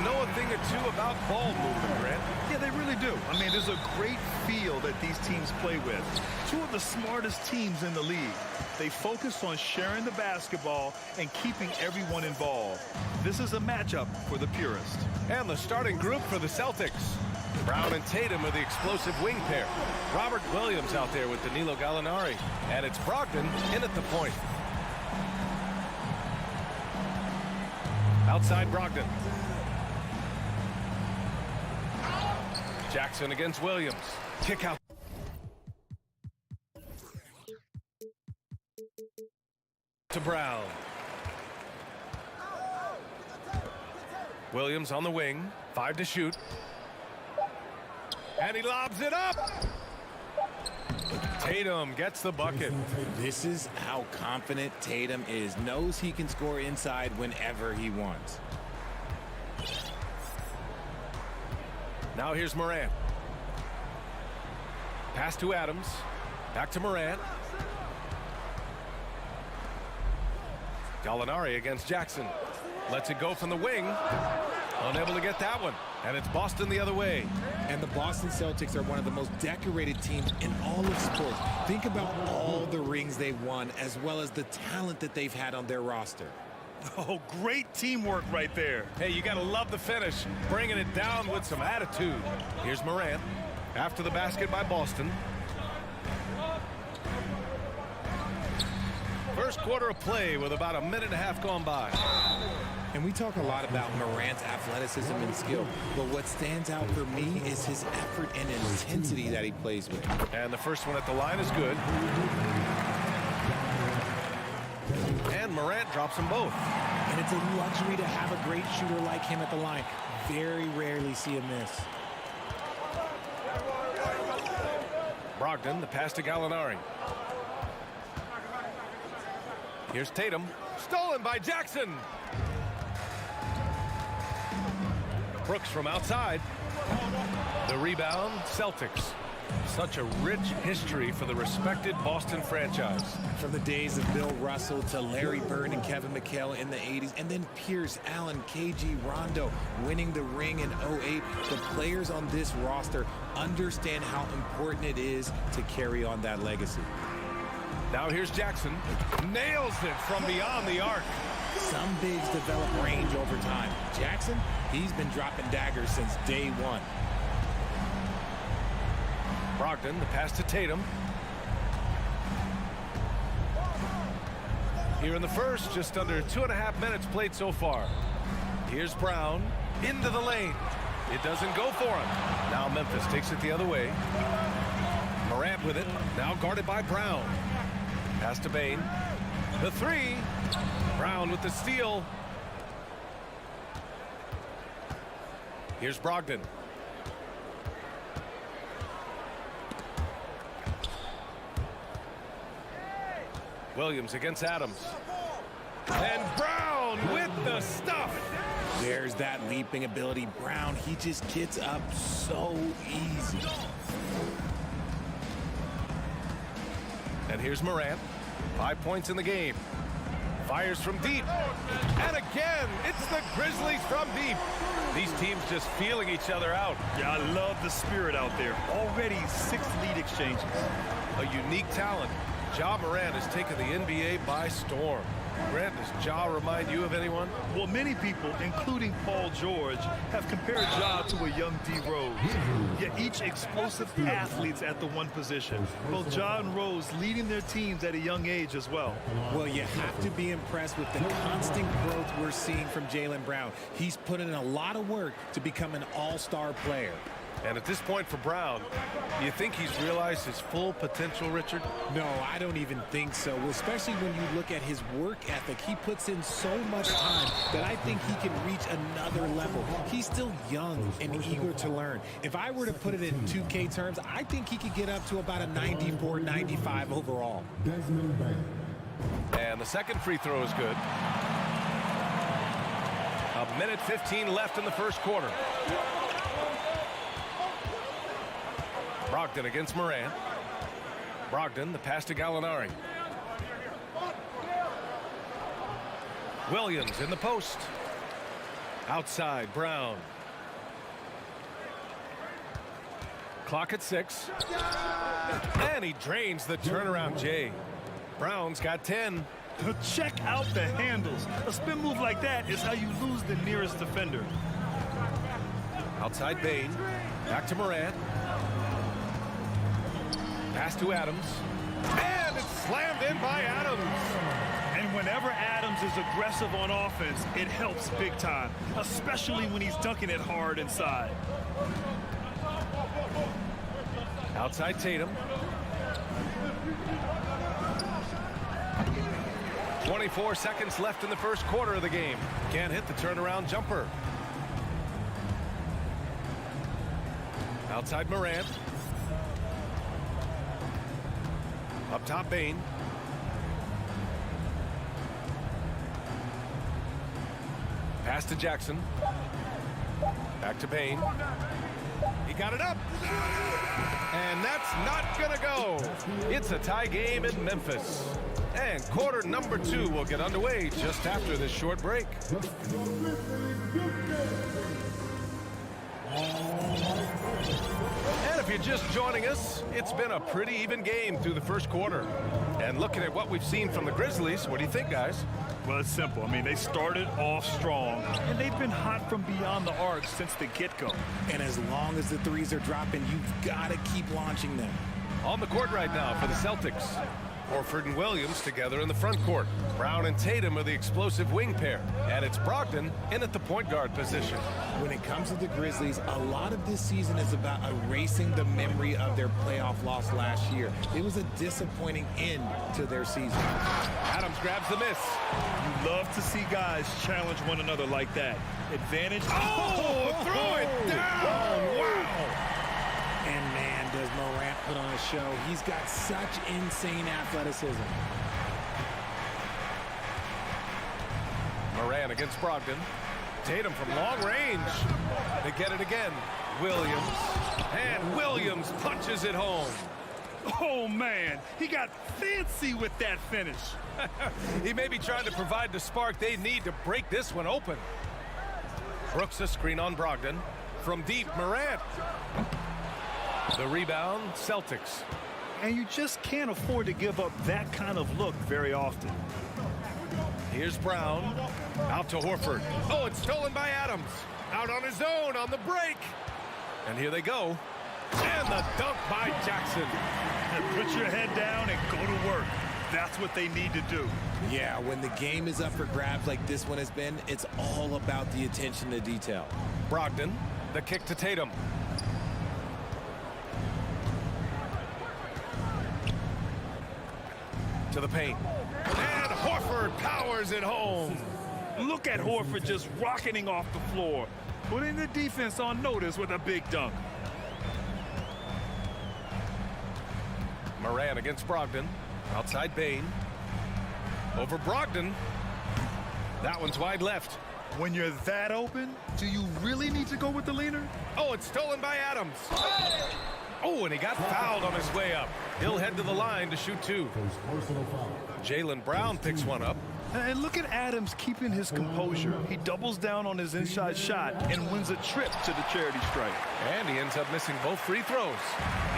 know a thing or two about ball movement, Grant. Yeah, they really do. I mean, there's a great feel that these teams play with. Two of the smartest teams in the league. They focus on sharing the basketball and keeping everyone involved. This is a matchup for the purist. And the starting group for the Celtics. Brown and Tatum are the explosive wing pair. Robert Williams out there with Danilo Gallinari. And it's Brogdon in at the point. Outside Brogdon. Jackson against Williams. Kick out. To Brown. Williams on the wing. 5 to shoot. And he lobs it up. Tatum gets the bucket. This is how confident Tatum is. Knows he can score inside whenever he wants. Now here's Morant. Pass to Adams. Back to Morant. Gallinari against Jackson. Lets it go from the wing. Unable to get that one. And it's Boston the other way. And the Boston Celtics are one of the most decorated teams in all of sports. Think about all the rings they've won, as well as the talent that they've had on their roster. Oh, great teamwork right there. Hey, you got to love the finish. Bringing it down with some attitude. Here's Morant. After the basket by Boston. First quarter of play with about a minute and a half gone by. And we talk a lot about Morant's athleticism and skill, but what stands out for me is his effort and intensity that he plays with. And the first one at the line is good. And Morant drops them both. And it's a luxury to have a great shooter like him at the line. Very rarely see him miss. Brogdon, the pass to Gallinari. Here's Tatum. Stolen by Jackson. Brooks from outside. The rebound, Celtics. Such a rich history for the respected Boston franchise. From the days of Bill Russell to Larry Bird and Kevin McHale in the 80s, and then Pierce, Allen, KG, Rondo winning the ring in 08. The players on this roster understand how important it is to carry on that legacy. Now here's Jackson. Nails it from beyond the arc. Some bigs develop range over time. Jackson, he's been dropping daggers since day one. Brogdon, the pass to Tatum. Here in the first, just under 2.5 minutes played so far. Here's Brown into the lane. It doesn't go for him. Now Memphis takes it the other way. Morant with it, now guarded by Brown. Pass to Bane. The three. Brown with the steal. Here's Brogdon. Williams against Adams. And Brown with the stuff. There's that leaping ability. Brown, he just gets up so easy. And here's Morant. 5 points in the game. Fires from deep. And again, it's the Grizzlies from deep. These teams just feeling each other out. Yeah, I love the spirit out there. Already 6 lead exchanges. A unique talent. Ja Morant has taken the NBA by storm. Grant, does Ja remind you of anyone? Well, many people, including Paul George, have compared Ja to a young D. Rose. Yet each explosive athletes at the one position. Both Ja and Rose leading their teams at a young age as well. Well, you have to be impressed with the constant growth we're seeing from Jaylen Brown. He's put in a lot of work to become an all-star player. And at this point for Brown, do you think he's realized his full potential, Richard? No, I don't even think so, especially when you look at his work ethic. He puts in so much time that I think he can reach another level. He's still young and eager to learn. If I were to put it in 2K terms, I think he could get up to about a 94, 95 overall. And the second free throw is good. 1:15 left in the first quarter. Brogdon against Morant. Brogdon, the pass to Gallinari. Williams in the post. Outside, Brown. Clock at 6. And he drains the turnaround J. Brown's got 10. Check out the handles. A spin move like that is how you lose the nearest defender. Outside Bain. Back to Morant. Pass to Adams. And it's slammed in by Adams. And whenever Adams is aggressive on offense, it helps big time, especially when he's dunking it hard inside. Outside Tatum. 24 seconds left in the first quarter of the game. Can't hit the turnaround jumper. Outside Morant. Up top Bain. Pass to Jackson. Back to Bain. He got it up. And that's not going to go. It's a tie game in Memphis. And quarter number 2 will get underway just after this short break. And if you're just joining us, it's been a pretty even game through the first quarter. And looking at what we've seen from the Grizzlies, what do you think, guys? Well, it's simple. I mean, they started off strong, and they've been hot from beyond the arc since the get-go. And as long as the threes are dropping, you've got to keep launching them. On the court right now for the Celtics. Horford and Williams together in the front court. Brown and Tatum are the explosive wing pair. And it's Brogdon in at the point guard position. When it comes to the Grizzlies, a lot of this season is about erasing the memory of their playoff loss last year. It was a disappointing end to their season. Adams grabs the miss. You love to see guys challenge one another like that. Advantage. Oh, throw it down. Oh, wow. And man, does Morant put on a show. He's got such insane athleticism. Morant against Brogdon. Tatum from long range. They get it again. Williams. And Williams punches it home. Oh, man. He got fancy with that finish. He may be trying to provide the spark they need to break this one open. Brooks a screen on Brogdon. From deep, Morant. The rebound, Celtics. And you just can't afford to give up that kind of look very often. Here's Brown. Out to Horford. Oh, it's stolen by Adams. Out on his own on the break. And here they go. And the dunk by Jackson. And put your head down and go to work. That's what they need to do. Yeah, when the game is up for grabs like this one has been, it's all about the attention to detail. Brogdon, the kick to Tatum. To the paint. And Horford powers it home. Look at Horford just rocketing off the floor, putting the defense on notice with a big dunk. Morant against Brogdon. Outside Bain. Over Brogdon. That one's wide left. When you're that open, do you really need to go with the leaner? Oh, it's stolen by Adams. Oh, and he got fouled on his way up. He'll head to the line to shoot 2. Jaylen Brown picks one up. And look at Adams keeping his composure. He doubles down on his inside shot and wins a trip to the charity stripe. And he ends up missing both free throws.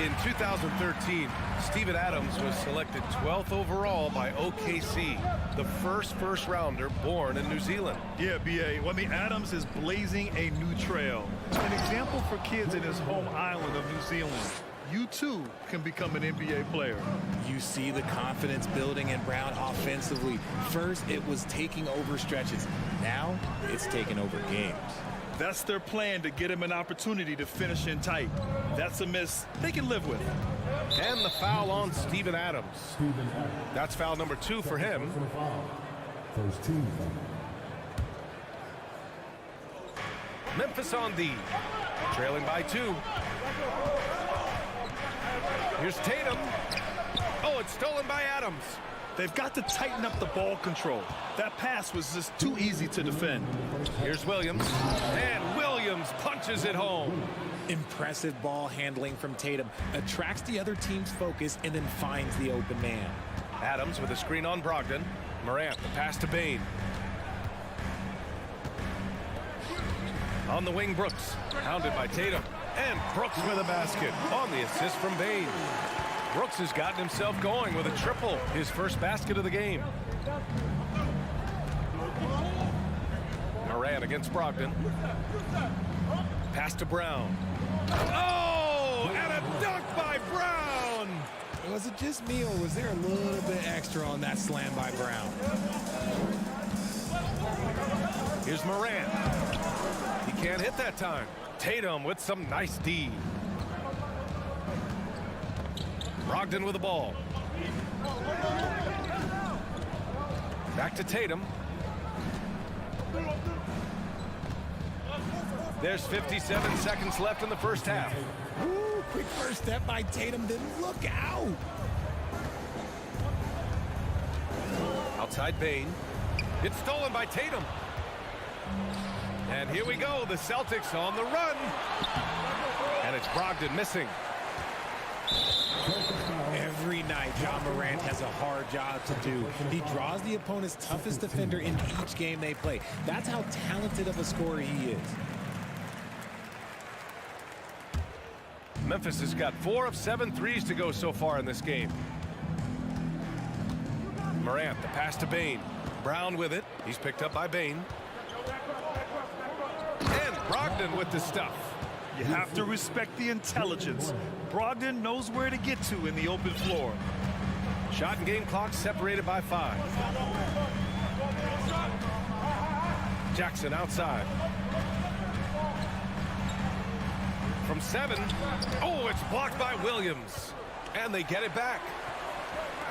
In 2013, Steven Adams was selected 12th overall by OKC, the first rounder born in New Zealand. Yeah, B.A. Well, I mean, Adams is blazing a new trail. An example for kids in his home island of New Zealand. You too can become an NBA player. You see the confidence building in Brown offensively. First, it was taking over stretches. Now, it's taking over games. That's their plan, to get him an opportunity to finish in tight. That's a miss they can live with. And the foul on Steven Adams. That's foul number 2 for him. First team foul. Memphis on D. Trailing by 2. Here's Tatum. Oh, it's stolen by Adams. They've got to tighten up the ball control. That pass was just too easy to defend. Here's Williams. And Williams punches it home. Impressive ball handling from Tatum. Attracts the other team's focus and then finds the open man. Adams with a screen on Brogdon. Morant, the pass to Bain. On the wing, Brooks. Hounded by Tatum. And Brooks with a basket on the assist from Bane. Brooks has gotten himself going with a triple. His first basket of the game. Morant against Brogdon. Pass to Brown. Oh, and a dunk by Brown. Was it just me, or was there a little bit extra on that slam by Brown? Here's Morant. He can't hit that time. Tatum with some nice D. Brogdon with the ball. Back to Tatum. There's 57 seconds left in the first half. Ooh, quick first step by Tatum, then look out. Outside Bane. It's stolen by Tatum. And here we go, the Celtics on the run. And it's Brogdon missing. Every night, John Morant has a hard job to do. He draws the opponent's toughest defender in each game they play. That's how talented of a scorer he is. Memphis has got 4 of 7 threes to go so far in this game. Morant, the pass to Bane. Brown with it. He's picked up by Bane. And Brogdon with the stuff. You have to respect the intelligence. Brogdon knows where to get to in the open floor. Shot and game clock separated by 5. Jackson outside. From 7. Oh, it's blocked by Williams. And they get it back.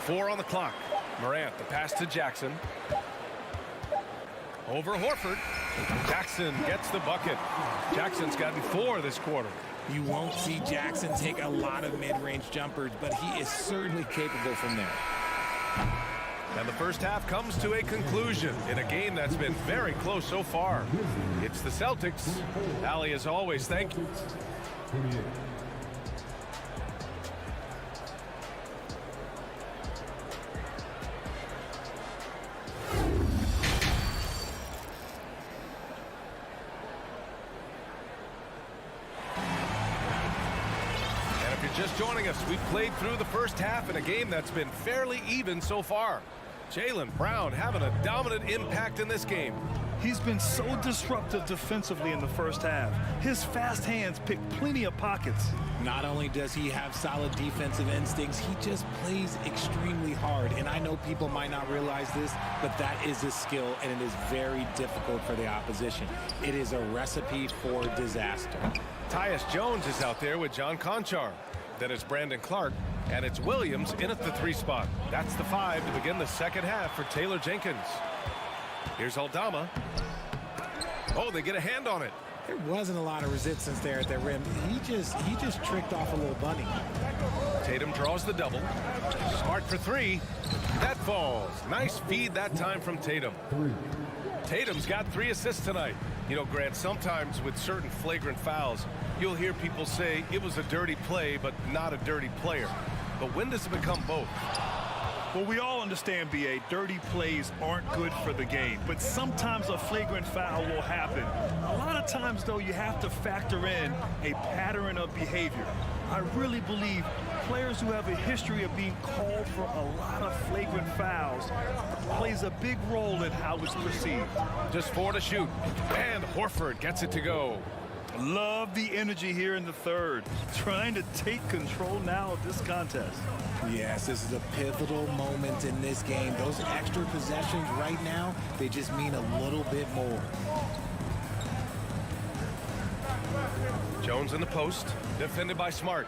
4 on the clock. Morant, the pass to Jackson. Over Horford. Jackson gets the bucket. Jackson's gotten 4 this quarter. You won't see Jackson take a lot of mid-range jumpers, but he is certainly capable from there. And the first half comes to a conclusion in a game that's been very close so far. It's the Celtics. Allie, as always, thank you. 28. Just joining us, we've played through the first half in a game that's been fairly even so far. Jaylen Brown having a dominant impact in this game. He's been so disruptive defensively in the first half. His fast hands pick plenty of pockets. Not only does he have solid defensive instincts, he just plays extremely hard. And I know people might not realize this, but that is a skill, and it is very difficult for the opposition. It is a recipe for disaster. Tyus Jones is out there with John Conchar. Then it's Brandon Clark, and it's Williams in at the 3 spot. That's the 5 to begin the second half for Taylor Jenkins. Here's Aldama. Oh, they get a hand on it. There wasn't a lot of resistance there at the rim. He just tricked off a little bunny. Tatum draws the double. Smart for 3. That falls. Nice feed that time from Tatum. 3. Tatum's got 3 assists tonight. You know, Grant, sometimes with certain flagrant fouls, you'll hear people say it was a dirty play, but not a dirty player. But when does it become both? Well, we all understand, B.A., dirty plays aren't good for the game, but sometimes a flagrant foul will happen. A lot of times, though, you have to factor in a pattern of behavior. I really believe players who have a history of being called for a lot of flagrant fouls plays a big role in how it's perceived. Just 4 to shoot. And Horford gets it to go. Love the energy here in the third. Trying to take control now of this contest. Yes, this is a pivotal moment in this game. Those extra possessions right now, they just mean a little bit more. Jones in the post, defended by Smart.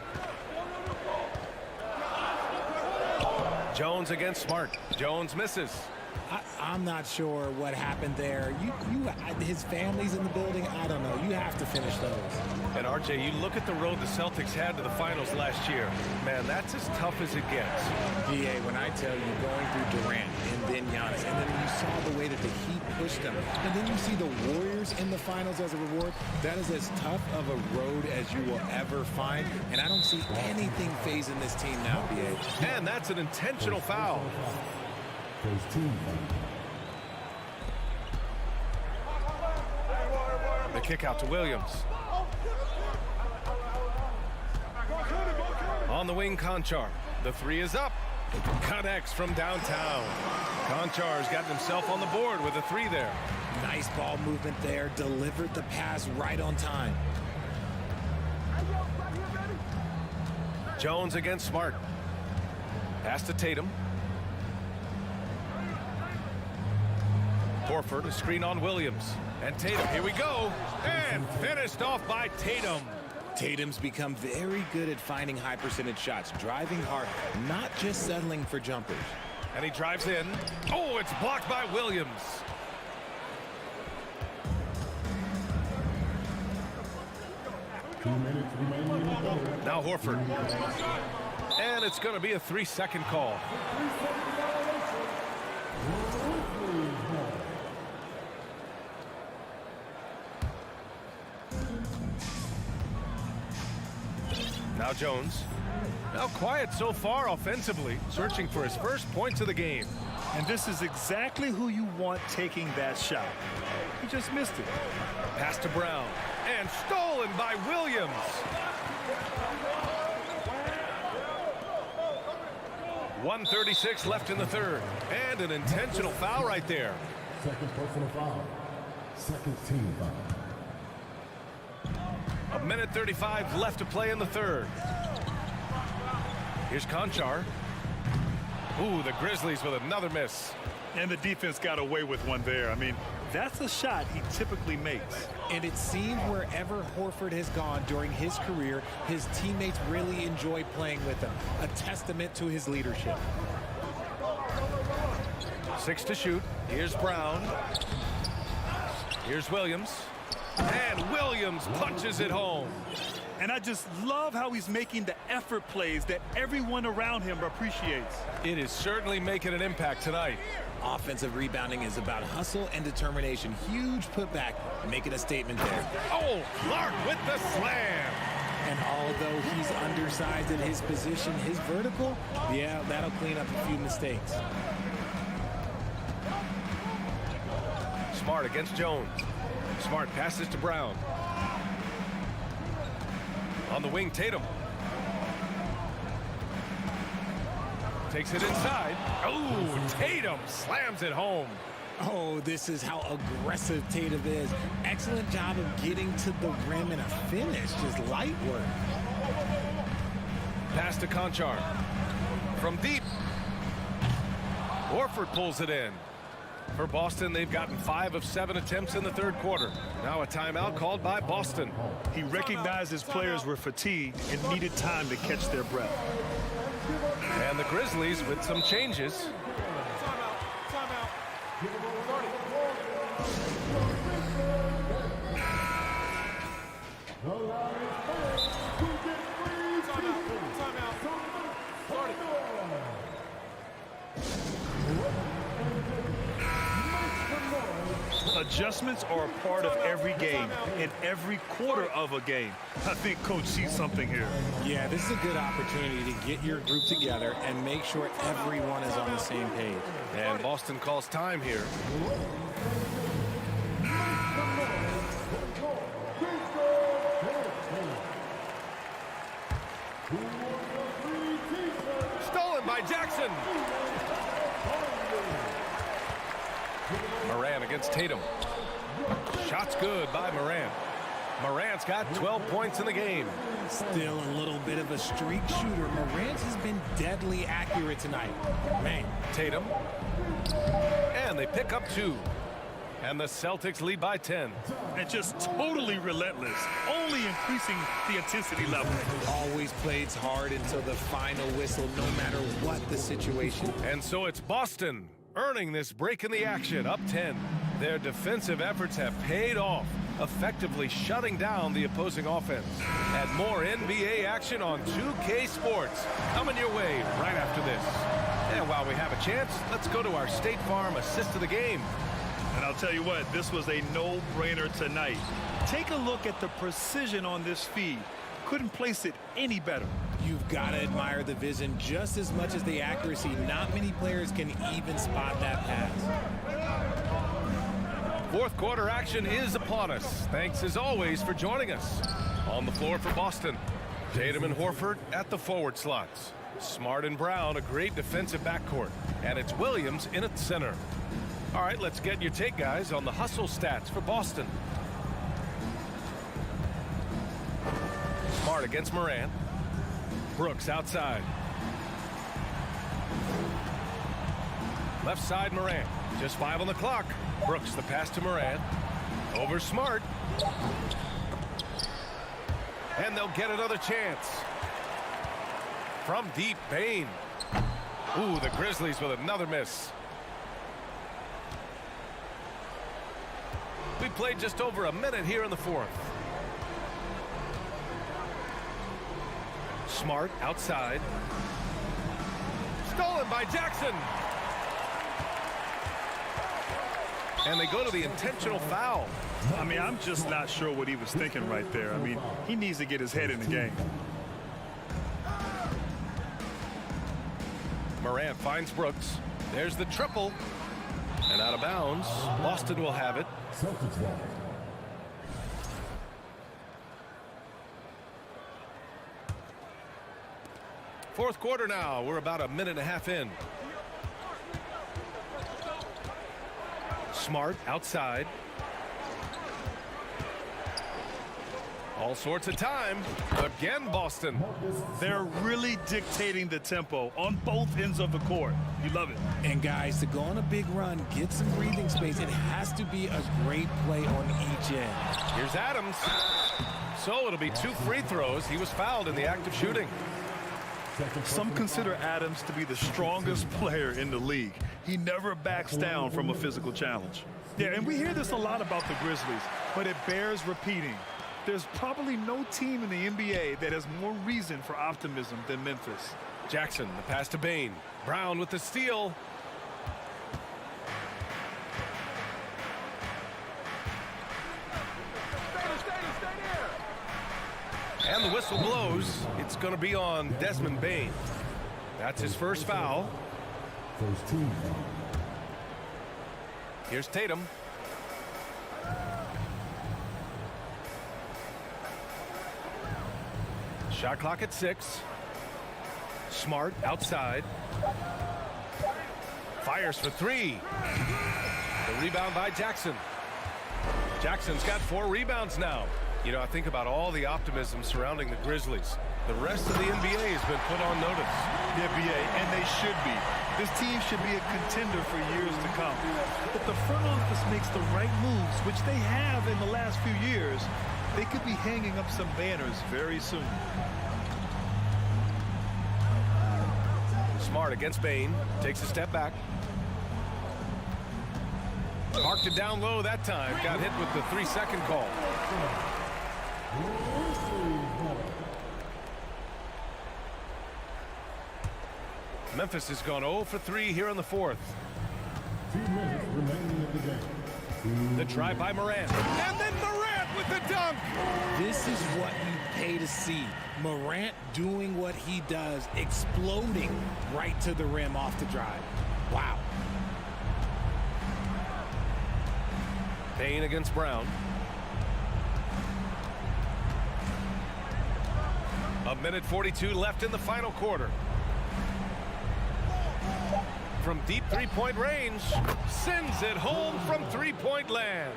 Jones against Smart. Jones misses. I'm not sure what happened there. His family's in the building. I don't know. You have to finish those. And RJ, you look at the road the Celtics had to the finals last year. Man, that's as tough as it gets. DA, when I tell you going through Durant and then Giannis, and then you saw the way that the Heat pushed them, and then you see the Warriors in the finals as a reward, that is as tough of a road as you will ever find. And I don't see anything phasing this team now, BA. And that's an intentional foul. First team foul. The The kick out to Williams. On the wing, Conchar. The three is up. Connects from downtown. Conchar's gotten himself on the board with a three there. Nice ball movement there. Delivered the pass right on time. Jones against Smart. Pass to Tatum. Horford, a screen on Williams. And Tatum, here we go. And finished off by Tatum. Tatum's become very good at finding high percentage shots, driving hard, not just settling for jumpers. And he drives in. Oh, it's blocked by Williams. Now Horford. And it's going to be a 3-second call. Now Jones. Now quiet so far offensively, searching for his first points of the game. And this is exactly who you want taking that shot. He just missed it. Pass to Brown. And stolen by Williams. .136 left in the third. And an intentional foul right there. Second personal foul. Second team foul. 1:35 left to play in the third. Here's Conchar. Ooh, the Grizzlies with another miss. And the defense got away with one there. I mean, that's a shot he typically makes. And it seems wherever Horford has gone during his career, his teammates really enjoy playing with him. A testament to his leadership. 6 to shoot. Here's Brown. Here's Williams. And Williams punches it home. And I just love how he's making the effort plays that everyone around him appreciates. It is certainly making an impact tonight. Offensive rebounding is about hustle and determination. Huge putback, making a statement there. Oh, Clark with the slam. And although he's undersized at his position, his vertical, yeah, that'll clean up a few mistakes. Smart against Jones. Smart passes to Brown. On the wing, Tatum. Takes it inside. Oh, Tatum slams it home. Oh, this is how aggressive Tatum is. Excellent job of getting to the rim and a finish. Just light work. Pass to Conchar. From deep. Horford pulls it in. For Boston, they've gotten 5 of 7 attempts in the third quarter. Now a timeout called by Boston. He recognized his players were fatigued and needed time to catch their breath. And the Grizzlies with some changes. Adjustments are a part of every game, in every quarter of a game. I think Coach sees something here. Yeah, this is a good opportunity to get your group together and make sure everyone is on the same page. And Boston calls time here. Stolen by Jackson. Moran against Tatum. Shots good by Moran. Morant's got 12 points in the game. Still a little bit of a streak shooter. Morant has been deadly accurate tonight. Man. Tatum. And they pick up 2. And the Celtics lead by 10. And just totally relentless, only increasing the intensity level. Always plays hard until the final whistle, no matter what the situation. And so it's Boston earning this break in the action, up 10. Their defensive efforts have paid off, effectively shutting down the opposing offense. And more NBA action on 2K Sports coming your way right after this. And while we have a chance, let's go to our State Farm assist of the game. And I'll tell you what, this was a no-brainer tonight. Take a look at the precision on this feed. Couldn't place it any better. You've got to admire the vision just as much as the accuracy. Not many players can even spot that pass. Fourth quarter action is upon us. Thanks as always for joining us. On the floor for Boston, Tatum and Horford at the forward slots. Smart and Brown, a great defensive backcourt. And it's Williams in at center. All right, let's get your take, guys, on the hustle stats for Boston. Smart against Morant. Brooks outside. Left side Morant. Just 5 on the clock. Brooks the pass to Morant. Over Smart. And they'll get another chance. From deep, Bane. Ooh, the Grizzlies with another miss. We played just over a minute here in the fourth. Smart outside. Stolen by Jackson. And they go to the intentional foul. I mean, I'm just not sure what he was thinking right there. I mean, he needs to get his head in the game. Morant finds Brooks. There's the triple. And out of bounds. Boston will have it. Celtics ball. Fourth quarter now. We're about a minute and a half in. Smart outside. All sorts of time. Again, Boston. They're really dictating the tempo on both ends of the court. You love it. And guys, to go on a big run, get some breathing space, it has to be a great play on each end. Here's Adams. So it'll be 2 free throws. He was fouled in the act of shooting. Some consider Adams to be the strongest player in the league. He never backs down from a physical challenge. Yeah, and we hear this a lot about the Grizzlies, but it bears repeating. There's probably no team in the NBA that has more reason for optimism than Memphis. Jackson, the pass to Bane. Brown with the steal. And the whistle blows. It's going to be on Desmond Bane. That's his first foul. First team. Here's Tatum. Shot clock at 6. Smart outside. Fires for 3. The rebound by Jackson. Jackson's got 4 rebounds now. You know, I think about all the optimism surrounding the Grizzlies. The rest of the NBA has been put on notice. The NBA, and they should be. This team should be a contender for years to come. If the front office makes the right moves, which they have in the last few years, they could be hanging up some banners very soon. Smart against Bane. Takes a step back. Marked it down low that time. Got hit with the 3-second call. Memphis has gone 0 for 3 here in the fourth. 2 minutes remaining in the game. The try by Morant. And then Morant with the dunk. This is what you pay to see. Morant doing what he does, exploding right to the rim off the drive. Wow. Bane against Brown. A minute 42 left in the final quarter. From deep 3-point range, sends it home from 3-point land.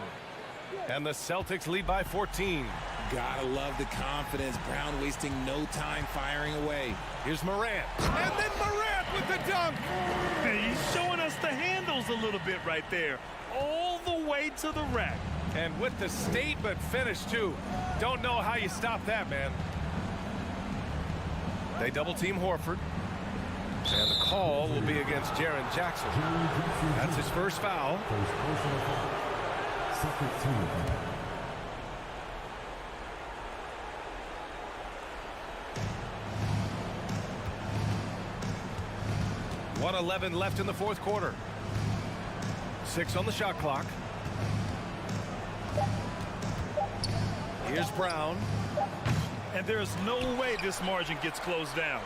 And the Celtics lead by 14. Gotta love the confidence. Brown wasting no time firing away. Here's Morant. And then Morant with the dunk. Hey, he's showing us the handles a little bit right there. All the way to the rack. And with the statement finish, too. Don't know how you stop that, man. They double-team Horford. And the call will be against Jaren Jackson. That's his first foul. First personal foul. Second team. 1:11 left in the fourth quarter. 6 on the shot clock. Here's Brown. And there's no way this margin gets closed down.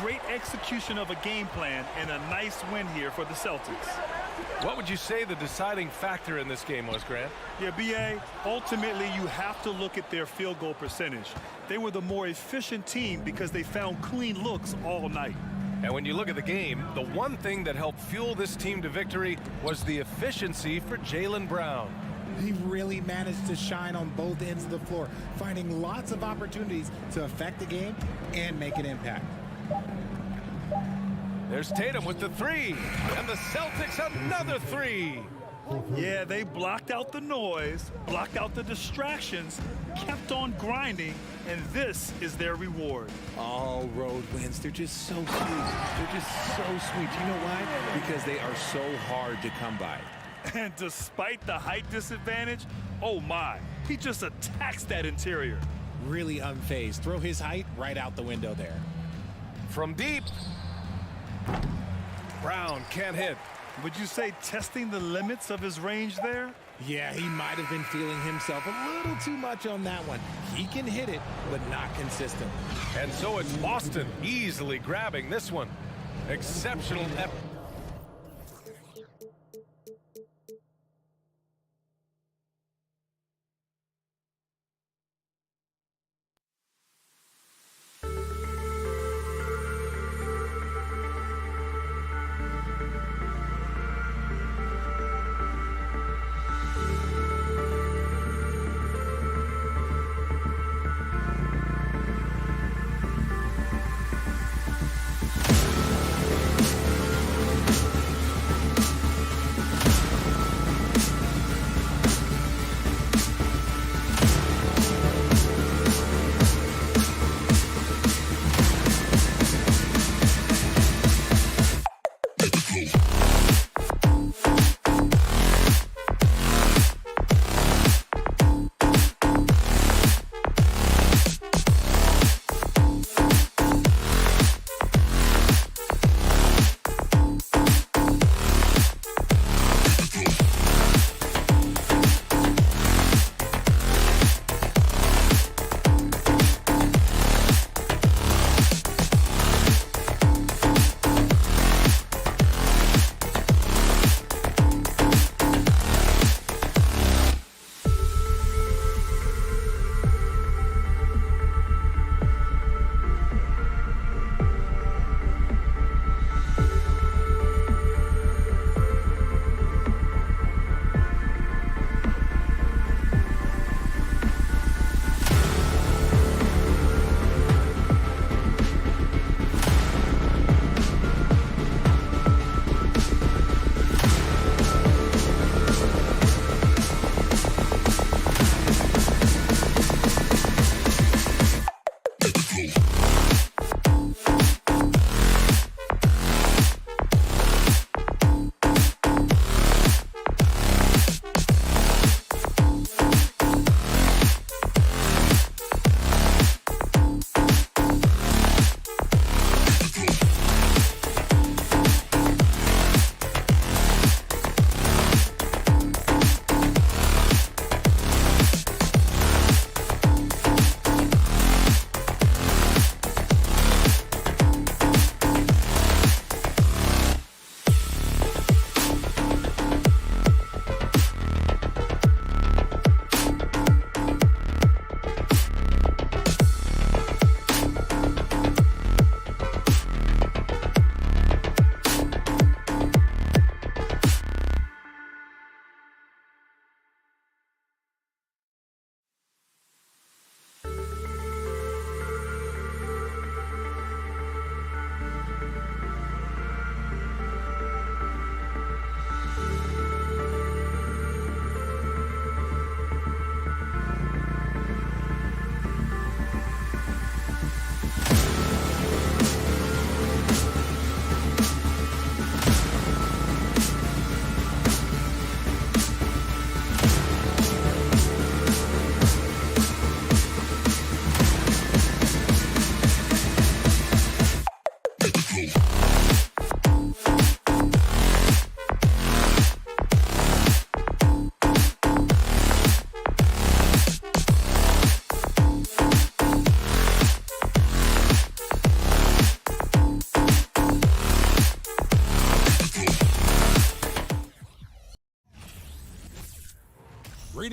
Great execution of a game plan and a nice win here for the Celtics. What would you say the deciding factor in this game was, Grant? Yeah, B.A., ultimately you have to look at their field goal percentage. They were the more efficient team because they found clean looks all night. And when you look at the game, the one thing that helped fuel this team to victory was the efficiency for Jaylen Brown. He really managed to shine on both ends of the floor, finding lots of opportunities to affect the game and make an impact. There's Tatum with the three, and the Celtics another three. Yeah, they blocked out the noise, blocked out the distractions, kept on grinding, and this is their reward. All road wins, they're just so sweet. They're just so sweet. You know why? Because they are so hard to come by. And despite the height disadvantage, oh my, he just attacks that interior. Really unfazed. Throw his height right out the window there. From deep, Brown can't hit. Would you say testing the limits of his range there? Yeah, he might have been feeling himself a little too much on that one. He can hit it, but not consistent. And so it's Boston easily grabbing this one. Exceptional effort.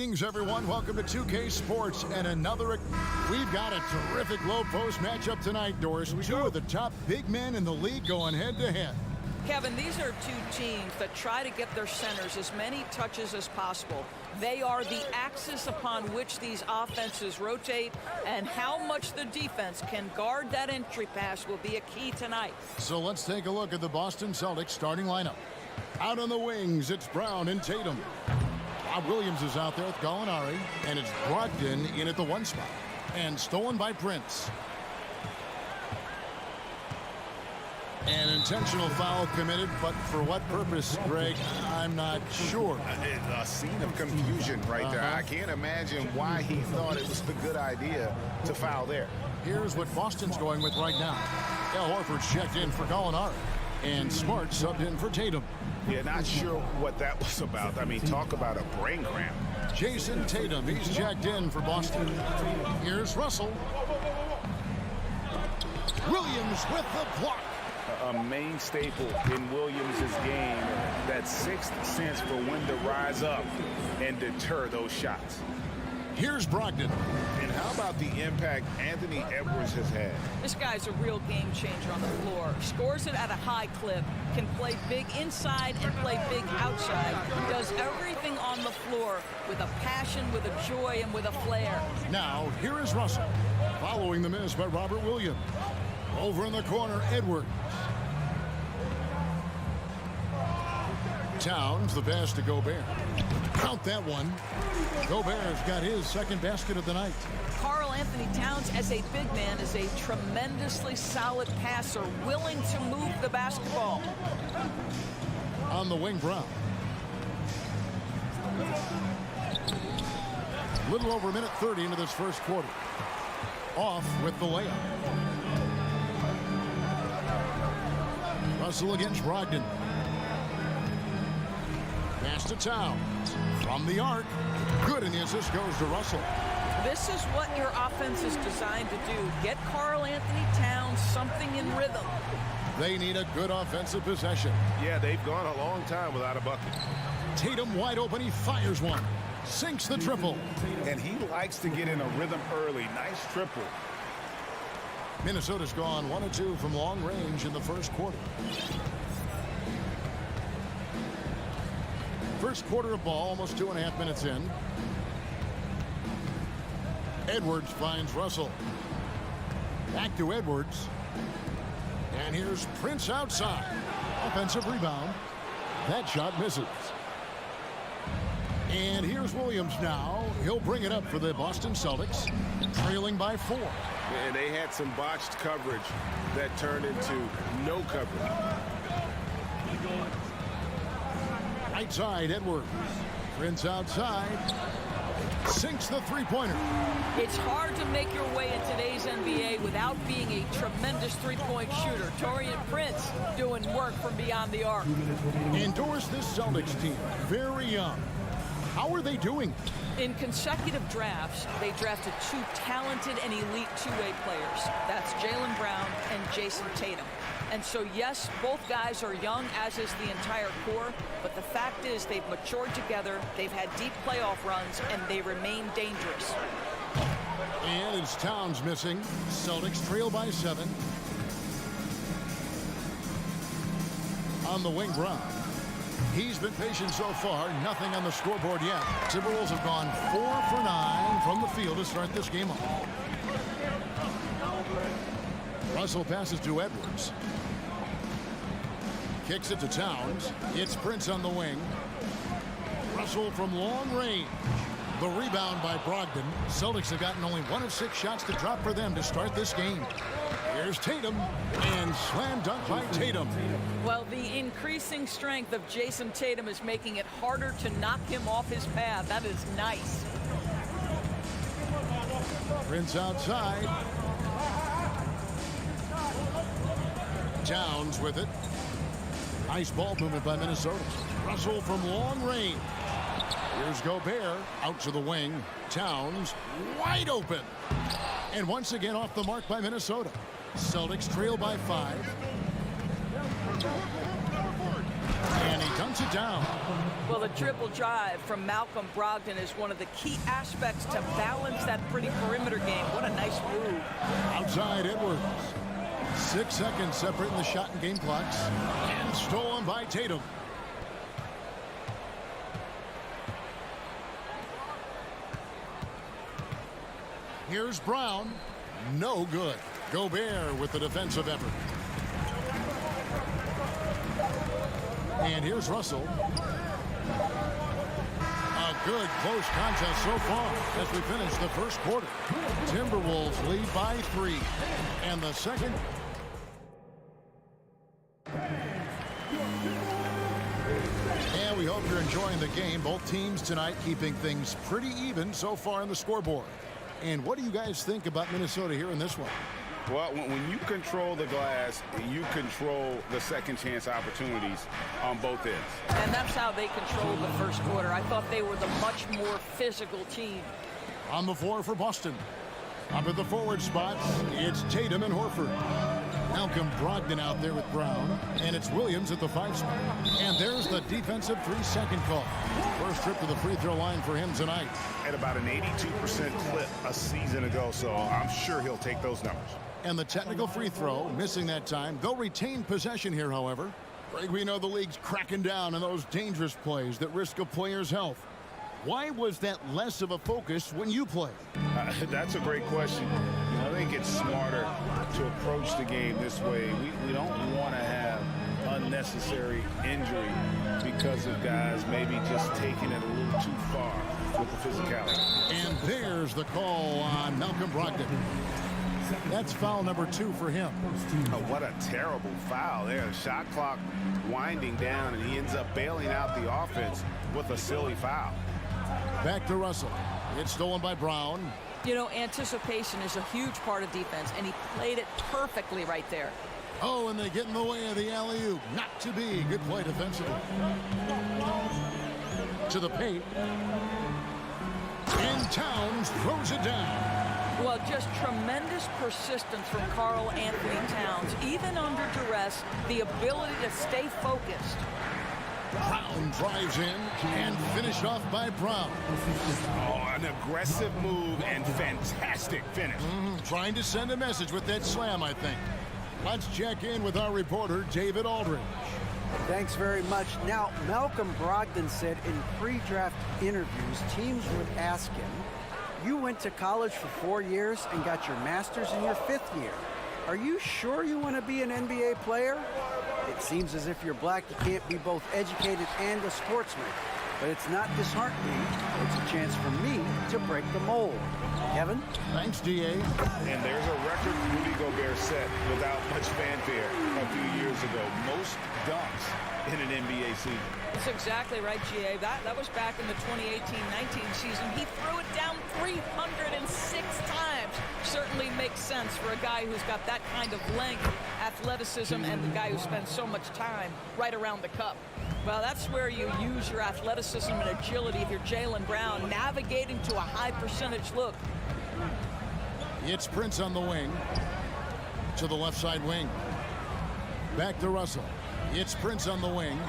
Greetings, everyone. Welcome to 2K Sports and another. We've got a terrific low post matchup tonight, Doris. Two of the top big men in the league going head-to-head. Kevin, these are two teams that try to get their centers as many touches as possible. They are the axis upon which these offenses rotate, and how much the defense can guard that entry pass will be a key tonight. So let's take a look at the Boston Celtics starting lineup. Out on the wings, it's Brown and Tatum. Bob Williams is out there with Gallinari, and it's Brogdon in at the 1 spot. And stolen by Prince. An intentional foul committed, but for what purpose, Greg, I'm not sure. A scene of confusion right there. I can't imagine why he thought it was a good idea to foul there. Here's what Boston's going with right now. Al Horford's checked in for Gallinari, and Smart subbed in for Tatum. Yeah, not sure what that was about. I mean, talk about a brain cramp. Jason Tatum, he's checked in for Boston. Here's Russell. Williams with the block. A main staple in Williams' game, that sixth sense for when to rise up and deter those shots. Here's Brogdon. And how about the impact Anthony Edwards has had? This guy's a real game changer on the floor. Scores it at a high clip, can play big inside and play big outside. Does everything on the floor with a passion, with a joy, and with a flair. Now, here is Russell. Following the miss by Robert Williams. Over in the corner, Edwards. Towns, the pass to Gobert. Count that one. Gobert's got his second basket of the night. Karl Anthony Towns, as a big man, is a tremendously solid passer, willing to move the basketball. On the wing, Brown. Little over a minute 30 into this first quarter. Off with the layup. Russell against Brogdon. Pass to Towns. From the arc. Good, and the assist goes to Russell. This is what your offense is designed to do. Get Karl Anthony Towns something in rhythm. They need a good offensive possession. Yeah, they've gone a long time without a bucket. Tatum wide open. He fires one. Sinks the triple. And he likes to get in a rhythm early. Nice triple. Minnesota's gone 1 of 2 from long range in the first quarter. First quarter of ball, almost 2.5 minutes in. Edwards finds Russell. Back to Edwards. And here's Prince outside. Offensive rebound. That shot misses. And here's Williams now. He'll bring it up for the Boston Celtics, trailing by 4. And they had some botched coverage that turned into no coverage. Right side, Edwards. Prince outside. Sinks the three-pointer. It's hard to make your way in today's NBA without being a tremendous three-point shooter. Taurean Prince doing work from beyond the arc. Endorse this Celtics team. Very young. How are they doing? In consecutive drafts, they drafted 2 talented and elite two-way players. That's Jaylen Brown and Jason Tatum. And so, yes, both guys are young, as is the entire core, but the fact is they've matured together, they've had deep playoff runs, and they remain dangerous. And it's Towns missing. Celtics trail by 7. On the wing, Brown. He's been patient so far. Nothing on the scoreboard yet. Timberwolves have gone 4 for 9 from the field to start this game off. Russell passes to Edwards. Kicks it to Towns. It's Prince on the wing. Russell from long range. The rebound by Brogdon. Celtics have gotten only 1 of 6 shots to drop for them to start this game. Here's Tatum, and slam dunk by Tatum. Well, the increasing strength of Jason Tatum is making it harder to knock him off his path. That is nice. Prince outside. Towns with it. Nice ball movement by Minnesota. Russell from long range. Here's Gobert out to the wing. Towns wide open. And once again off the mark by Minnesota. Celtics trail by 5. And he dunks it down. Well, the triple drive from Malcolm Brogdon is one of the key aspects to balance that pretty perimeter game. What a nice move. Outside Edwards. 6 seconds separating the shot and game clocks. And stolen by Tatum. Here's Brown. No good. Gobert with the defensive effort. And here's Russell. A good close contest so far as we finish the first quarter. Timberwolves lead by 3. And the second. And we hope you're enjoying the game. Both teams tonight keeping things pretty even so far on the scoreboard. And what do you guys think about Minnesota here in this one? Well, when you control the glass, you control the second chance opportunities on both ends. And that's how they controlled the first quarter. I thought they were the much more physical team. On the floor for Boston. Up at the forward spots, it's Tatum and Horford. Malcolm Brogdon out there with Brown. And it's Williams at the 5 spot. And there's the defensive 3-second call. First trip to the free throw line for him tonight. At about an 82% clip a season ago, so I'm sure he'll take those numbers. And the technical free throw, missing that time. They'll retain possession here, however. Greg, we know the league's cracking down on those dangerous plays that risk a player's health. Why was that less of a focus when you played? That's a great question. I think it's smarter to approach the game this way. We don't want to have unnecessary injury because of guys maybe just taking it a little too far with the physicality. And there's the call on Malcolm Brogdon. That's foul number 2 for him. Oh, what a terrible foul there. The shot clock winding down, and he ends up bailing out the offense with a silly foul. Back to Russell. It's stolen by Brown. You know, anticipation is a huge part of defense, and he played it perfectly right there. Oh, and they get in the way of the alley-oop. Not to be. Good play defensively. To the paint. And Towns throws it down. Well, just tremendous persistence from Karl Anthony Towns. Even under duress, the ability to stay focused. Brown drives in and finished off by Brown. Oh, an aggressive move and fantastic finish. Trying to send a message with that slam, I think. Let's check in with our reporter, David Aldridge. Thanks very much. Now, Malcolm Brogdon said in pre-draft interviews, teams would ask him, you went to college for 4 years and got your master's in your 5th year. Are you sure you want to be an NBA player? It seems as if you're black, you can't be both educated and a sportsman. But it's not disheartening. It's a chance for me to break the mold. Kevin? Thanks, D.A. And there's a record Rudy Gobert set without much fanfare a few years ago. Most dunks in an NBA season. That's exactly right, G.A. That was back in the 2018-19 season. He threw it down 306 times. Certainly makes sense for a guy who's got that kind of length, athleticism, and the guy who spends so much time right around the cup. Well, that's where you use your athleticism and agility if you're Jaylen Brown, navigating to a high percentage look. It's Prince on the wing. To the left side wing. Back to Russell. It's Prince on the wing.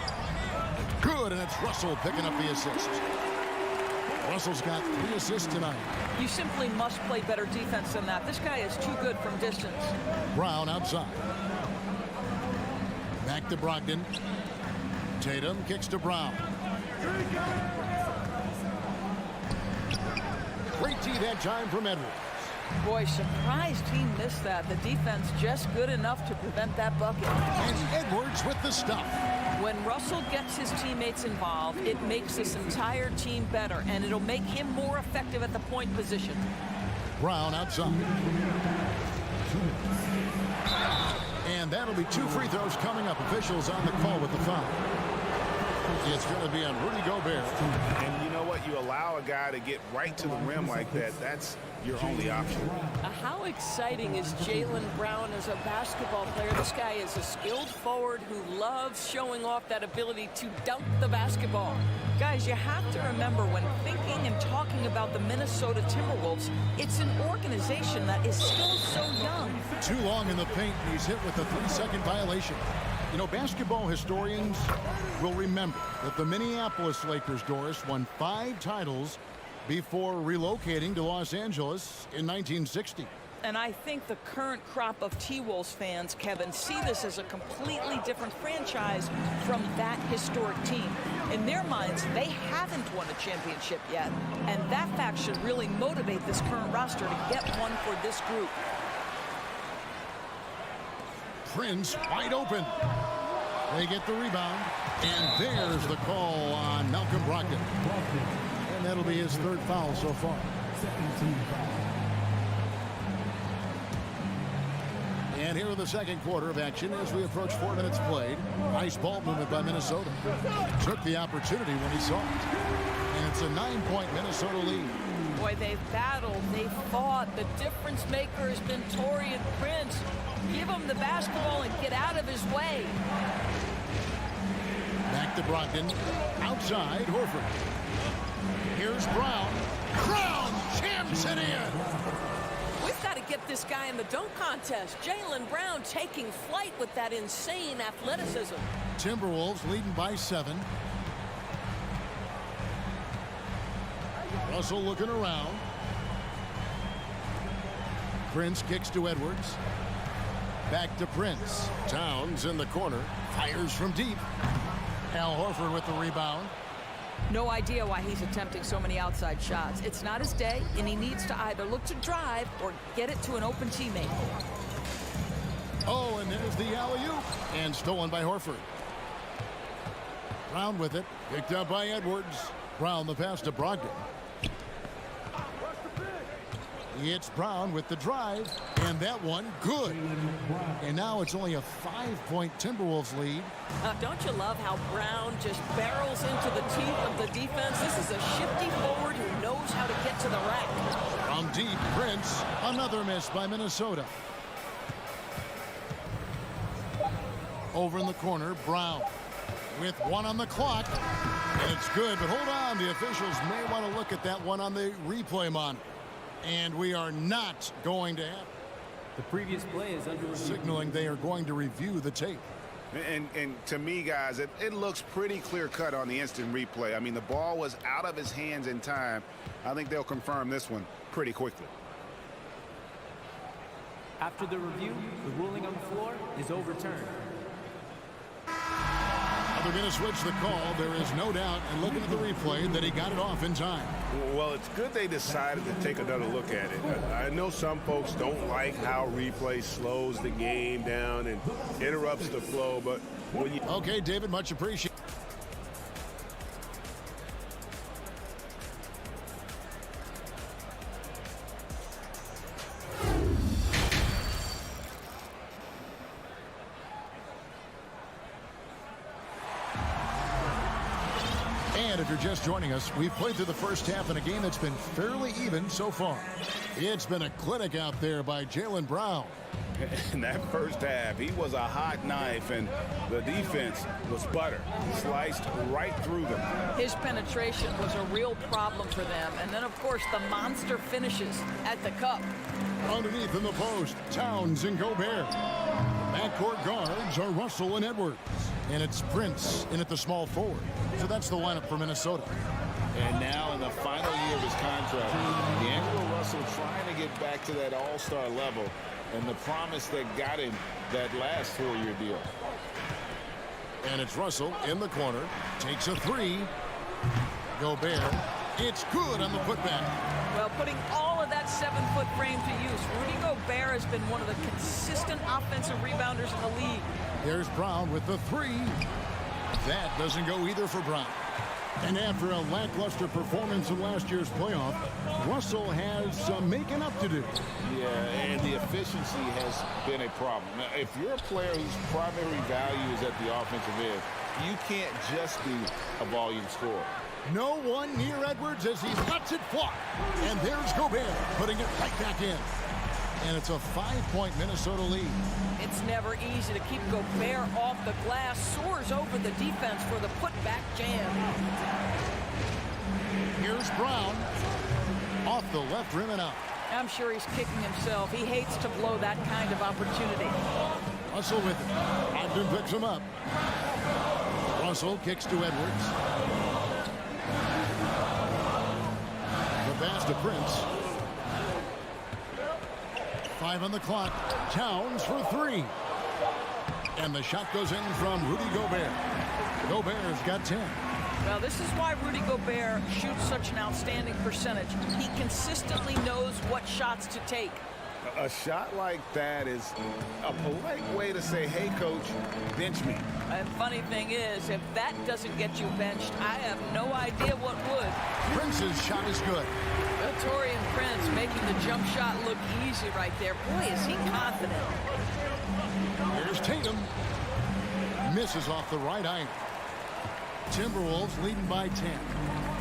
Good, and it's Russell picking up the assist. Russell's got 3 assists tonight. You simply must play better defense than that. This guy is too good from distance. Brown outside. Back to Brogdon. Tatum kicks to Brown. Great D that time from Edwards. Boy, surprised he missed that. The defense just good enough to prevent that bucket. And Edwards with the stuff. When Russell gets his teammates involved, it makes this entire team better, and it'll make him more effective at the point position. Brown outside. And that'll be 2 free throws coming up. Officials on the call with the foul. It's going to be on Rudy Gobert. And you know what? You allow a guy to get right to the rim like that. That's your only option. How exciting is Jaylen Brown as a basketball player? This guy is a skilled forward who loves showing off that ability to dunk the basketball. Guys, you have to remember when thinking and talking about the Minnesota Timberwolves, it's an organization that is still so young. Too long in the paint, and he's hit with a 3-second violation. You know, basketball historians will remember that the Minneapolis Lakers, Doris, won 5 titles before relocating to Los Angeles in 1960. And I think the current crop of T-Wolves fans, Kevin, see this as a completely different franchise from that historic team. In their minds, they haven't won a championship yet. And that fact should really motivate this current roster to get one for this group. Prince wide open. They get the rebound. And there's the call on Malcolm Brogdon. And that'll be his 3rd foul so far. And here in the 2nd quarter of action as we approach 4 minutes played. Nice ball movement by Minnesota. Took the opportunity when he saw it. And it's a 9-point Minnesota lead. Boy, they've battled, they've fought. The difference maker has been Taurean Prince. Give him the basketball and get out of his way. Back to Brogdon. Outside, Horford. Here's Brown. Brown jams it in. We've got to get this guy in the dunk contest. Jaylen Brown taking flight with that insane athleticism. Timberwolves leading by 7. Russell looking around. Prince kicks to Edwards. Back to Prince. Towns in the corner. Fires from deep. Al Horford with the rebound. No idea why he's attempting so many outside shots. It's not his day, and he needs to either look to drive or get it to an open teammate. Oh, and there's the alley-oop. And stolen by Horford. Brown with it. Picked up by Edwards. Brown the pass to Brogdon. It's Brown with the drive, and that one good. And now it's only a 5-point Timberwolves lead. Don't you love how Brown just barrels into the teeth of the defense? This is a shifty forward who knows how to get to the rack. From deep, Prince. Another miss by Minnesota. Over in the corner, Brown with 1 on the clock. And it's good, but hold on. The officials may want to look at that one on the replay monitor. And we are not going to have the previous play is under review. Signaling they are going to review the tape. And to me, guys, it looks pretty clear-cut on the instant replay. I mean, the ball was out of his hands in time. I think they'll confirm this one pretty quickly. After the review, the ruling on the floor is overturned. They're going to switch the call. There is no doubt, and looking at the replay, that he got it off in time. Well, it's good they decided to take another look at it. I know some folks don't like how replay slows the game down and interrupts the flow, but when you... Okay, David, much appreciated. And if you're just joining us, we've played through the first half in a game that's been fairly even so far. It's been a clinic out there by Jaylen Brown. In that first half, he was a hot knife, and the defense was butter. Sliced right through them. His penetration was a real problem for them. And then, of course, the monster finishes at the cup. Underneath in the post, Towns and Gobert. Backcourt guards are Russell and Edwards. And it's Prince in at the small forward. So that's the lineup for Minnesota. And now in the final year of his contract, D'Angelo Russell trying to get back to that all-star level and the promise that got him that last 4-year deal. And it's Russell in the corner. Takes a 3. Gobert. It's good on the putback. Well, putting all of that 7-foot frame to use, Rudy Gobert has been one of the consistent offensive rebounders in the league. There's Brown with the 3. That doesn't go either for Brown. And after a lackluster performance in last year's playoff, Russell has some making up to do. Yeah, and the efficiency has been a problem. Now, if you're a player whose primary value is at the offensive end, you can't just be a volume scorer. No one near Edwards as he lets it fly. And there's Gobert putting it right back in. And it's a 5-point Minnesota lead. It's never easy to keep Gobert off the glass. Soars over the defense for the putback jam. Here's Brown. Off the left rim and out. I'm sure he's kicking himself. He hates to blow that kind of opportunity. Russell with it. Brogdon picks him up. Russell kicks to Edwards. The pass to Prince. 5 on the clock. Towns for 3. And the shot goes in from Rudy Gobert. Gobert's got 10. Well, this is why Rudy Gobert shoots such an outstanding percentage. He consistently knows what shots to take. A shot like that is a polite way to say, hey, coach, bench me. And funny thing is, if that doesn't get you benched, I have no idea what would. Prince's shot is good. Taurean Prince making the jump shot look easy right there. Boy, is he confident. Here's Tatum. Misses off the right eye. Timberwolves leading by 10.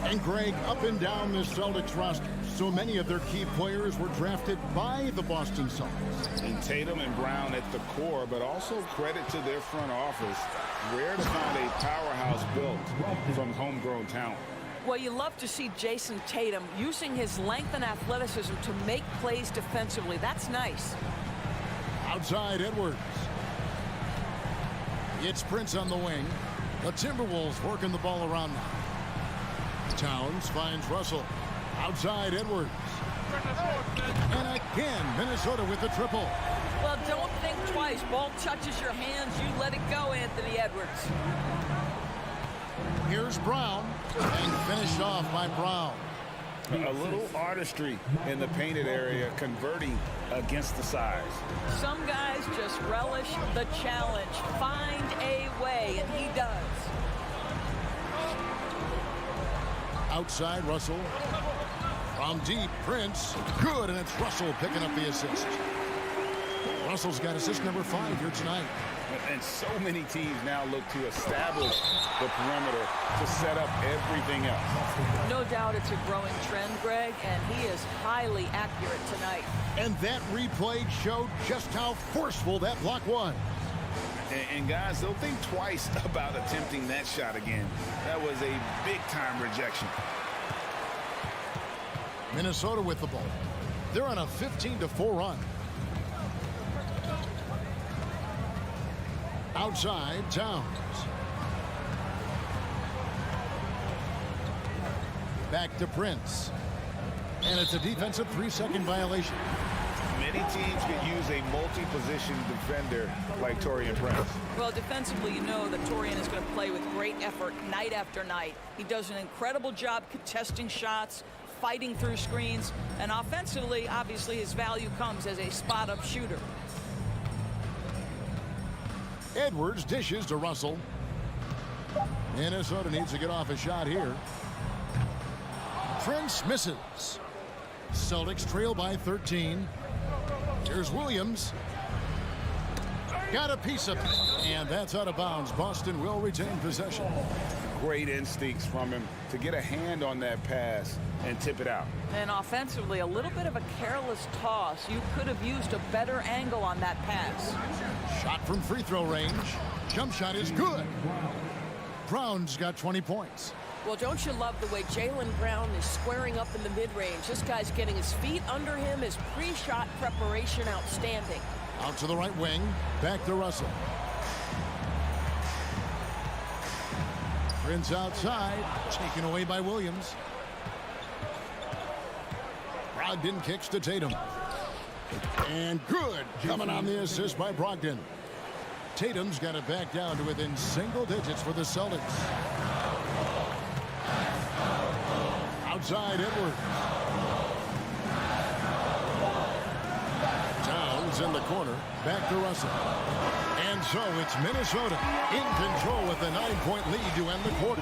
And Greg, up and down this Celtics roster, so many of their key players were drafted by the Boston Celtics. And Tatum and Brown at the core, but also credit to their front office. Rare to find a powerhouse built from homegrown talent. Well, you love to see Jason Tatum using his length and athleticism to make plays defensively. That's nice. Outside Edwards. It's Prince on the wing. The Timberwolves working the ball around now. Towns finds Russell. Outside Edwards. And again, Minnesota with the triple. Well, don't think twice. Ball touches your hands, you let it go, Anthony Edwards. Here's Brown. And finished off by Brown. A little artistry in the painted area, converting against the size. Some guys just relish the challenge. Find a way, and he does. Outside Russell. From deep, Prince. Good, and it's Russell picking up the assist. Russell's got assist number 5 here tonight. And so many teams now look to establish the perimeter to set up everything else. No doubt it's a growing trend, Greg, and he is highly accurate tonight. And that replay showed just how forceful that block was. And guys, they'll think twice about attempting that shot again. That was a big-time rejection. Minnesota with the ball. They're on a 15-4 run. Outside, Towns. Back to Prince. And it's a defensive 3-second violation. Many teams could use a multi-position defender like Taurean Prince. Well, defensively, you know that Taurean is going to play with great effort night after night. He does an incredible job contesting shots, fighting through screens, and offensively, obviously, his value comes as a spot-up shooter. Edwards dishes to Russell. Minnesota needs to get off a shot here. Prince misses. Celtics trail by 13. Here's Williams. Got a piece of it. And that's out of bounds. Boston will retain possession. Great instincts from him to get a hand on that pass and tip it out. And offensively, a little bit of a careless toss. You could have used a better angle on that pass. Shot from free throw range. Jump shot is good. Brown's got 20 points. Well, don't you love the way Jaylen Brown is squaring up in the mid-range? This guy's getting his feet under him. His pre-shot preparation outstanding. Out to the right wing. Back to Russell. Prince outside. Taken away by Williams. Brogdon kicks to Tatum. And good. Coming on the assist by Brogdon. Tatum's got it back down to within single digits for the Celtics. Outside Edwards. Towns in the corner. Back to Russell. And so it's Minnesota in control with a 9-point lead to end the quarter.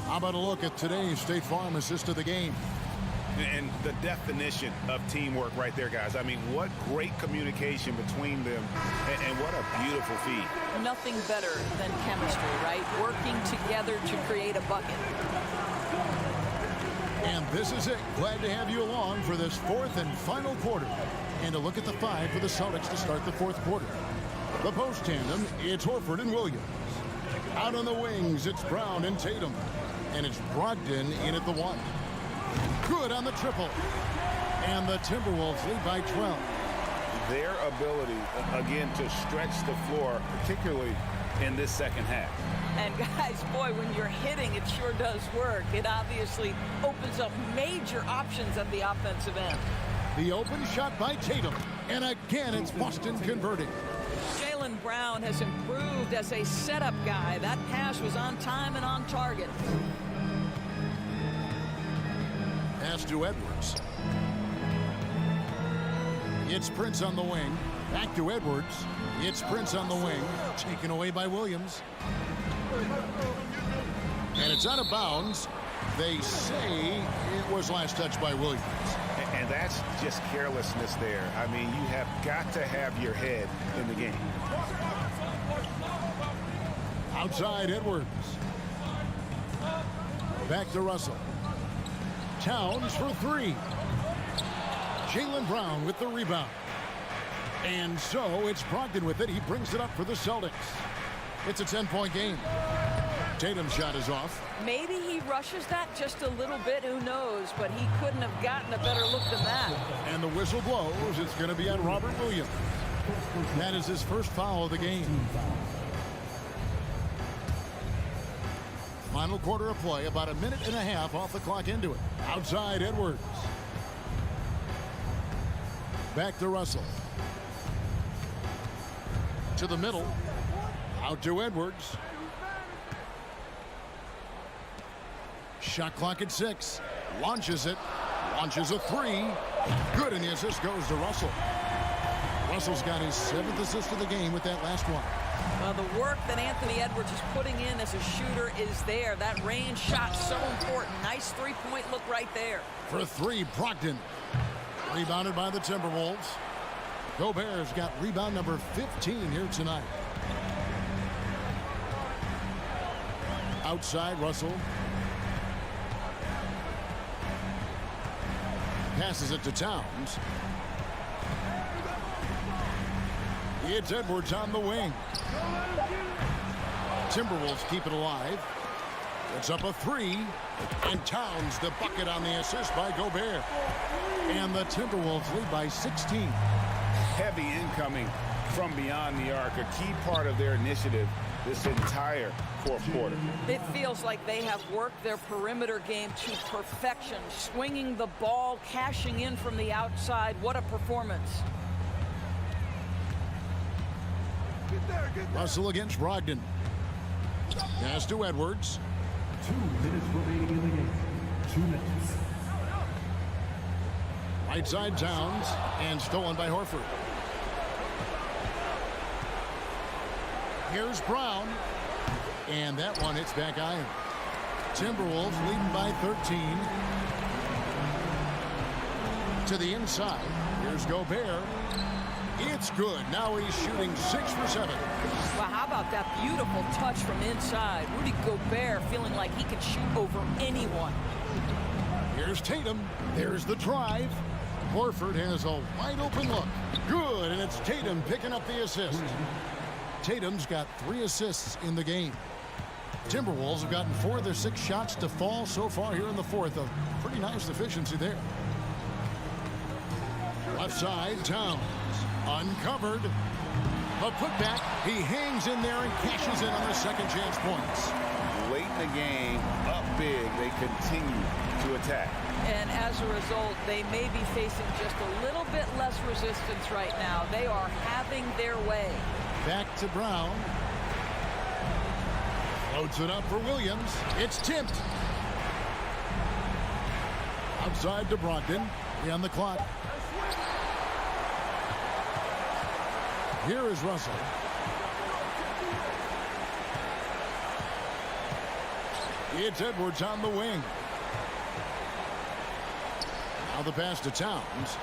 How about a look at today's State Farm assist of the game? And the definition of teamwork right there, guys. I mean, what great communication between them, and what a beautiful feed. Nothing better than chemistry, right? Working together to create a bucket. And this is it. Glad to have you along for this fourth and final quarter. And a look at the 5 for the Celtics to start the fourth quarter. The post tandem, it's Horford and Williams. Out on the wings, it's Brown and Tatum. And it's Brogdon in at the 1. Good on the triple. And the Timberwolves lead by 12. their ability, again, to stretch the floor, particularly in this second half. And guys, boy, when you're hitting, it sure does work. It obviously opens up major options at the offensive end. The open shot by Tatum. And again, it's Boston converting. Jaylen Brown has improved as a setup guy. That pass was on time and on target. Pass to Edwards. It's Prince on the wing. Back to Edwards. It's Prince on the wing. Taken away by Williams. And it's out of bounds. They say it was last touched by Williams. And that's just carelessness there. I mean, you have got to have your head in the game. Outside Edwards. Back to Russell. Towns for three. Jaylen Brown with the rebound. And so it's Brogdon with it. He brings it up for the Celtics. It's a 10-point game. Tatum's shot is off. Maybe he rushes that just a little bit, who knows, but he couldn't have gotten a better look than that. And the whistle blows. It's going to be on Robert Williams. That is his first foul of the game. Final quarter of play, about a minute and a half off the clock into it. Outside Edwards. Back to Russell. To the middle. Out to Edwards. Shot clock at 6. Launches it. Launches a 3. Good, and the assist goes to Russell. Russell's got his 7th assist of the game with that last one. Well, the work that Anthony Edwards is putting in as a shooter is there. That range shot so important. Nice three-point look right there. For 3, Brogdon. Rebounded by the Timberwolves. Gobert's got rebound number 15 here tonight. Outside Russell. Passes it to Towns. It's Edwards on the wing. Timberwolves keep it alive. It's up a 3. And Towns the bucket on the assist by Gobert. And the Timberwolves lead by 16. Heavy incoming from beyond the arc, a key part of their initiative this entire fourth quarter. It feels like they have worked their perimeter game to perfection, swinging the ball, cashing in from the outside. What a performance. Russell against Brogdon. Pass to Edwards. 2 minutes remaining in the game. 2 minutes. Right side Towns, and stolen by Horford. Here's Brown, and that one hits back iron. Timberwolves leading by 13. To the inside. Here's Gobert. It's good. Now he's shooting 6 for 7. Well, how about that beautiful touch from inside? Rudy Gobert feeling like he can shoot over anyone. Here's Tatum. There's the drive. Horford has a wide open look. Good, and it's Tatum picking up the assist. Tatum's got 3 assists in the game. Timberwolves have gotten 4 of their 6 shots to fall so far here in the fourth. A pretty nice efficiency there. Left side, Towns. Uncovered. The putback. He hangs in there and cashes in on the second chance points. Late in the game, up big, they continue to attack. And as a result, they may be facing just a little bit less resistance right now. They are having their way. Back to Brown. Loads it up for Williams. It's tipped. Outside to Brogdon. On the clock. Here is Russell. It's Edwards on the wing. Now the pass to Towns.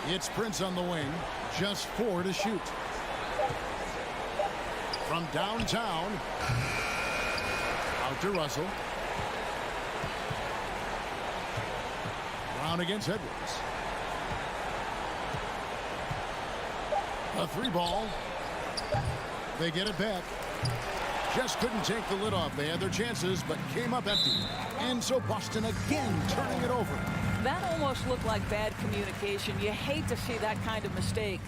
It's Prince on the wing. Just 4 to shoot. From downtown. Out to Russell. Brown against Edwards. A 3 ball. They get it back. Just couldn't take the lid off. They had their chances, but came up empty. And so Boston again turning it over. That almost looked like bad communication. You hate to see that kind of mistake.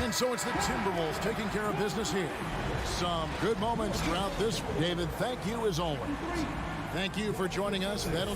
And so it's the Timberwolves taking care of business here. Some good moments throughout this. David, thank you as always. Thank you for joining us. That'll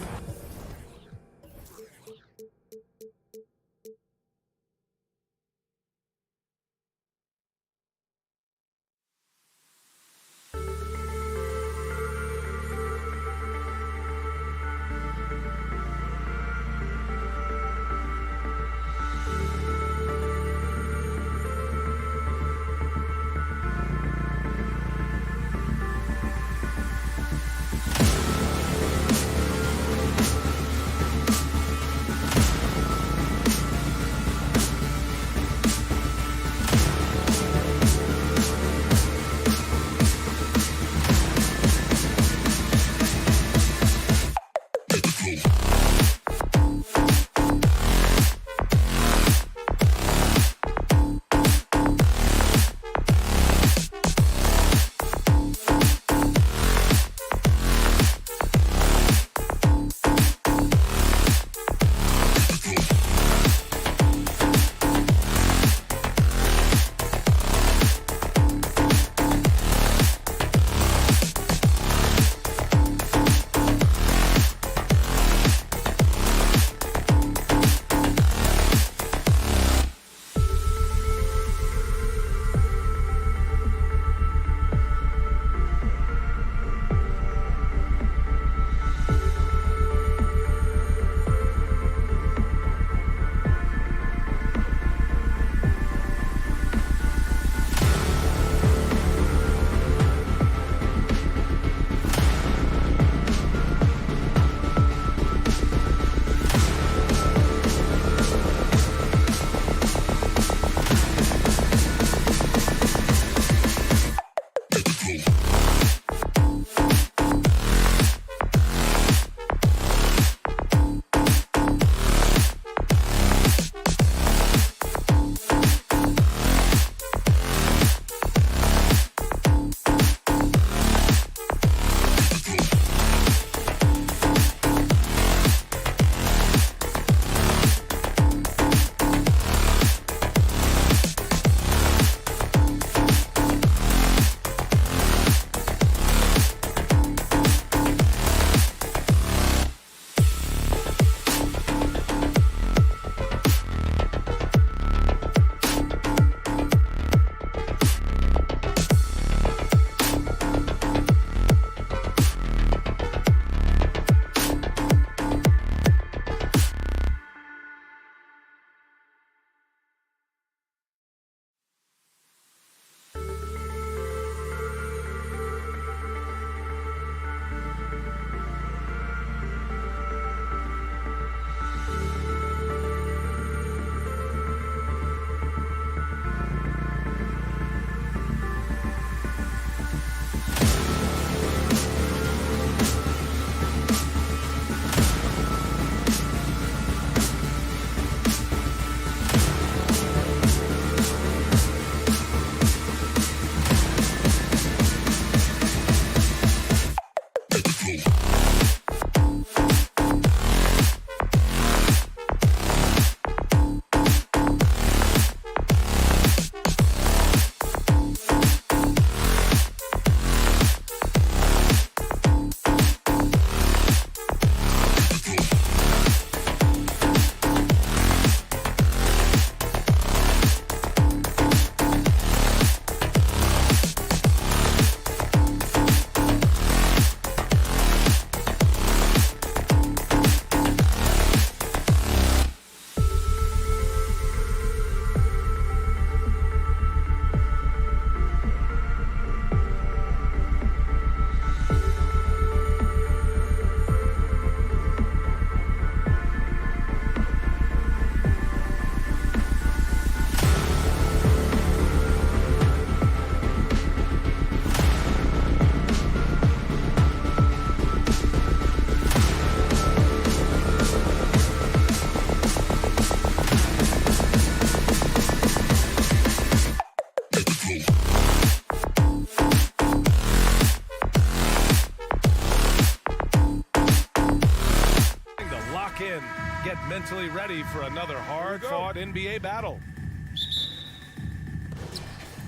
mentally ready for another hard-fought NBA battle.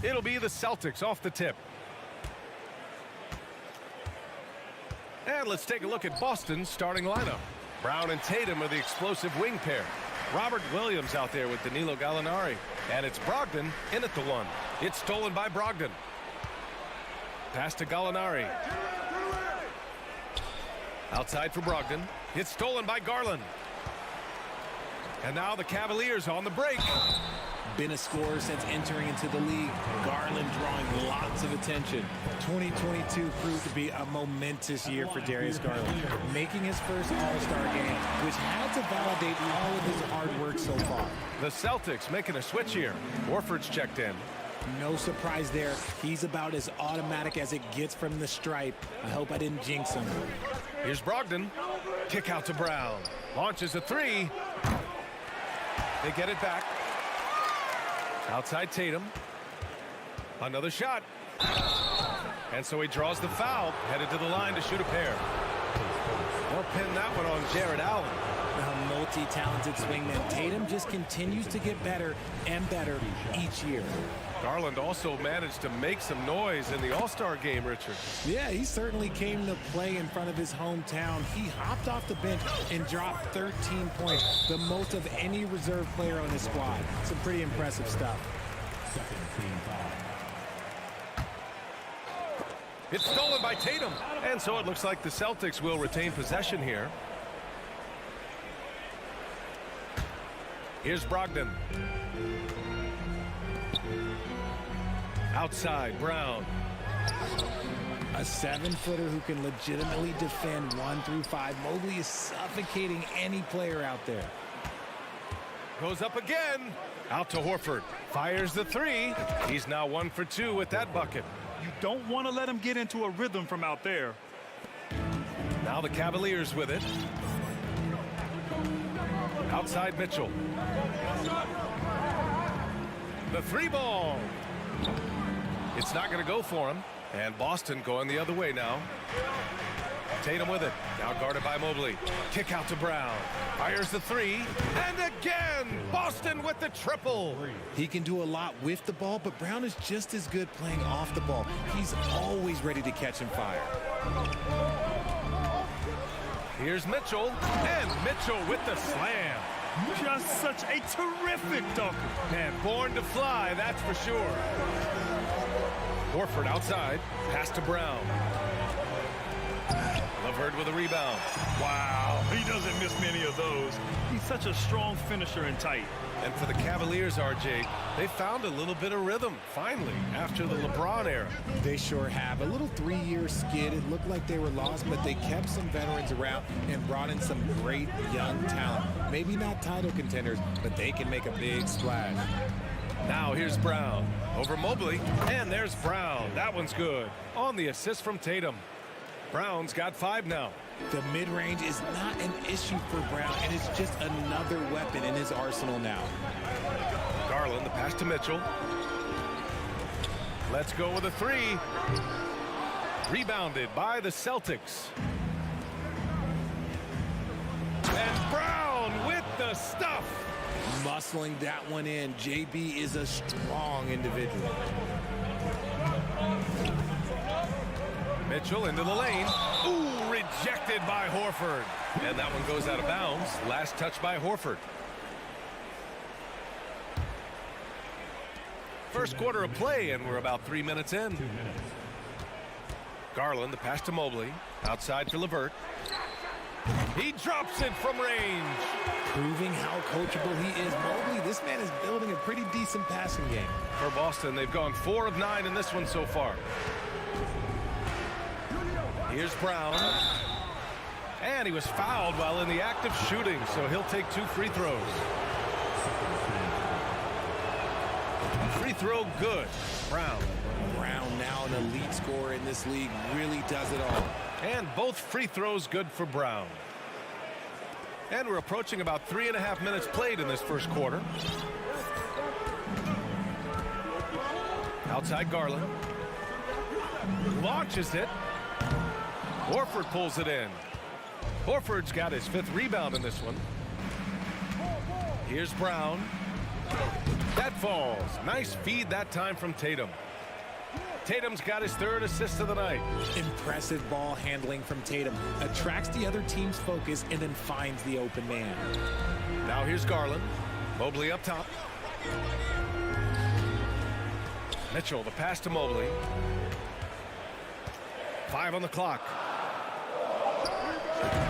It'll be the Celtics off the tip. And let's take a look at Boston's starting lineup. Brown and Tatum are the explosive wing pair. Robert Williams out there with Danilo Gallinari. And it's Brogdon in at the one. It's stolen by Brogdon. Pass to Gallinari. Outside for Brogdon. It's stolen by Garland. And now the Cavaliers on the break. Been a scorer since entering into the league. Garland drawing lots of attention. 2022 proved to be a momentous year for Darius Garland, making his first All-Star game, which had to validate all of his hard work so far. The Celtics making a switch here. Horford's checked in. No surprise there. He's about as automatic as it gets from the stripe. I hope I didn't jinx him. Here's Brogdon. Kick out to Brown. Launches a three. They get it back. Outside Tatum. Another shot. And so he draws the foul. Headed to the line to shoot a pair. They'll pin that one on Jared Allen. A multi-talented swingman. Tatum just continues to get better and better each year. Garland also managed to make some noise in the All-Star game, Richard. Yeah, he certainly came to play in front of his hometown. He hopped off the bench and dropped 13 points, the most of any reserve player on his squad. Some pretty impressive stuff. It's stolen by Tatum. And so it looks like the Celtics will retain possession here. Here's Brogdon. Outside, Brown. A 7-footer who can legitimately defend 1 through 5. Mobley is suffocating any player out there. Goes up again. Out to Horford. Fires the three. He's now 1 for 2 with that bucket. You don't want to let him get into a rhythm from out there. Now the Cavaliers with it. Outside Mitchell. The three ball. It's not going to go for him. And Boston going the other way now. Tatum with it. Now guarded by Mobley. Kick out to Brown. Fires the three. And again, Boston with the triple. He can do a lot with the ball, but Brown is just as good playing off the ball. He's always ready to catch and fire. Here's Mitchell. And Mitchell with the slam. Just such a terrific dunker. Man, born to fly, that's for sure. Horford outside. Pass to Brown. LeVert with a rebound. Wow, he doesn't miss many of those. He's such a strong finisher and tight. And for the Cavaliers, RJ, they found a little bit of rhythm, finally, after the LeBron era. They sure have. A little 3-year skid. It looked like they were lost, but they kept some veterans around and brought in some great young talent. Maybe not title contenders, but they can make a big splash. Now here's Brown over Mobley, and there's Brown. That one's good. On the assist from Tatum. Brown's got 5 now. The mid-range is not an issue for Brown, and it's just another weapon in his arsenal now. Garland, the pass to Mitchell. Let's go with a three. Rebounded by the Celtics. And Brown with the stuff. Muscling that one in. JB is a strong individual. Mitchell into the lane. Ooh, rejected by Horford. And that one goes out of bounds. Last touch by Horford. First quarter of play, and we're about 3 minutes in. Garland, the pass to Mobley. Outside for LeVert. He drops it from range. Proving how coachable he is. Mobley, this man is building a pretty decent passing game. For Boston, they've gone 4 of 9 in this one so far. Here's Brown. And he was fouled while in the act of shooting, so he'll take 2 free throws. Free throw good. Brown. Brown, now an elite scorer in this league, really does it all. And both free throws good for Brown. And we're approaching about 3.5 minutes played in this first quarter. Outside Garland. Launches it. Horford pulls it in. Horford's got his 5th rebound in this one. Here's Brown. That falls. Nice feed that time from Tatum. Tatum's got his 3rd assist of the night. Impressive ball handling from Tatum. Attracts the other team's focus and then finds the open man. Now here's Garland. Mobley up top. Mitchell, the pass to Mobley. 5 on the clock.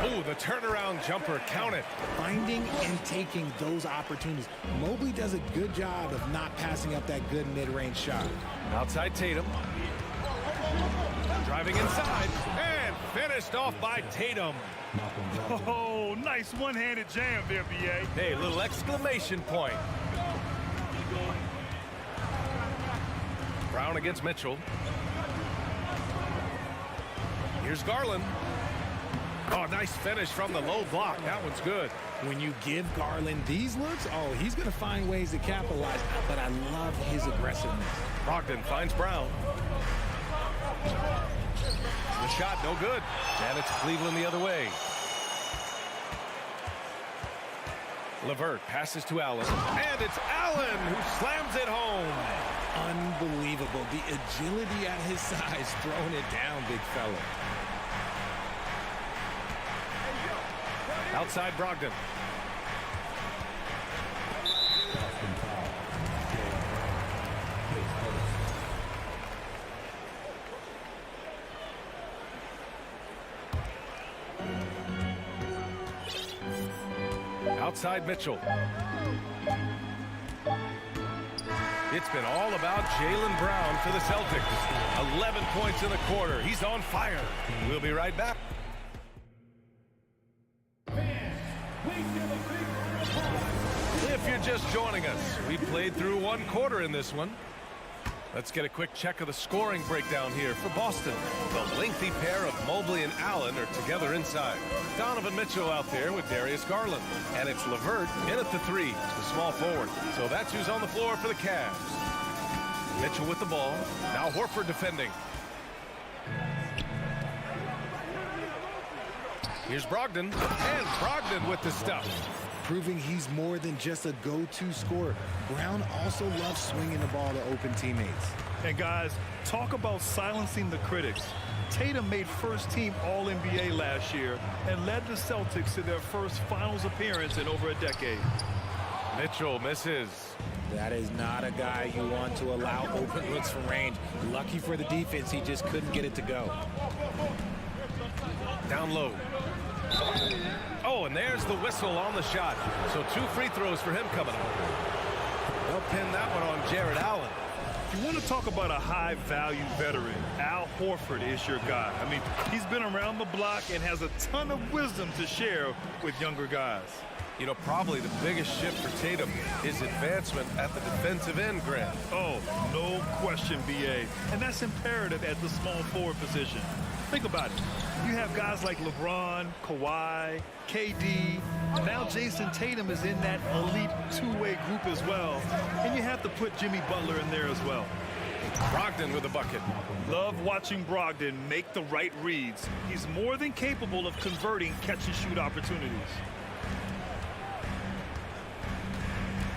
Oh, the turnaround jumper. Count it. Finding and taking those opportunities. Mobley does a good job of not passing up that good mid-range shot. Outside Tatum. Driving inside. And finished off by Tatum. Oh, nice one-handed jam there, B.A. Hey, little exclamation point. Brown against Mitchell. Here's Garland. Oh, nice finish from the low block. That one's good. When you give Garland these looks, oh, he's going to find ways to capitalize, but I love his aggressiveness. Brogdon finds Brown. The shot, no good. And it's Cleveland the other way. LeVert passes to Allen. And it's Allen who slams it home. Unbelievable. The agility at his size, throwing it down, big fella. Outside Brogdon. Outside Mitchell. It's been all about Jaylen Brown for the Celtics. 11 points in the quarter. He's on fire. We'll be right back. If you're just joining us, we played through 1 quarter in this one. Let's get a quick check of the scoring breakdown here for Boston. The lengthy pair of Mobley and Allen are together inside. Donovan Mitchell out there with Darius Garland. And it's LeVert in at the 3, the small forward. So that's who's on the floor for the Cavs. Mitchell with the ball. Now Horford defending. Here's Brogdon. And Brogdon with the stuff. Proving he's more than just a go-to scorer. Brown also loves swinging the ball to open teammates. And guys, talk about silencing the critics. Tatum made first-team All-NBA last year and led the Celtics to their first finals appearance in over a decade. Mitchell misses. That is not a guy you want to allow open looks from range. Lucky for the defense, he just couldn't get it to go. Down low. Oh, and there's the whistle on the shot. So 2 free throws for him coming up. They'll pin that one on Jared Allen. You want to talk about a high-value veteran. Al Horford is your guy. I mean, he's been around the block and has a ton of wisdom to share with younger guys. You know, probably the biggest shift for Tatum is advancement at the defensive end, Grant. Oh, no question, B.A. And that's imperative at the small forward position. Think about it. You have guys like LeBron, Kawhi, KD. Now Jason Tatum is in that elite 2-way group as well. And you have to put Jimmy Butler in there as well. Brogdon with a bucket. Love watching Brogdon make the right reads. He's more than capable of converting catch-and-shoot opportunities.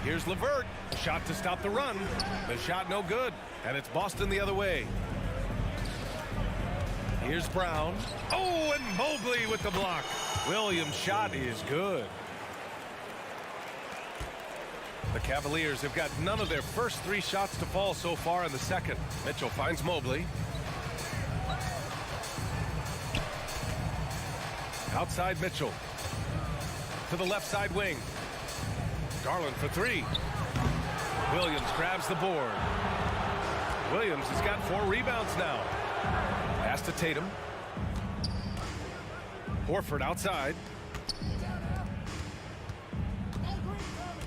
Here's LeVert. Shot to stop the run. The shot no good. And it's Boston the other way. Here's Brown. Oh, and Mobley with the block. Williams' shot is good. The Cavaliers have got none of their first 3 shots to fall so far in the second. Mitchell finds Mobley. Outside Mitchell. To the left side wing. Garland for 3. Williams grabs the board. Williams has got 4 rebounds now. Pass to Tatum. Horford outside.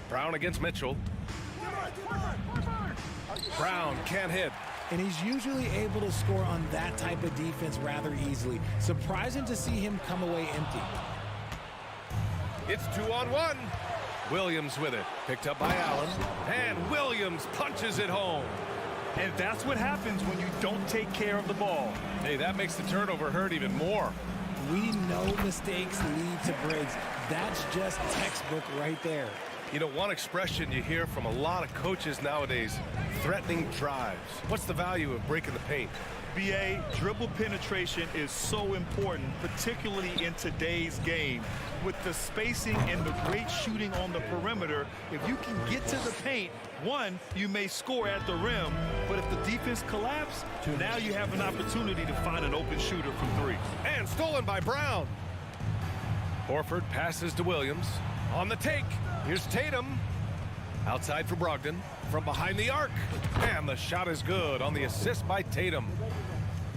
Brown against Mitchell. Brown can't hit. And he's usually able to score on that type of defense rather easily. Surprising to see him come away empty. It's 2-on-1. Williams with it. Picked up by Allen. And Williams punches it home. And that's what happens when you don't take care of the ball. Hey, that makes the turnover hurt even more. We know mistakes lead to breaks. That's just textbook right there. You know, one expression you hear from a lot of coaches nowadays, threatening drives. What's the value of breaking the paint? BA, dribble penetration is so important, particularly in today's game. With the spacing and the great shooting on the perimeter, if you can get to the paint, one, you may score at the rim, but if the defense collapses, now you have an opportunity to find an open shooter from three. And stolen by Brown. Horford passes to Williams. On the take, here's Tatum. Outside for Brogdon, from behind the arc. And the shot is good on the assist by Tatum.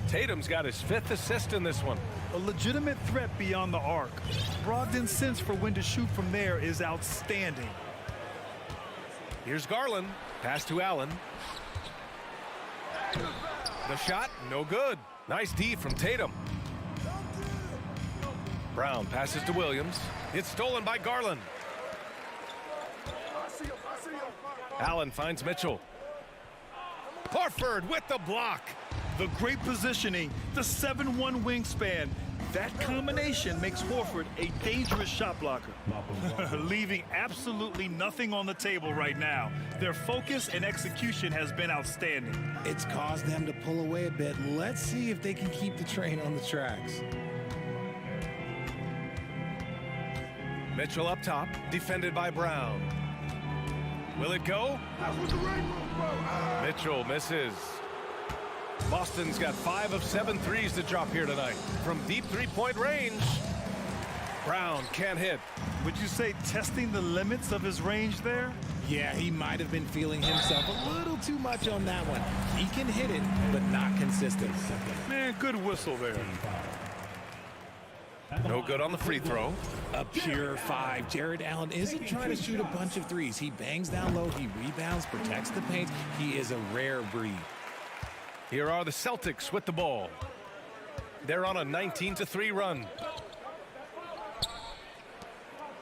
Tatum's got his 5th assist in this one. A legitimate threat beyond the arc. Brogdon's sense for when to shoot from there is outstanding. Here's Garland. Pass to Allen. The shot, no good. Nice D from Tatum. Brown passes to Williams. It's stolen by Garland. Allen finds Mitchell. Horford with the block. The great positioning, the 7'1" wingspan. That combination makes Horford a dangerous shot blocker. Leaving absolutely nothing on the table right now. Their focus and execution has been outstanding. It's caused them to pull away a bit. Let's see if they can keep the train on the tracks. Mitchell up top, defended by Brown. Will it go? Mitchell misses. Boston's got 5 of 7 threes to drop here tonight. From deep three-point range, Brown can't hit. Would you say testing the limits of his range there? Yeah, he might have been feeling himself a little too much on that one. He can hit it, but not consistent. Man, good whistle there. No good on the free throw. A pure 5. Jared Allen isn't trying to shoot a bunch of threes. He bangs down low, he rebounds, protects the paint. He is a rare breed. Here are the Celtics with the ball. They're on a 19-3 run.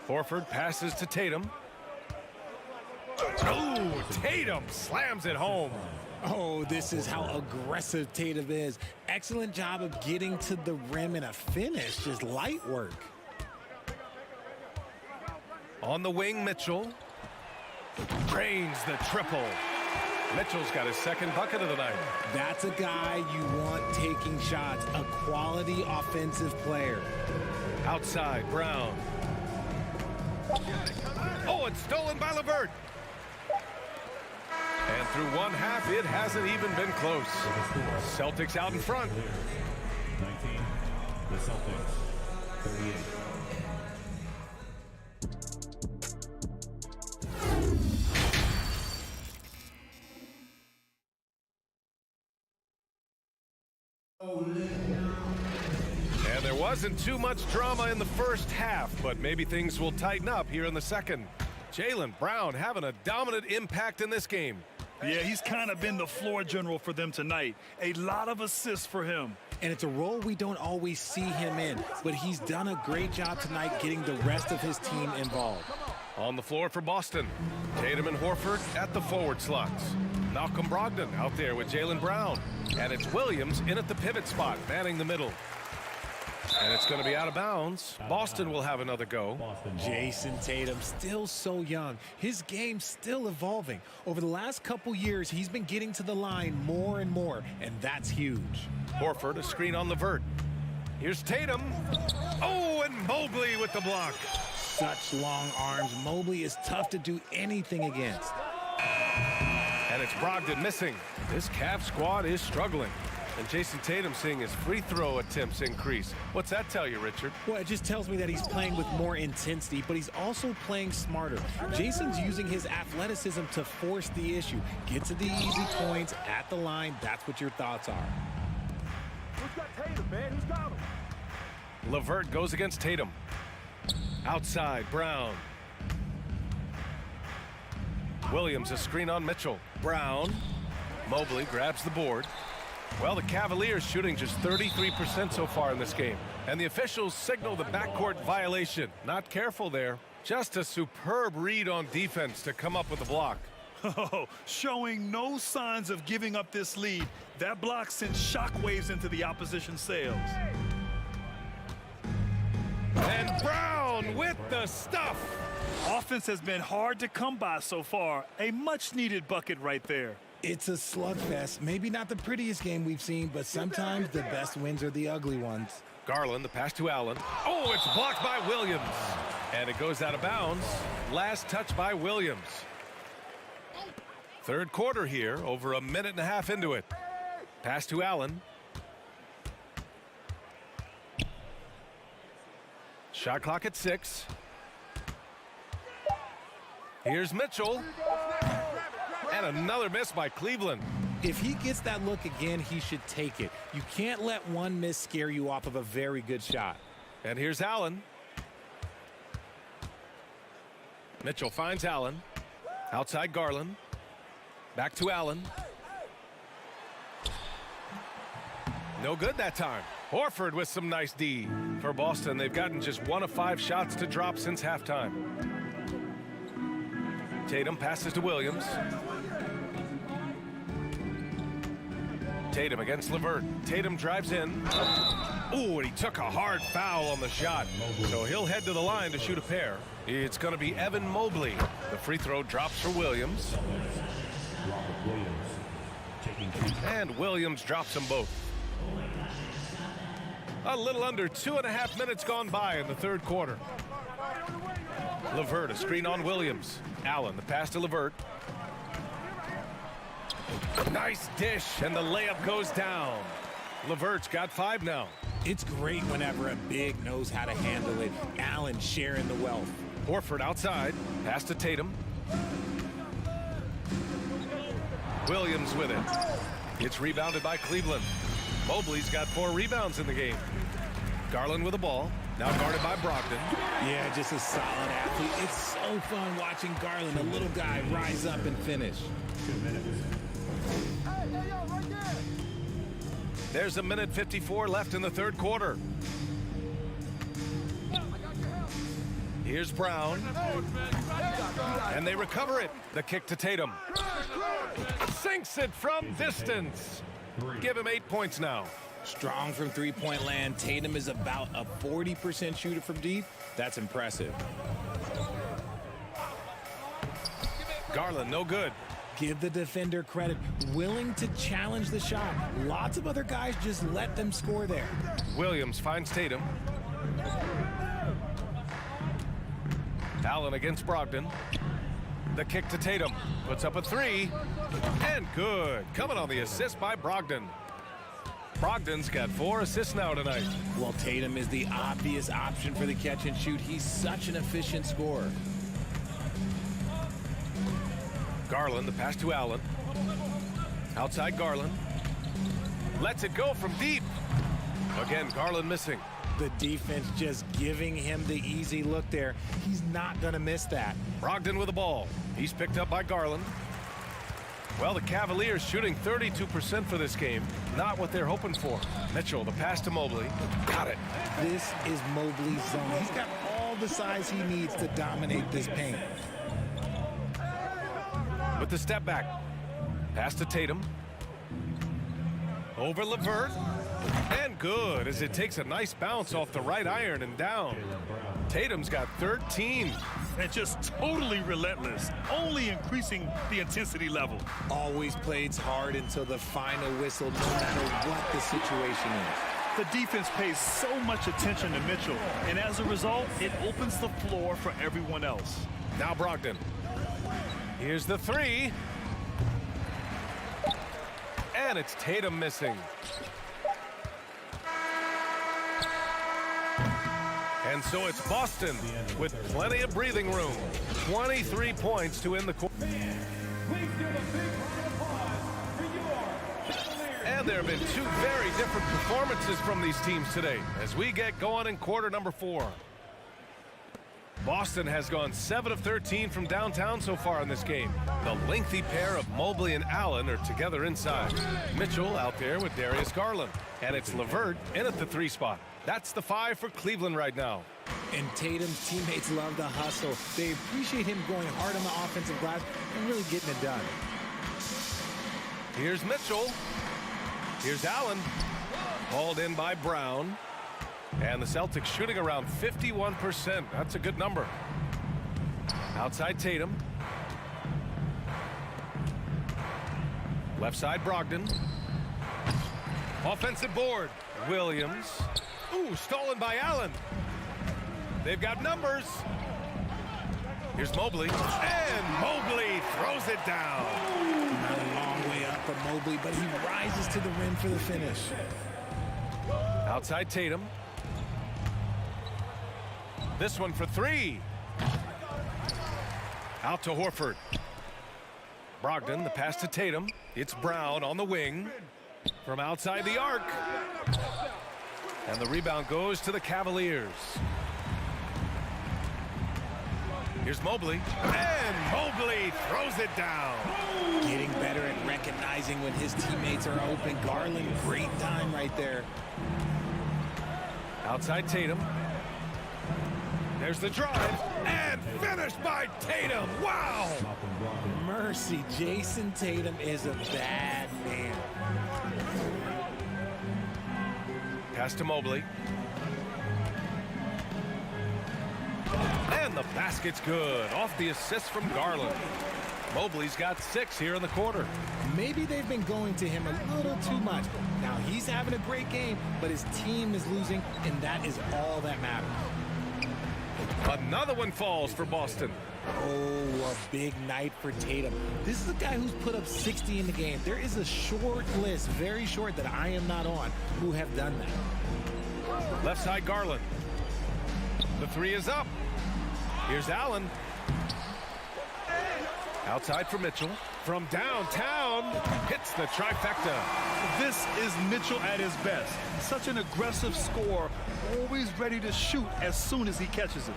Horford passes to Tatum. Oh, Tatum slams it home. Oh, this is how aggressive Tatum is. Excellent job of getting to the rim and a finish. Just light work. On the wing, Mitchell. Drains the triple. Mitchell's got his 2nd bucket of the night. That's a guy you want taking shots. A quality offensive player. Outside, Brown. Oh, it's stolen by LeVert. And through one half, it hasn't even been close. Celtics out in front. 19, the Celtics, 38. And there wasn't too much drama in the first half, but maybe things will tighten up here in the second. Jaylen Brown having a dominant impact in this game. Yeah, he's kind of been the floor general for them tonight. A lot of assists for him. And it's a role we don't always see him in, but he's done a great job tonight getting the rest of his team involved. On the floor for Boston, Tatum and Horford at the forward slots. Malcolm Brogdon out there with Jaylen Brown. And it's Williams in at the pivot spot, manning the middle. And it's going to be out of bounds. Boston will have another go. Jason Tatum, still so young. His game's still evolving. Over the last couple years, he's been getting to the line more and more, and that's huge. Horford, a screen on LeVert. Here's Tatum. Oh, and Mobley with the block. Such long arms. Mobley is tough to do anything against. And it's Brogdon missing. This Cavs squad is struggling. And Jason Tatum seeing his free throw attempts increase. What's that tell you, Richard? Well, it just tells me that he's playing with more intensity, but he's also playing smarter. Jason's using his athleticism to force the issue. Get to the easy points at the line. That's what your thoughts are. Who's got Tatum, man? Who's got him? LeVert goes against Tatum. Outside, Brown. Williams, a screen on Mitchell. Brown. Mobley grabs the board. Well, the Cavaliers shooting just 33% so far in this game. And the officials signal the backcourt violation. Not careful there. Just a superb read on defense to come up with the block. Oh, showing no signs of giving up this lead. That block sent shockwaves into the opposition sails. And Brown with the stuff. Offense has been hard to come by so far. A much-needed bucket right there. It's a slugfest. Maybe not the prettiest game we've seen, but sometimes the best wins are the ugly ones. Garland, the pass to Allen. Oh, it's blocked by Williams. And it goes out of bounds. Last touch by Williams. Third quarter here, over a minute and a half into it. Pass to Allen. Shot clock at 6. Here's Mitchell. And another miss by Cleveland. If he gets that look again, he should take it. You can't let one miss scare you off of a very good shot. And here's Allen. Mitchell finds Allen. Outside Garland. Back to Allen. No good that time. Horford with some nice D. For Boston, they've gotten just 1 of 5 shots to drop since halftime. Tatum passes to Williams. Tatum against LeVert. Tatum drives in. Ooh, and he took a hard foul on the shot. So he'll head to the line to shoot a pair. It's going to be Evan Mobley. The free throw drops for Williams. And Williams drops them both. A little under 2.5 minutes gone by in the third quarter. LeVert, a screen on Williams. Allen, the pass to LeVert. Nice dish, and the layup goes down. LeVert's got 5 now. It's great whenever a big knows how to handle it. Allen sharing the wealth. Horford outside. Pass to Tatum. Williams with it. It's rebounded by Cleveland. Mobley's got 4 rebounds in the game. Garland with the ball. Now guarded by Brogdon. Yeah, just a solid athlete. It's so fun watching Garland, a little guy, rise up and finish. 2 minutes. There's a minute 54 left in the third quarter. Here's Brown. And they recover it. The kick to Tatum. Sinks it from distance. Give him 8 points now. Strong from three-point land. Tatum is about a 40% shooter from deep. That's impressive. Garland, no good. Give the defender credit. Willing to challenge the shot. Lots of other guys just let them score there. Williams finds Tatum. Allen against Brogdon. The kick to Tatum. Puts up a 3. And good. Coming on the assist by Brogdon. Brogdon's got 4 assists now tonight. Well, Tatum is the obvious option for the catch and shoot. He's such an efficient scorer. Garland, the pass to Allen. Outside Garland. Lets it go from deep. Again, Garland missing. The defense just giving him the easy look there. He's not going to miss that. Brogdon with the ball. He's picked up by Garland. Well, the Cavaliers shooting 32% for this game. Not what they're hoping for. Mitchell, the pass to Mobley. Got it. This is Mobley's zone. He's got all the size he needs to dominate this paint. With the step back. Pass to Tatum. Over LeVert. And good as it takes a nice bounce off the right iron and down. Tatum's got 13. And just totally relentless, only increasing the intensity level. Always plays hard until the final whistle, no matter what the situation is. The defense pays so much attention to Mitchell, and as a result, it opens the floor for everyone else. Now Brogdon. Here's the 3. And it's Tatum missing. And so it's Boston with plenty of breathing room. 23 points to end the quarter. And there have been 2 very different performances from these teams today as we get going in quarter number 4. Boston has gone 7 of 13 from downtown so far in this game. The lengthy pair of Mobley and Allen are together inside. Mitchell out there with Darius Garland. And it's LeVert in at the 3 spot. That's the 5 for Cleveland right now. And Tatum's teammates love the hustle. They appreciate him going hard on the offensive glass and really getting it done. Here's Mitchell. Here's Allen. Hauled in by Brown. And the Celtics shooting around 51%. That's a good number. Outside Tatum. Left side Brogdon. Offensive board. Williams. Ooh, stolen by Allen. They've got numbers. Here's Mobley. And Mobley throws it down. Not a long way up for Mobley, but he rises to the rim for the finish. Outside Tatum. This one for three. Out to Horford. Brogdon, the pass to Tatum. It's Brown on the wing. From outside the arc. And the rebound goes to the Cavaliers. Here's Mobley. And Mobley throws it down. Getting better at recognizing when his teammates are open. Garland, great time right there. Outside Tatum. There's the drive. And finished by Tatum. Wow. Mercy, Jason Tatum is a bad man. Pass to Mobley. And the basket's good. Off the assist from Garland. Mobley's got 6 here in the quarter. Maybe they've been going to him a little too much. Now, he's having a great game, but his team is losing, and that is all that matters. Another one falls for Boston. Oh, a big night for Tatum. This is a guy who's put up 60 in the game. There is a short list, very short, that I am not on, who have done that. Left side Garland. The three is up. Here's Allen. Outside for Mitchell. From downtown, hits the trifecta. This is Mitchell at his best. Such an aggressive scorer, always ready to shoot as soon as he catches it.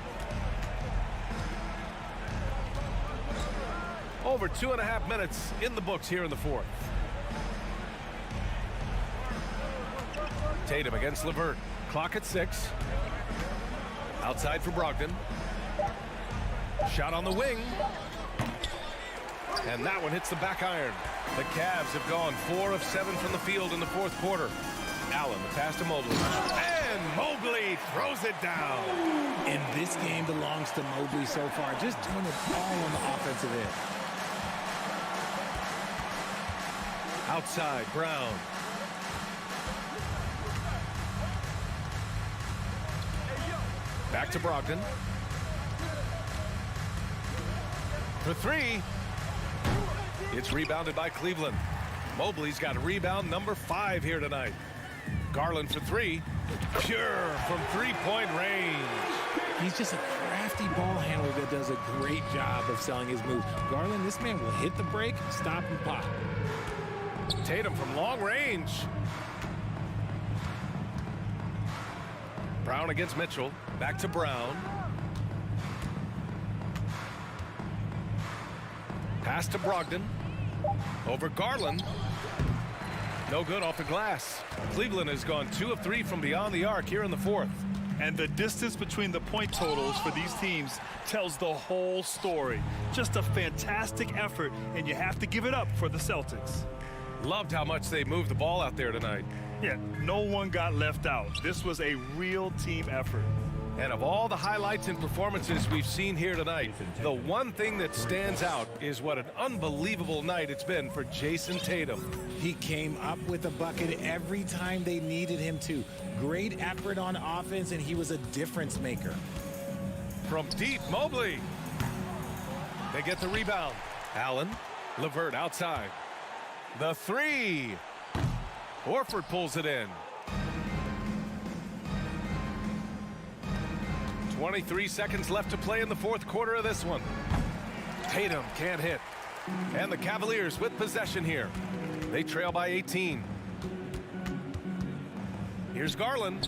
Over 2.5 minutes in the books here in the fourth. Tatum against LeVert. Clock at 6. Outside for Brogdon. Shot on the wing. And that one hits the back iron. The Cavs have gone 4 of 7 from the field in the fourth quarter. Allen, the pass to Mobley. And Mobley throws it down. And this game belongs to Mobley so far. Just doing it all on the offensive end. Outside, Brown. Back to Brogdon. For 3. It's rebounded by Cleveland. Mobley's got rebound number 5 here tonight. Garland for 3. Pure from three-point range. He's just a crafty ball handler that does a great job of selling his moves. Garland, this man will hit the break, stop, and pop. Tatum from long range. Brown against Mitchell. Back to Brown. Pass to Brogdon. Over Garland. No good off the glass. Cleveland has gone 2 of 3 from beyond the arc here in the fourth. And the distance between the point totals for these teams tells the whole story. Just a fantastic effort, and you have to give it up for the Celtics. Loved how much they moved the ball out there tonight. Yeah, no one got left out. This was a real team effort. And of all the highlights and performances we've seen here tonight, the one thing that stands out is what an unbelievable night it's been for Jason Tatum. He came up with a bucket every time they needed him to. Great effort on offense, and he was a difference maker. From deep, Mobley. They get the rebound. Allen, LeVert outside. The 3. Horford pulls it in. 23 seconds left to play in the fourth quarter of this one. Tatum can't hit. And the Cavaliers with possession here. They trail by 18. Here's Garland.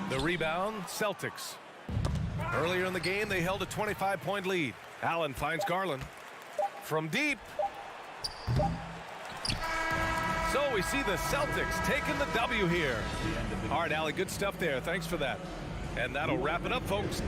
The rebound, Celtics. Earlier in the game, they held a 25-point lead. Allen finds Garland. From deep. So we see the Celtics taking the W here. All right, Allie, good stuff there. Thanks for that. And that'll wrap it up, folks.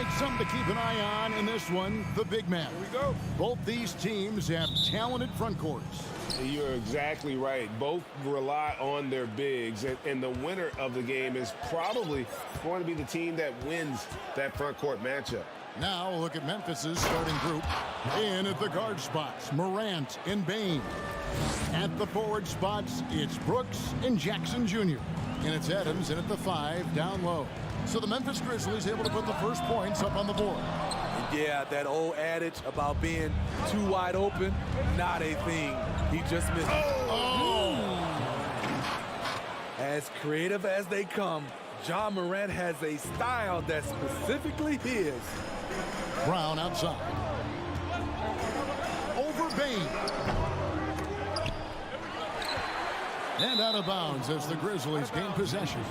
make something to keep an eye on in this one, the big man. Here we go. Both these teams have talented front courts. You're exactly right. Both rely on their bigs, and the winner of the game is probably going to be the team that wins that front court matchup. Now look at Memphis's starting group. In at the guard spots, Morant and Bain. At the forward spots, it's Brooks and Jackson Jr. And it's Adams in at the 5 down low. So the Memphis Grizzlies able to put the first points up on the board. Yeah, that old adage about being too wide open, not a thing. He just missed. As creative as they come, Ja Morant has a style that's specifically his. Brown outside. Over Bain. And out of bounds as the Grizzlies gain possession.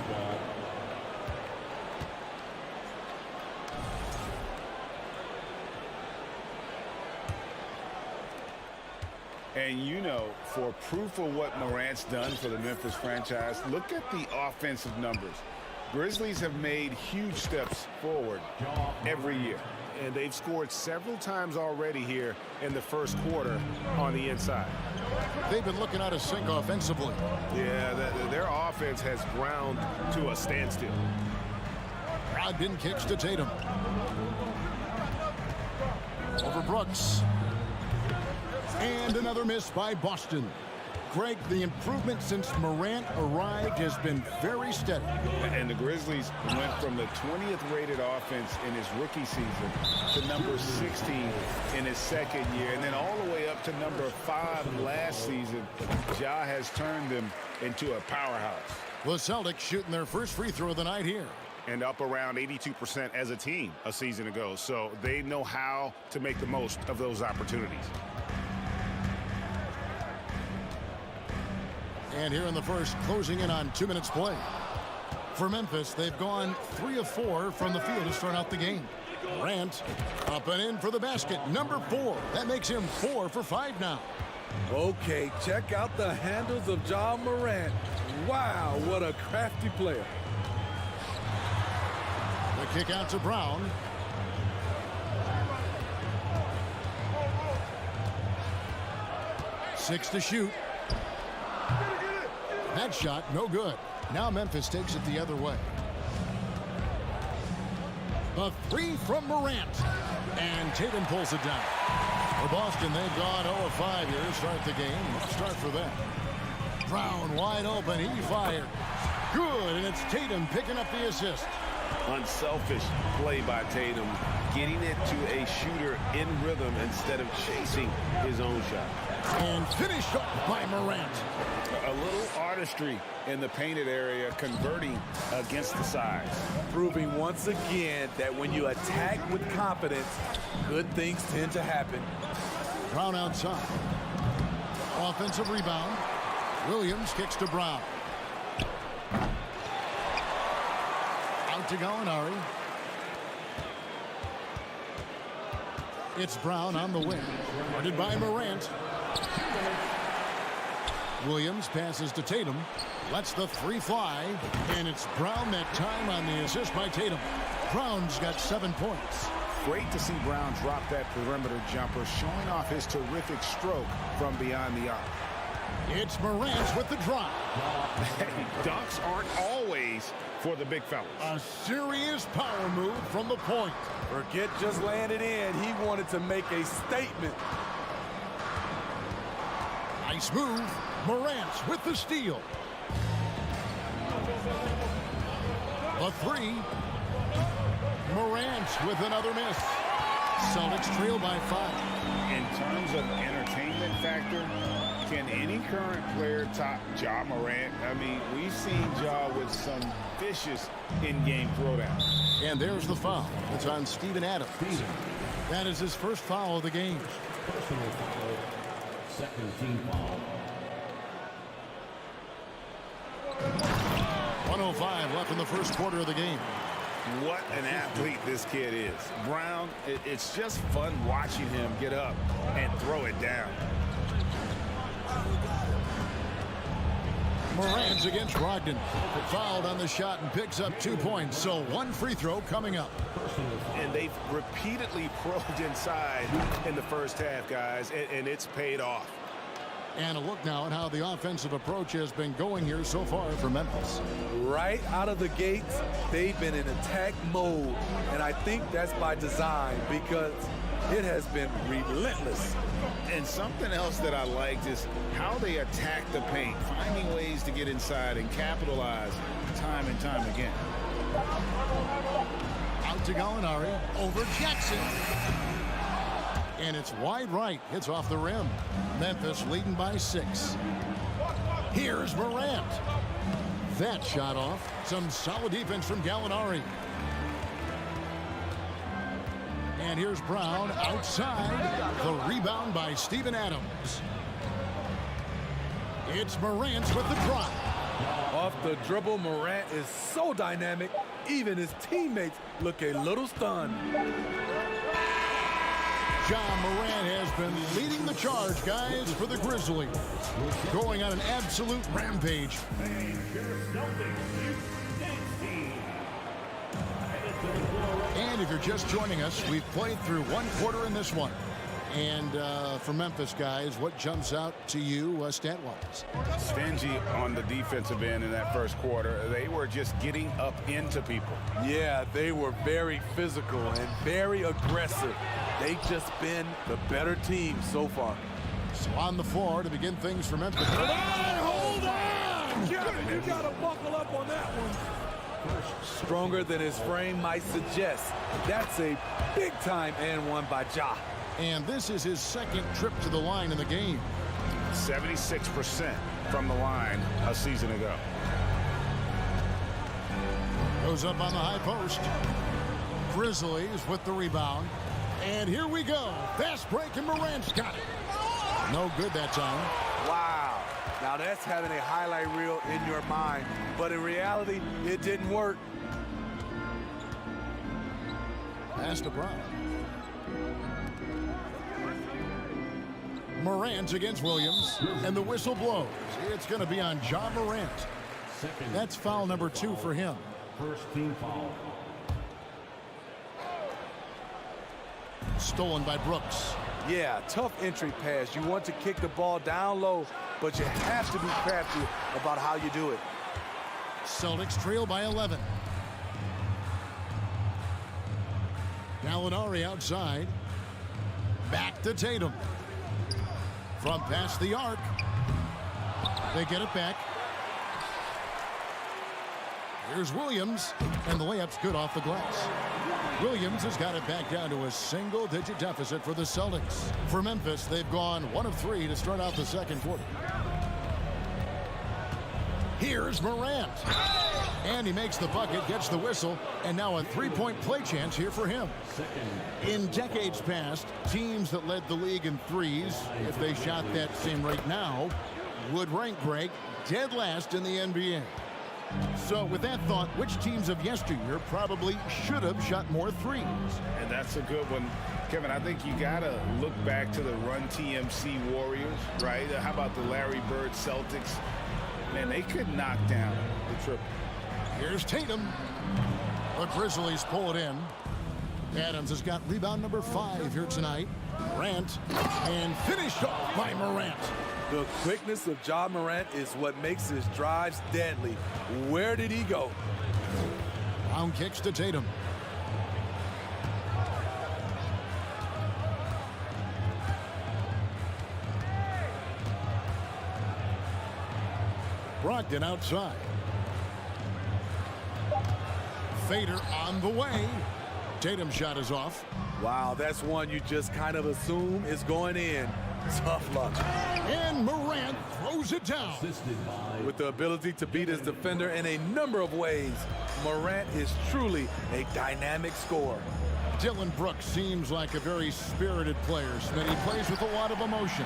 And you know, for proof of what Morant's done for the Memphis franchise, look at the offensive numbers. Grizzlies have made huge steps forward every year. And they've scored several times already here in the first quarter on the inside. They've been looking out of sync offensively. Yeah, their offense has ground to a standstill. Brogdon kicks to Tatum. Over Brooks. And another miss by Boston. Greg, the improvement since Morant arrived has been very steady. And the Grizzlies went from the 20th rated offense in his rookie season to number 16 in his second year, and then all the way up to number 5 last season. Ja has turned them into a powerhouse. The Celtics shooting their first free throw of the night here. And up around 82% as a team a season ago, so they know how to make the most of those opportunities. And here in the first, closing in on 2 minutes play. For Memphis, they've gone 3 of 4 from the field to start out the game. Morant up and in for the basket, number 4. That makes him 4 for 5 now. Okay, check out the handles of Ja Morant. Wow, what a crafty player. The kick out to Brown. Six to shoot. That shot, no good. Now Memphis takes it the other way. The 3 from Morant. And Tatum pulls it down. For Boston, they've gone 0 of 5 here to start the game. Start for them. Brown wide open. He fired. Good, and it's Tatum picking up the assist. Unselfish play by Tatum, getting it to a shooter in rhythm instead of chasing his own shot. And finished up by Morant. A little artistry in the painted area, converting against the size. Proving once again that when you attack with confidence, good things tend to happen. Brown outside. Offensive rebound. Williams kicks to Brown. Out to Gallinari. It's Brown on the wing. Guarded by Morant. Williams passes to Tatum. Lets the 3 fly. And it's Brown that time on the assist by Tatum. Brown's got 7 points. Great to see Brown drop that perimeter jumper, showing off his terrific stroke from beyond the arc. It's Morant with the drop. Hey, dunks aren't always for the big fellas. A serious power move from the point. Forget just laying it in. He wanted to make a statement. Nice move. Morant with the steal. A 3. Morant with another miss. Celtics trail by 5. In terms of entertainment factor, can any current player top Ja Morant? I mean, we've seen Ja with some vicious in-game throwdowns. And there's the foul. It's on Steven Adams. That is his first foul of the game. Personal foul. Second team foul. 1:05 left in the first quarter of the game. What an athlete this kid is. Brown, it's just fun watching him get up and throw it down. Morant's against Brogdon. Fouled on the shot and picks up 2 points. So one free throw coming up. And they've repeatedly probed inside in the first half, guys, and it's paid off. And a look now at how the offensive approach has been going here so far for Memphis. Right out of the gates, they've been in attack mode. And I think that's by design because it has been relentless. And something else that I liked is how they attack the paint, finding ways to get inside and capitalize time and time again. Out to Gallinari, over Jackson. And it's wide right. It's off the rim. Memphis leading by 6. Here's Morant. That shot off. Some solid defense from Gallinari. And here's Brown outside. The rebound by Steven Adams. It's Morant with the drop. Off the dribble, Morant is so dynamic, even his teammates look a little stunned. John Morant has been leading the charge, guys, for the Grizzlies. Going on an absolute rampage. And if you're just joining us, we've played through 1 quarter in this one. And for Memphis, guys, what jumps out to you stat-wise? Stingy on the defensive end in that first quarter. They were just getting up into people. Yeah, they were very physical and very aggressive. They've just been the better team so far. So on the floor to begin things for Memphis. Hold on! You gotta buckle up on that one. Stronger than his frame might suggest. That's a big-time and one by Ja. And this is his second trip to the line in the game. 76% from the line a season ago. Goes up on the high post. Grizzlies with the rebound. And here we go. Fast break, and Morant's got it. No good that time. Wow. Now that's having a highlight reel in your mind. But in reality, it didn't work. Pass to Brown. Morant against Williams, and the whistle blows. It's going to be on Ja Morant. That's foul number 2 for him. First team foul. Stolen by Brooks. Yeah, tough entry pass. You want to kick the ball down low, but you have to be crafty about how you do it. Celtics trail by 11. Gallinari outside. Back to Tatum. From past the arc. They get it back. Here's Williams, and the layup's good off the glass. Williams has got it back down to a single-digit deficit for the Celtics. For Memphis, they've gone 1 of 3 to start out the second quarter. Here's Morant. And he makes the bucket, gets the whistle, and now a 3-point play chance here for him. In decades past, teams that led the league in threes, if they shot that same rate now, would rank Greg dead last in the NBA. So with that thought, which teams of yesteryear probably should have shot more threes? And that's a good one. Kevin, I think you got to look back to the Run TMC Warriors, right? How about the Larry Bird Celtics? Man, they could knock down the triple. Here's Tatum. The Grizzlies pull it in. Adams has got rebound number 5 here tonight. Morant, and finished off by Morant. The quickness of Ja Morant is what makes his drives deadly. Where did he go? Brown kicks to Tatum. Brogdon outside. Fader on the way. Tatum's shot is off. Wow, that's one you just kind of assume is going in. Tough luck. And Morant throws it down. With the ability to beat his defender in a number of ways, Morant is truly a dynamic scorer. Dylan Brooks seems like a very spirited player, Smith. He plays with a lot of emotion.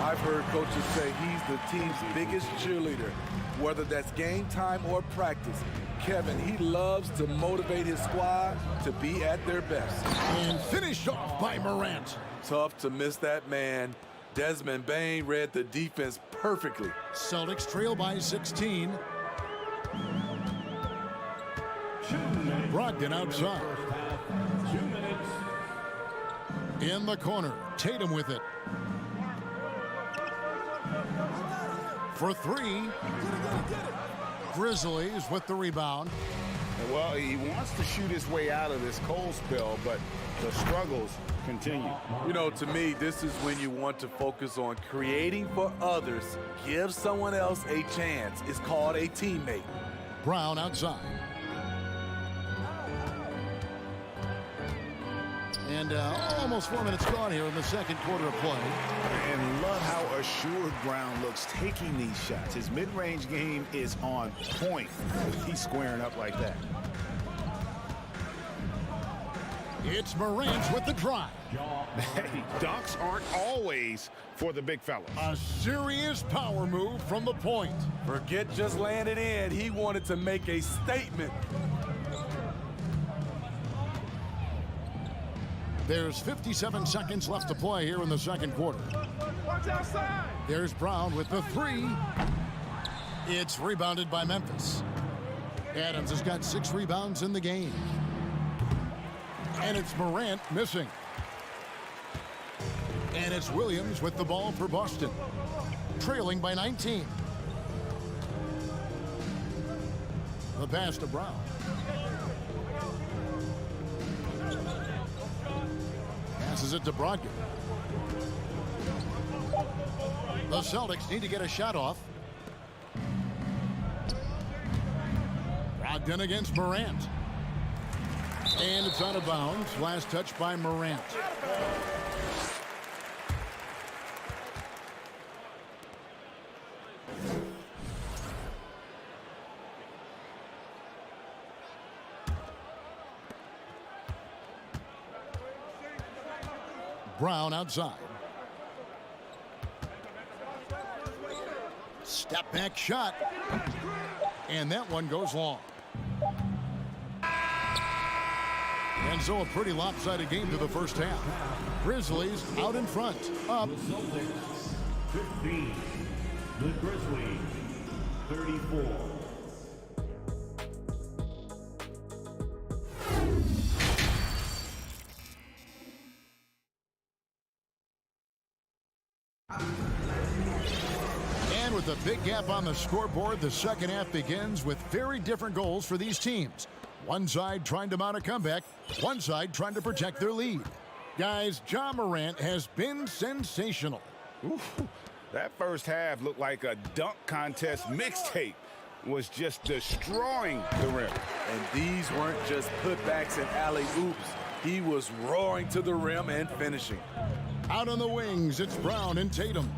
I've heard coaches say he's the team's biggest cheerleader, whether that's game time or practice. Kevin, he loves to motivate his squad to be at their best. And finished off by Morant. Tough to miss that man. Desmond Bain read the defense perfectly. Celtics trail by 16. Brogdon outside. 2 minutes. In the corner, Tatum with it. For three. Grizzlies with the rebound. Well, he wants to shoot his way out of this cold spell, but the struggles continue. You know, to me, this is when you want to focus on creating for others. Give someone else a chance. It's called a teammate. Brown outside. And almost 4 minutes gone here in the second quarter of play. And love how assured Brown looks taking these shots. His mid-range game is on point. He's squaring up like that. It's Morant with the drive. Hey, dunks aren't always for the big fella. A serious power move from the point. Forget just laying it in. He wanted to make a statement. There's 57 seconds left to play here in the second quarter. Watch outside. There's Brown with the three. It's rebounded by Memphis. Adams has got 6 rebounds in the game. And it's Morant missing. And it's Williams with the ball for Boston. Trailing by 19. The pass to Brown. Passes it to Brogdon. The Celtics need to get a shot off. Brogdon against Morant. And it's out of bounds. Last touch by Morant. Brown outside. Step back shot. And that one goes long. And so a pretty lopsided game to the first half. Grizzlies out in front. Up. The Celtics 15. The Grizzlies 34. And with a big gap on the scoreboard, the second half begins with very different goals for these teams. One side trying to mount a comeback, one side trying to protect their lead. Guys, Ja Morant has been sensational. Ooh, that first half looked like a dunk contest mixtape. Was just destroying the rim. And these weren't just putbacks and alley-oops. He was roaring to the rim and finishing. Out on the wings, it's Brown and Tatum.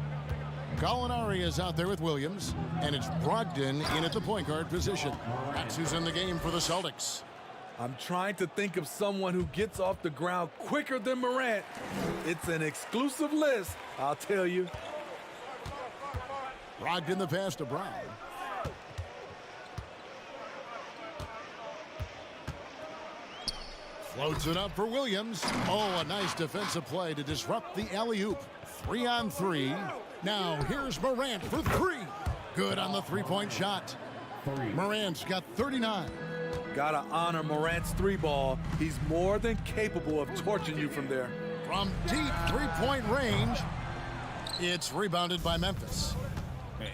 Gallinari is out there with Williams, and it's Brogdon in at the point guard position. That's who's in the game for the Celtics. I'm trying to think of someone who gets off the ground quicker than Morant. It's an exclusive list, I'll tell you. Brogdon the pass to Brown. Floats it up for Williams. Oh, a nice defensive play to disrupt the alley-oop. 3-on-3. Now here's Morant for three. Good on the three-point shot. Morant's got 39. Gotta honor Morant's three ball. He's more than capable of torching you from there. From deep three-point range, it's rebounded by Memphis.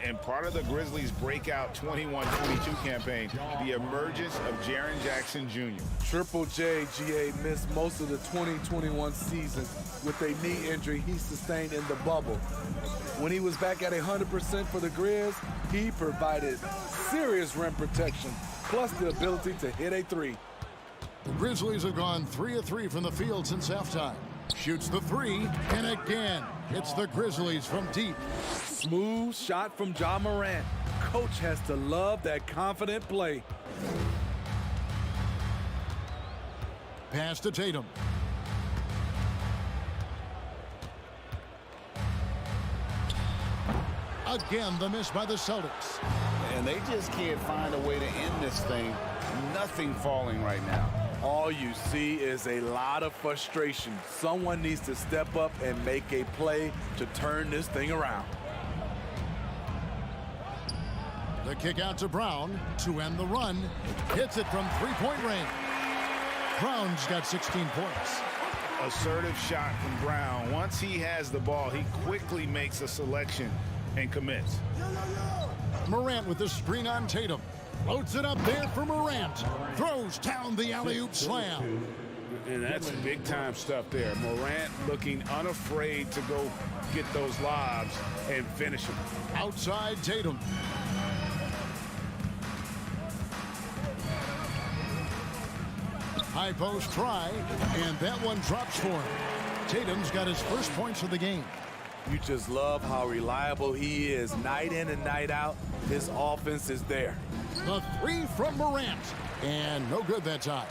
And part of the Grizzlies' breakout 21-22 campaign, the emergence of Jaren Jackson Jr. Triple J GA missed most of the 2021 season with a knee injury he sustained in the bubble. When he was back at 100% for the Grizz, he provided serious rim protection, plus the ability to hit a three. The Grizzlies have gone 3 of 3 from the field since halftime. Shoots the three, and again, it's the Grizzlies from deep. Smooth shot from Ja Morant. Coach has to love that confident play. Pass to Tatum. Again, the miss by the Celtics. And they just can't find a way to end this thing. Nothing falling right now. All you see is a lot of frustration. Someone needs to step up and make a play to turn this thing around. The kick out to Brown to end the run. Hits it from three-point range. Brown's got 16 points. Assertive shot from Brown. Once he has the ball, he quickly makes a selection and commits. Morant with the screen on Tatum. Loads it up there for Morant. Throws down the alley-oop slam. And that's big-time stuff there. Morant looking unafraid to go get those lobs and finish them. Outside Tatum. High post try, and that one drops for him. Tatum's got his first points of the game. You just love how reliable he is. Night in and night out, his offense is there. The three from Morant, and no good that time.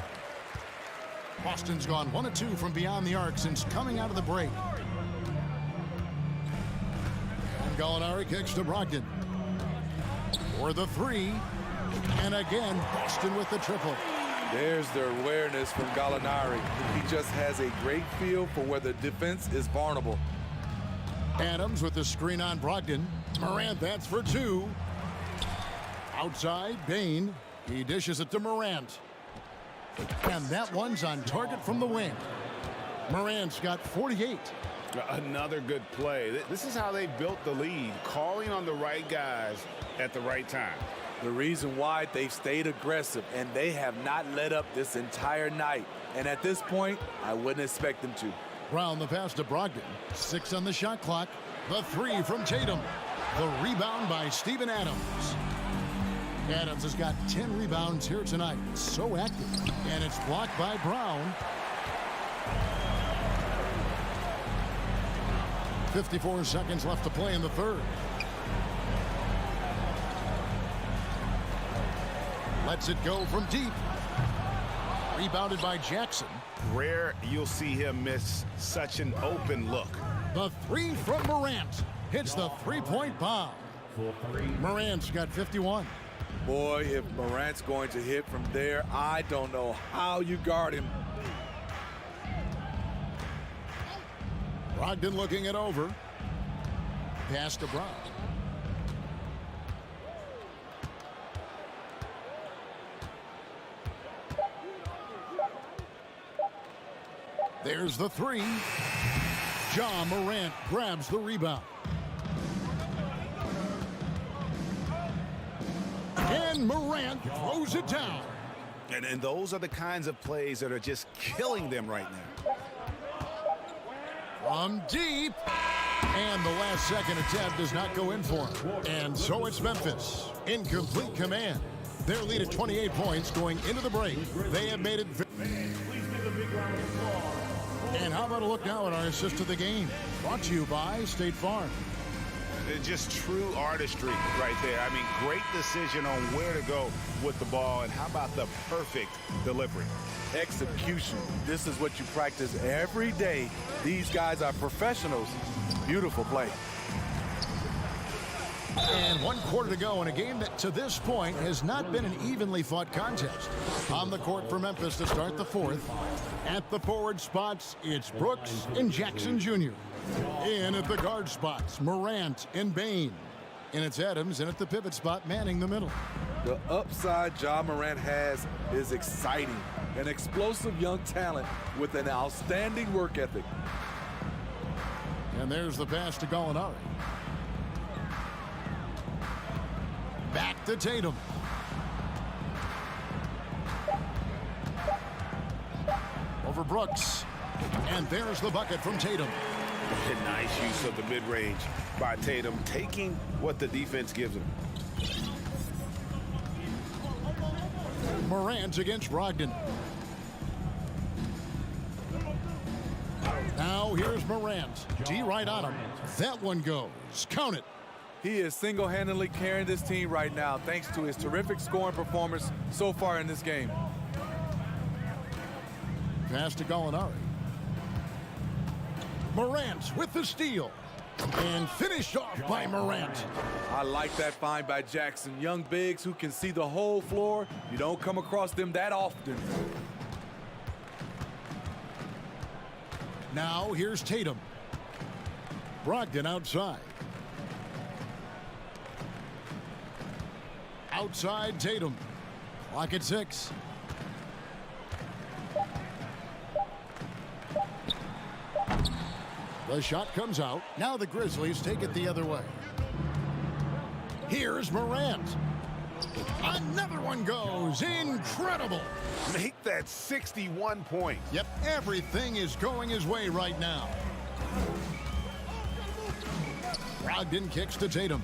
Boston's gone 1 of 2 from beyond the arc since coming out of the break. And Gallinari kicks to Brogdon. For the three, and again, Boston with the triple. There's the awareness from Gallinari. He just has a great feel for where the defense is vulnerable. Adams with the screen on Brogdon. Morant, that's for 2. Outside, Bain. He dishes it to Morant. And that one's on target from the wing. Morant's got 48. Another good play. This is how they built the lead, calling on the right guys at the right time. The reason why they've stayed aggressive, and they have not let up this entire night. And at this point, I wouldn't expect them to. Brown the pass to Brogdon. 6 on the shot clock. The three from Tatum. The rebound by Steven Adams. Adams has got 10 rebounds here tonight. So active. And it's blocked by Brown. 54 seconds left to play in the third. Lets it go from deep. Rebounded by Jackson. Rare you'll see him miss such an open look. The three from Morant. Hits the three-point bomb. Morant's got 51. Boy, if Morant's going to hit from there, I don't know how you guard him. Brogdon looking it over. Pass to Brown. There's the three. Ja Morant grabs the rebound. And Morant throws it down. And those are the kinds of plays that are just killing them right now. From deep. And the last second attempt does not go in for him. And so it's Memphis in complete command. Their lead at 28 points going into the break. They have made it. And how about a look now at our assist to the game? Brought to you by State Farm. Just true artistry right there. I mean, great decision on where to go with the ball. And how about the perfect delivery? Execution. This is what you practice every day. These guys are professionals. Beautiful play. And 1 quarter to go in a game that to this point has not been an evenly fought contest. On the court for Memphis to start the fourth. At the forward spots, it's Brooks and Jackson Jr. In at the guard spots, Morant and Bain. And it's Adams, and at the pivot spot, manning the middle. The upside Ja Morant has is exciting. An explosive young talent with an outstanding work ethic. And there's the pass to Gallinari. Back to Tatum. Over Brooks. And there's the bucket from Tatum. A nice use of the mid-range by Tatum, taking what the defense gives him. Morant against Brogdon. Now here's Morant. D right on him. That one goes. Count it. He is single-handedly carrying this team right now thanks to his terrific scoring performance so far in this game. Pass to Gallinari. Morant with the steal. And finished off by Morant. I like that find by Jackson. Young bigs who can see the whole floor. You don't come across them that often. Now here's Tatum. Brogdon outside. Outside Tatum. Clock at 6. The shot comes out. Now the Grizzlies take it the other way. Here's Morant. Another one goes. Incredible. Make that 61 points. Yep, everything is going his way right now. Brogdon kicks to Tatum.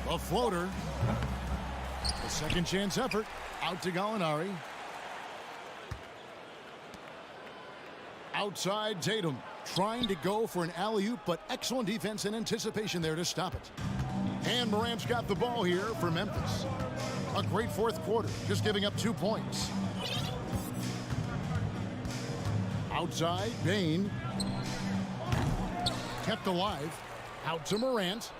The floater. The second chance effort. Out to Gallinari. Outside Tatum. Trying to go for an alley-oop, but excellent defense and anticipation there to stop it. And Morant's got the ball here for Memphis. A great fourth quarter, just giving up 2 points. Outside, Bane. Kept alive. Out to Morant.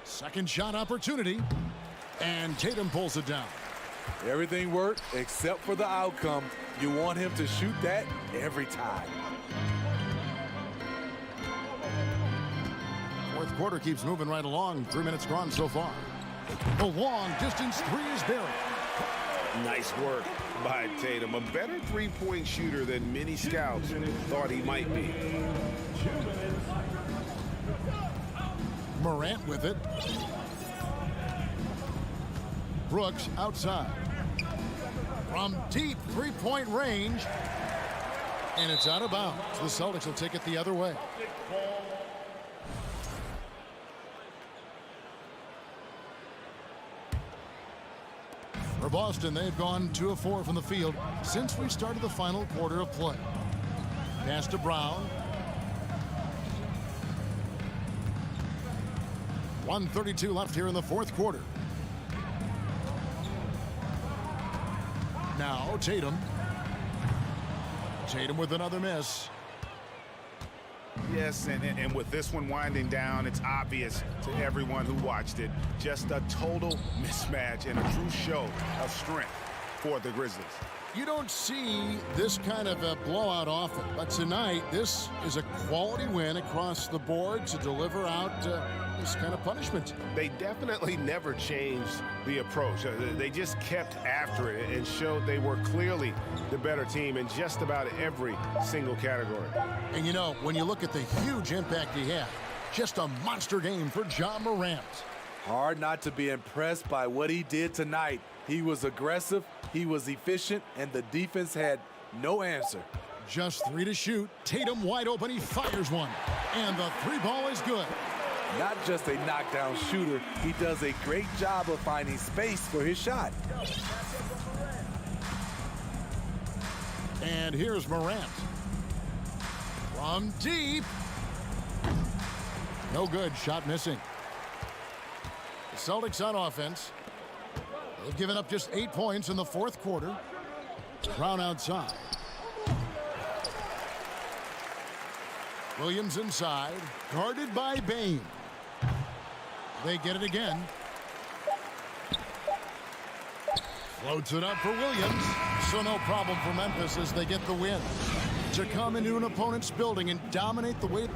Second shot opportunity. And Tatum pulls it down. Everything worked except for the outcome. You want him to shoot that every time. Fourth quarter keeps moving right along. 3 minutes gone so far. The long distance three is buried. Nice work by Tatum. A better three-point shooter than many scouts thought he might be. Morant with it. Brooks outside. From deep three-point range. And it's out of bounds. The Celtics will take it the other way. For Boston, they've gone 2 of 4 from the field since we started the final quarter of play. Pass to Brown. 1:32 left here in the fourth quarter. Now Tatum. Tatum with another miss. Yes, and with this one winding down, it's obvious to everyone who watched it. Just a total mismatch and a true show of strength for the Grizzlies. You don't see this kind of a blowout often, but tonight this is a quality win across the board to deliver out this kind of punishment. They definitely never changed the approach. They just kept after it and showed they were clearly the better team in just about every single category. And you know, when you look at the huge impact he had, just a monster game for Ja Morant. Hard not to be impressed by what he did tonight. He was aggressive, he was efficient, and the defense had no answer. Just 3 to shoot. Tatum wide open. He fires one. And the 3 ball is good. Not just a knockdown shooter, he does a great job of finding space for his shot. And here's Morant. From deep. No good. Shot missing. The Celtics on offense. They've given up just 8 points in the fourth quarter. Brown outside. Williams inside. Guarded by Bane. They get it again. Floats it up for Williams. So no problem for Memphis as they get the win. To come into an opponent's building and dominate the way...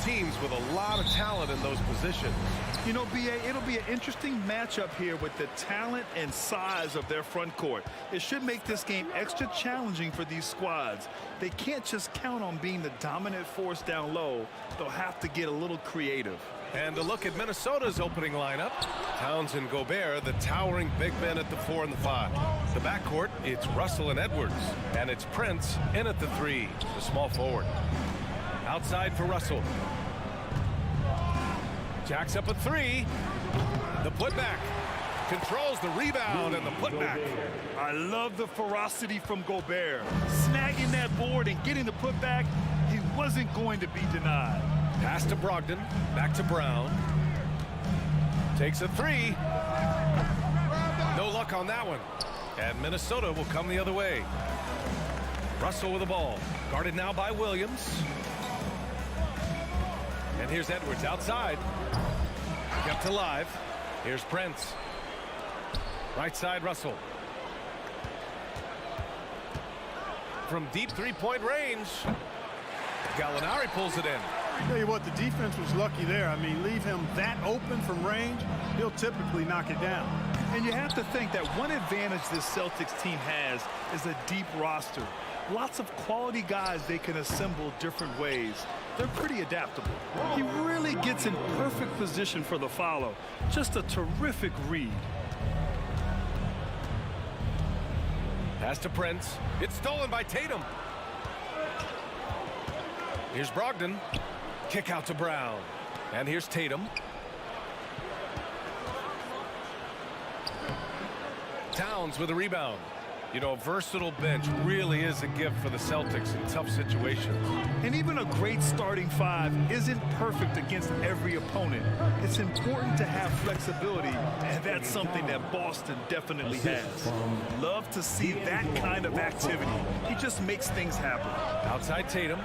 teams with a lot of talent in those positions. You know, B.A., it'll be an interesting matchup here with the talent and size of their front court. It should make this game extra challenging for these squads. They can't just count on being the dominant force down low. They'll have to get a little creative. And a look at Minnesota's opening lineup. Towns and Gobert, the towering big men at the 4 and the 5. The backcourt, it's Russell and Edwards. And it's Prince in at the 3, the small forward. Outside for Russell. Jacks up a 3. The putback. Controls the rebound and the putback. I love the ferocity from Gobert. Snagging that board and getting the putback, he wasn't going to be denied. Pass to Brogdon. Back to Brown. Takes a 3. No luck on that one. And Minnesota will come the other way. Russell with the ball. Guarded now by Williams. And here's Edwards outside. Kept alive. Here's Prince. Right side, Russell. From deep three-point range. Gallinari pulls it in. Tell you what, the defense was lucky there. I mean, leave him that open from range, he'll typically knock it down. And you have to think that one advantage this Celtics team has is a deep roster. Lots of quality guys they can assemble different ways. They're pretty adaptable. He really gets in perfect position for the follow. Just a terrific read. Pass to Prince. It's stolen by Tatum. Here's Brogdon. Kick out to Brown. And here's Tatum. Towns with a rebound. You know, a versatile bench really is a gift for the Celtics in tough situations. And even a great starting 5 isn't perfect against every opponent. It's important to have flexibility, and that's something that Boston definitely has. Love to see that kind of activity. He just makes things happen. Outside Tatum.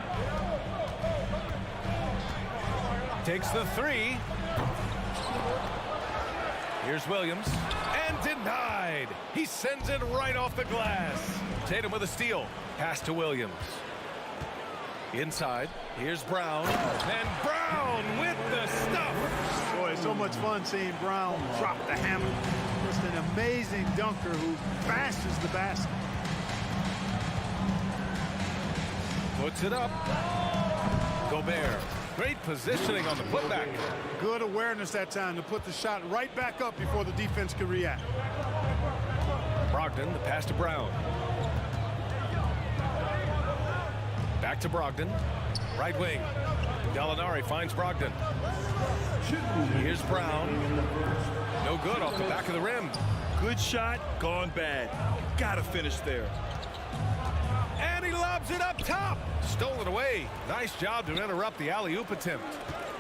Takes the 3. Here's Williams. And denied. He sends it right off the glass. Tatum with a steal. Pass to Williams. Inside. Here's Brown. And Brown with the stuff. Boy, it's so much fun seeing Brown drop the hammer. Just an amazing dunker who bashes the basket. Puts it up. Gobert. Great positioning on the putback. Good awareness that time to put the shot right back up before the defense could react. Brogdon, the pass to Brown. Back to Brogdon. Right wing. Gallinari finds Brogdon. Here's Brown. No good off the back of the rim. Good shot, gone bad. Gotta finish there. And he lobs it up top. Stolen away. Nice job to interrupt the alley-oop attempt.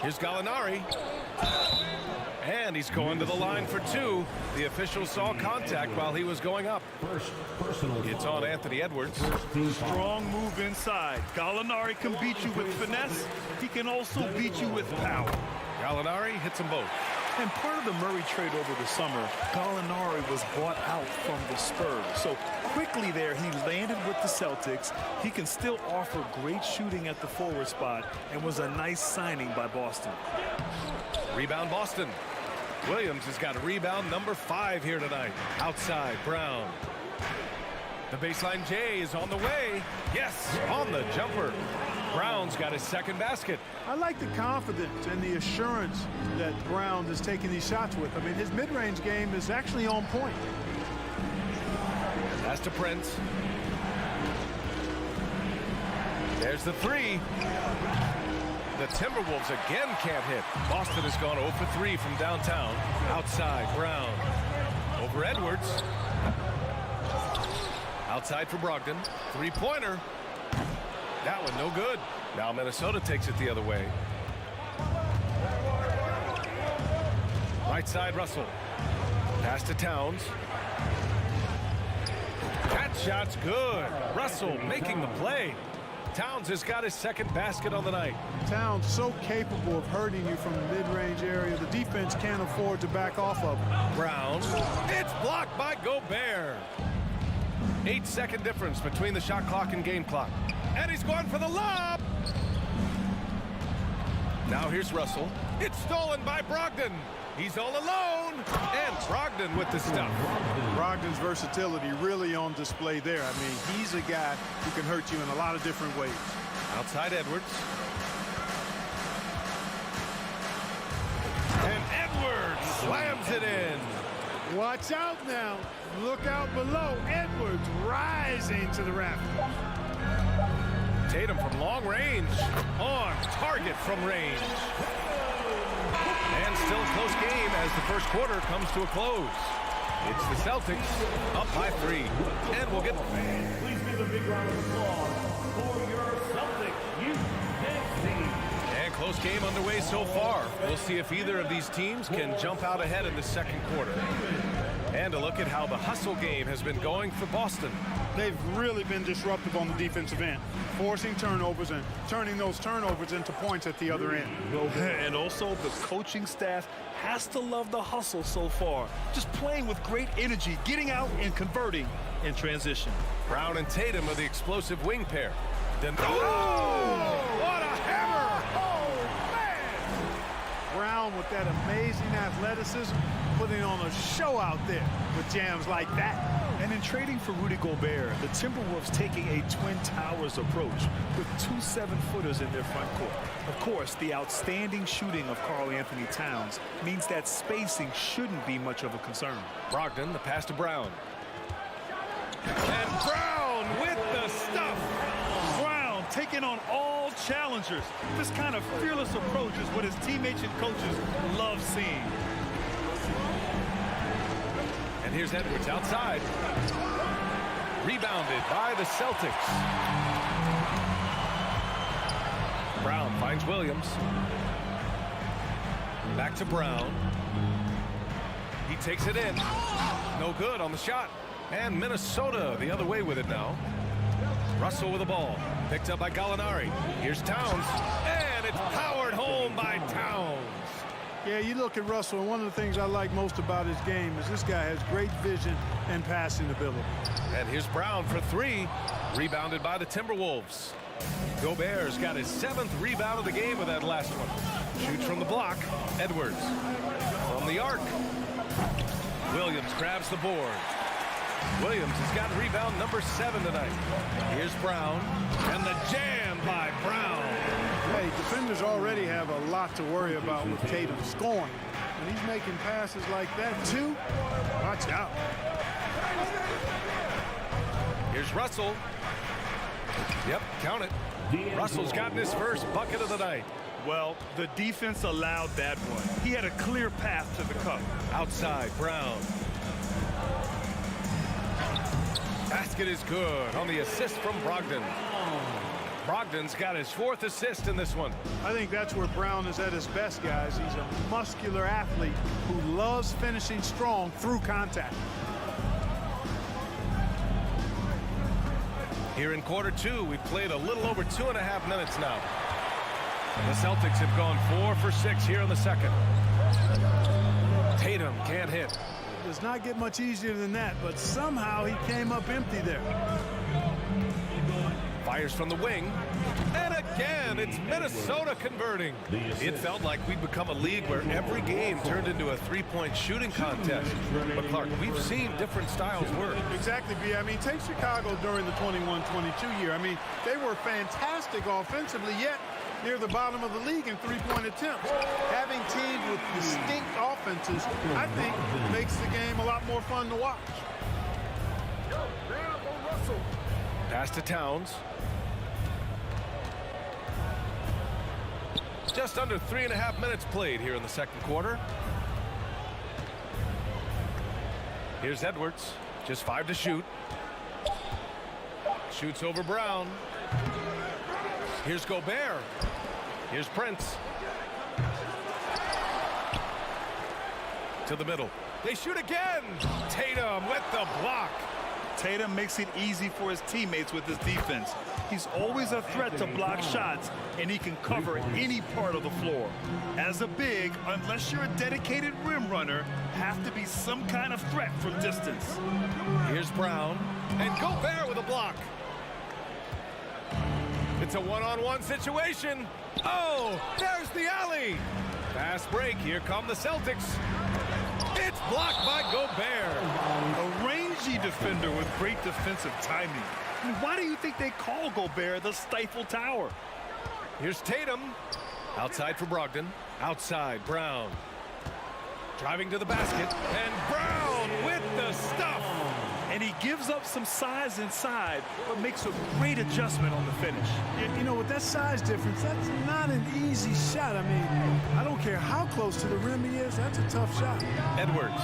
Here's Gallinari. And he's going to the line for 2. The official saw contact while he was going up. It's on Anthony Edwards. Strong move inside. Gallinari can beat you with finesse. He can also beat you with power. Gallinari hits them both. And part of the Murray trade over the summer, Gallinari was bought out from the Spurs. So quickly there, he landed with the Celtics. He can still offer great shooting at the forward spot and was a nice signing by Boston. Rebound Boston. Williams has got a rebound number 5 here tonight. Outside, Brown. The baseline J is on the way. Yes, on the jumper. Brown's got his second basket. I like the confidence and the assurance that Brown is taking these shots with. I mean, his mid-range game is actually on point. Pass to Prince. There's the 3. The Timberwolves again can't hit. Boston has gone 0 for 3 from downtown. Outside, Brown. Over Edwards. Outside for Brogdon. Three-pointer. That one no good. Now Minnesota takes it the other way. Right side, Russell. Pass to Towns. That shot's good. Russell making the play. Towns has got his second basket on the night. Towns so capable of hurting you from the mid-range area. The defense can't afford to back off of him. Brown. It's blocked by Gobert. 8-second difference between the shot clock and game clock. And he's going for the lob. Now here's Russell. It's stolen by Brogdon. He's all alone. And Brogdon with the stuff. Brogdon's versatility really on display there. I mean, he's a guy who can hurt you in a lot of different ways. Outside Edwards. And Edwards slams it in. Watch out now. Look out below. Edwards rising to the raft. Tatum from long range. On target from range. And still a close game as the first quarter comes to a close. It's the Celtics up by 3. And we'll get... Please give a big round of applause for your Celtics youth team. And close game underway so far. We'll see if either of these teams can jump out ahead in the second quarter. And a look at how the hustle game has been going for Boston. They've really been disruptive on the defensive end, forcing turnovers and turning those turnovers into points at the other end. And also the coaching staff has to love the hustle so far. Just playing with great energy, getting out and converting in transition. Brown and Tatum are the explosive wing pair. Then, oh, what a hammer! Oh, man! Brown with that amazing athleticism, putting on a show out there with jams like that. And in trading for Rudy Gobert, the Timberwolves taking a Twin Towers approach with 2 7-footers in their front court. Of course, the outstanding shooting of Karl-Anthony Towns means that spacing shouldn't be much of a concern. Brogdon, the pass to Brown. And Brown with the stuff. Brown taking on all challengers. This kind of fearless approach is what his teammates and coaches love seeing. And here's Edwards outside. Rebounded by the Celtics. Brown finds Williams. Back to Brown. He takes it in. No good on the shot. And Minnesota the other way with it now. Russell with the ball. Picked up by Gallinari. Here's Towns. And it's powered home by Towns. Yeah, you look at Russell, and one of the things I like most about his game is this guy has great vision and passing ability. And here's Brown for 3. Rebounded by the Timberwolves. Gobert's got his 7th rebound of the game with that last one. Shoots from the block. Edwards from the arc. Williams grabs the board. Williams has got rebound number 7 tonight. Here's Brown. And the jam by Brown. Hey, defenders already have a lot to worry about with Tatum scoring. And he's making passes like that, too. Watch out. Here's Russell. Yep, count it. Russell's gotten his first bucket of the night. Well, the defense allowed that one. He had a clear path to the cup. Outside, Brown. Basket is good on the assist from Brogdon. Brogdon's got his 4th assist in this one. I think that's where Brown is at his best, guys. He's a muscular athlete who loves finishing strong through contact. Here in quarter 2, we've played a little over 2.5 minutes now. The Celtics have gone 4 for 6 here in the second. Tatum can't hit. It does not get much easier than that, but somehow he came up empty there. Fires from the wing. And again, it's Minnesota converting. It felt like we'd become a league where every game turned into a 3-point shooting contest. But Clark, we've seen different styles work. Exactly, B. I mean, take Chicago during the 21-22 year. I mean, they were fantastic offensively, yet near the bottom of the league in 3-point attempts. Having teams with distinct offenses, I think, makes the game a lot more fun to watch. Pass to Towns. Just under 3.5 minutes played here in the second quarter. Here's Edwards. Just 5 to shoot. Shoots over Brown. Here's Gobert. Here's Prince. To the middle. They shoot again. Tatum with the block. Tatum makes it easy for his teammates with his defense. He's always a threat to block shots, and he can cover any part of the floor. As a big, unless you're a dedicated rim runner, have to be some kind of threat from distance. Here's Brown, and Gobert with a block. It's a one-on-one situation. Oh, there's the alley. Fast break. Here come the Celtics. It's blocked by Gobert. A rangy defender with great defensive timing. I mean, why do you think they call Gobert the Stifle Tower? Here's Tatum. Outside for Brogdon. Outside, Brown. Driving to the basket. And Brown with the stuff. And he gives up some size inside, but makes a great adjustment on the finish. You know, with that size difference, that's not an easy shot. I mean, I don't care how close to the rim he is. That's a tough shot. Edwards.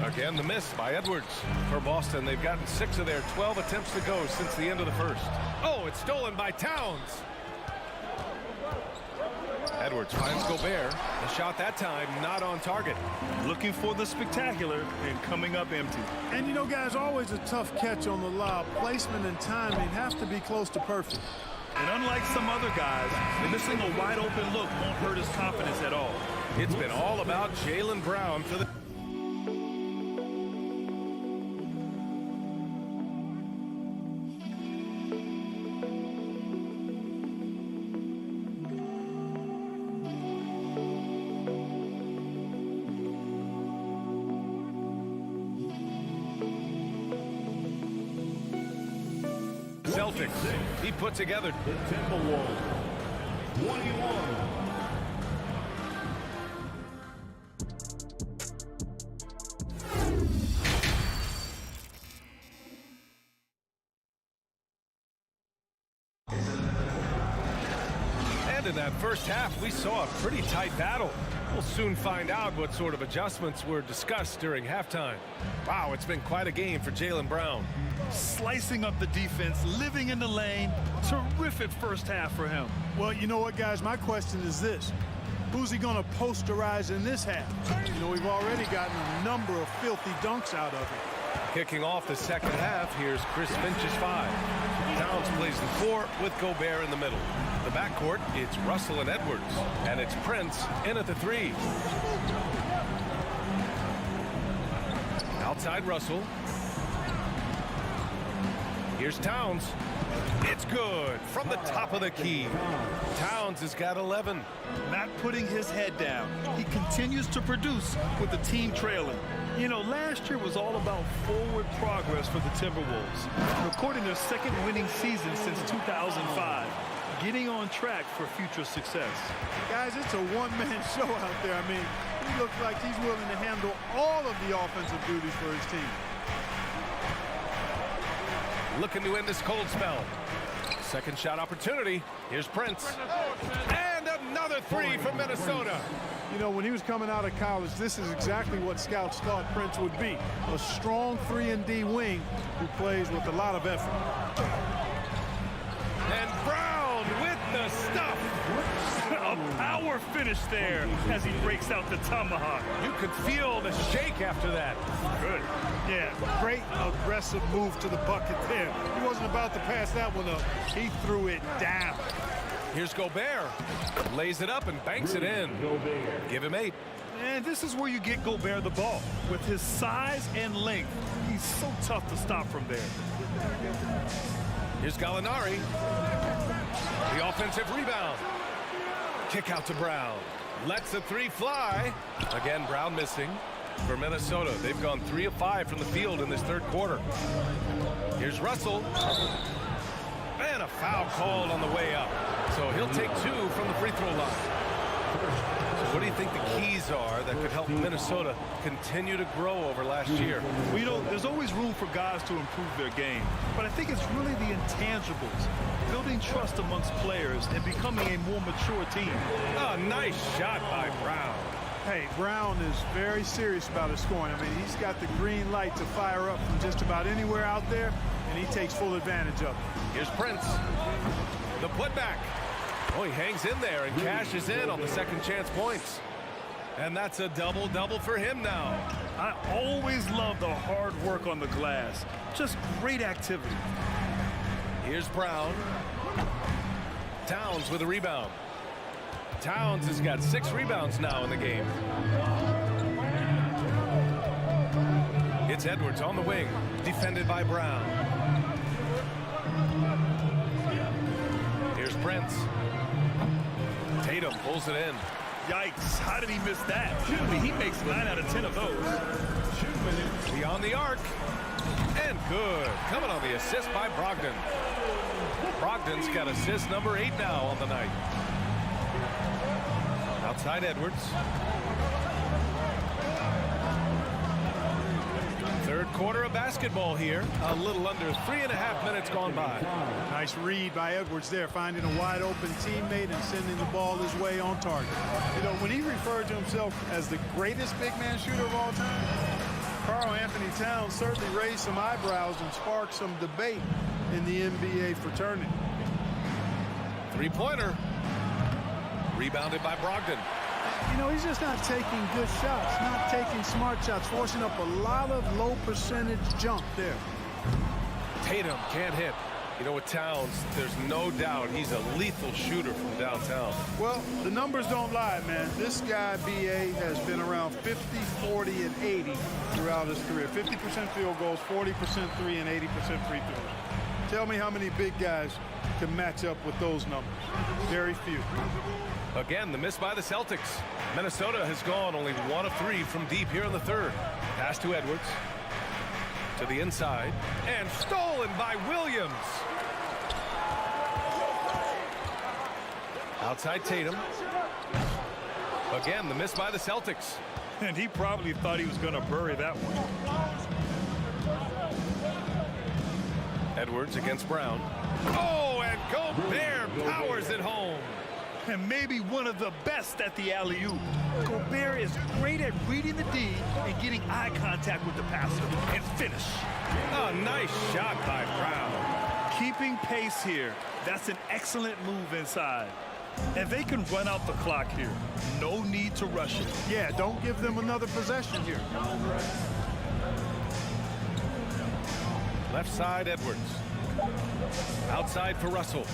Again, the miss by Edwards. For Boston, they've gotten 6 of their 12 attempts to go since the end of the first. Oh, it's stolen by Towns. Edwards finds Gobert. The shot that time not on target. Looking for the spectacular and coming up empty. And, you know, guys, always a tough catch on the lob. Placement and timing have to be close to perfect. And unlike some other guys, missing a wide-open look won't hurt his confidence at all. It's been all about Jaylen Brown for the... Celtics. He put together the Timberwolves. 21. And in that first half, we saw a pretty tight battle. We'll soon find out what sort of adjustments were discussed during halftime. Wow, it's been quite a game for Jaylen Brown. Slicing up the defense, living in the lane. Terrific first half for him. Well, you know what, guys? My question is this. Who's he going to posterize in this half? You know, we've already gotten a number of filthy dunks out of it. Kicking off the second half, here's Chris Finch's 5. Towns plays the 4 with Gobert in the middle. The backcourt, it's Russell and Edwards. And it's Prince in at the 3. Outside Russell. Here's Towns. It's good from the top of the key. Towns has got 11. Not putting his head down. He continues to produce with the team trailing. You know, last year was all about forward progress for the Timberwolves. Recording their second winning season since 2005. Getting on track for future success. Guys, it's a one-man show out there. I mean, he looks like he's willing to handle all of the offensive duties for his team. Looking to end this cold spell. Second shot opportunity. Here's Prince. And another 3 from Minnesota. You know, when he was coming out of college, this is exactly what scouts thought Prince would be. A strong 3-and-D wing who plays with a lot of effort. And Brown with the stuff. A power finish there as he breaks out the tomahawk. You could feel the shake after that. Good. Yeah, great aggressive move to the bucket there. He wasn't about to pass that one up. He threw it down. Here's Gobert. Lays it up and banks it in. Give him 8. And this is where you get Gobert the ball. With his size and length, he's so tough to stop from there. Here's Gallinari. The offensive rebound. Kick out to Brown. Lets the 3 fly. Again, Brown missing. For Minnesota, they've gone 3 of 5 from the field in this third quarter. Here's Russell. And a foul called on the way up. So he'll take 2 from the free throw line. So what do you think the keys are that could help Minnesota continue to grow over last year? Well, you know, there's always room for guys to improve their game. But I think it's really the intangibles. Building trust amongst players and becoming a more mature team. Oh, nice shot by Brown. Hey, Brown is very serious about his scoring. I mean, he's got the green light to fire up from just about anywhere out there, and he takes full advantage of it. Here's Prince. The putback. Oh, he hangs in there and cashes in on the second chance points. And that's a double-double for him now. I always love the hard work on the glass. Just great activity. Here's Brown. Towns with a rebound. Towns has got 6 rebounds now in the game. It's Edwards on the wing, defended by Brown. Prince. Tatum pulls it in. Yikes, how did he miss that? I mean, he makes 9 out of 10 of those. Beyond the arc. And good. Coming on the assist by Brogdon. Brogdon's got assist number 8 now on the night. Outside Edwards. Third quarter of basketball here. A little under 3.5 minutes gone by. Nice read by Edwards there, finding a wide open teammate and sending the ball his way on target. You know, when he referred to himself as the greatest big man shooter of all time, Karl Anthony Towns certainly raised some eyebrows and sparked some debate in the NBA fraternity. Three-pointer. Rebounded by Brogdon. You know, he's just not taking good shots, not taking smart shots, forcing up a lot of low percentage jump there. Tatum can't hit. You know, with Towns, there's no doubt he's a lethal shooter from downtown. Well, the numbers don't lie, man. This guy, B.A., has been around 50, 40, and 80 throughout his career. 50% field goals, 40% three, and 80% free throws. Tell me how many big guys can match up with those numbers. Very few. Again, the miss by the Celtics. Minnesota has gone only 1 of 3 from deep here in the third. Pass to Edwards. To the inside. And stolen by Williams. Outside Tatum. Again, the miss by the Celtics. And he probably thought he was going to bury that one. Edwards against Brown. Oh, and Gobert powers it home. And maybe one of the best at the alley-oop. Gobert is great at reading the D and getting eye contact with the passer and finish. A nice shot by Brown. Keeping pace here. That's an excellent move inside. And they can run out the clock here. No need to rush it. Yeah, don't give them another possession here. Left side, Edwards. Outside for Russell.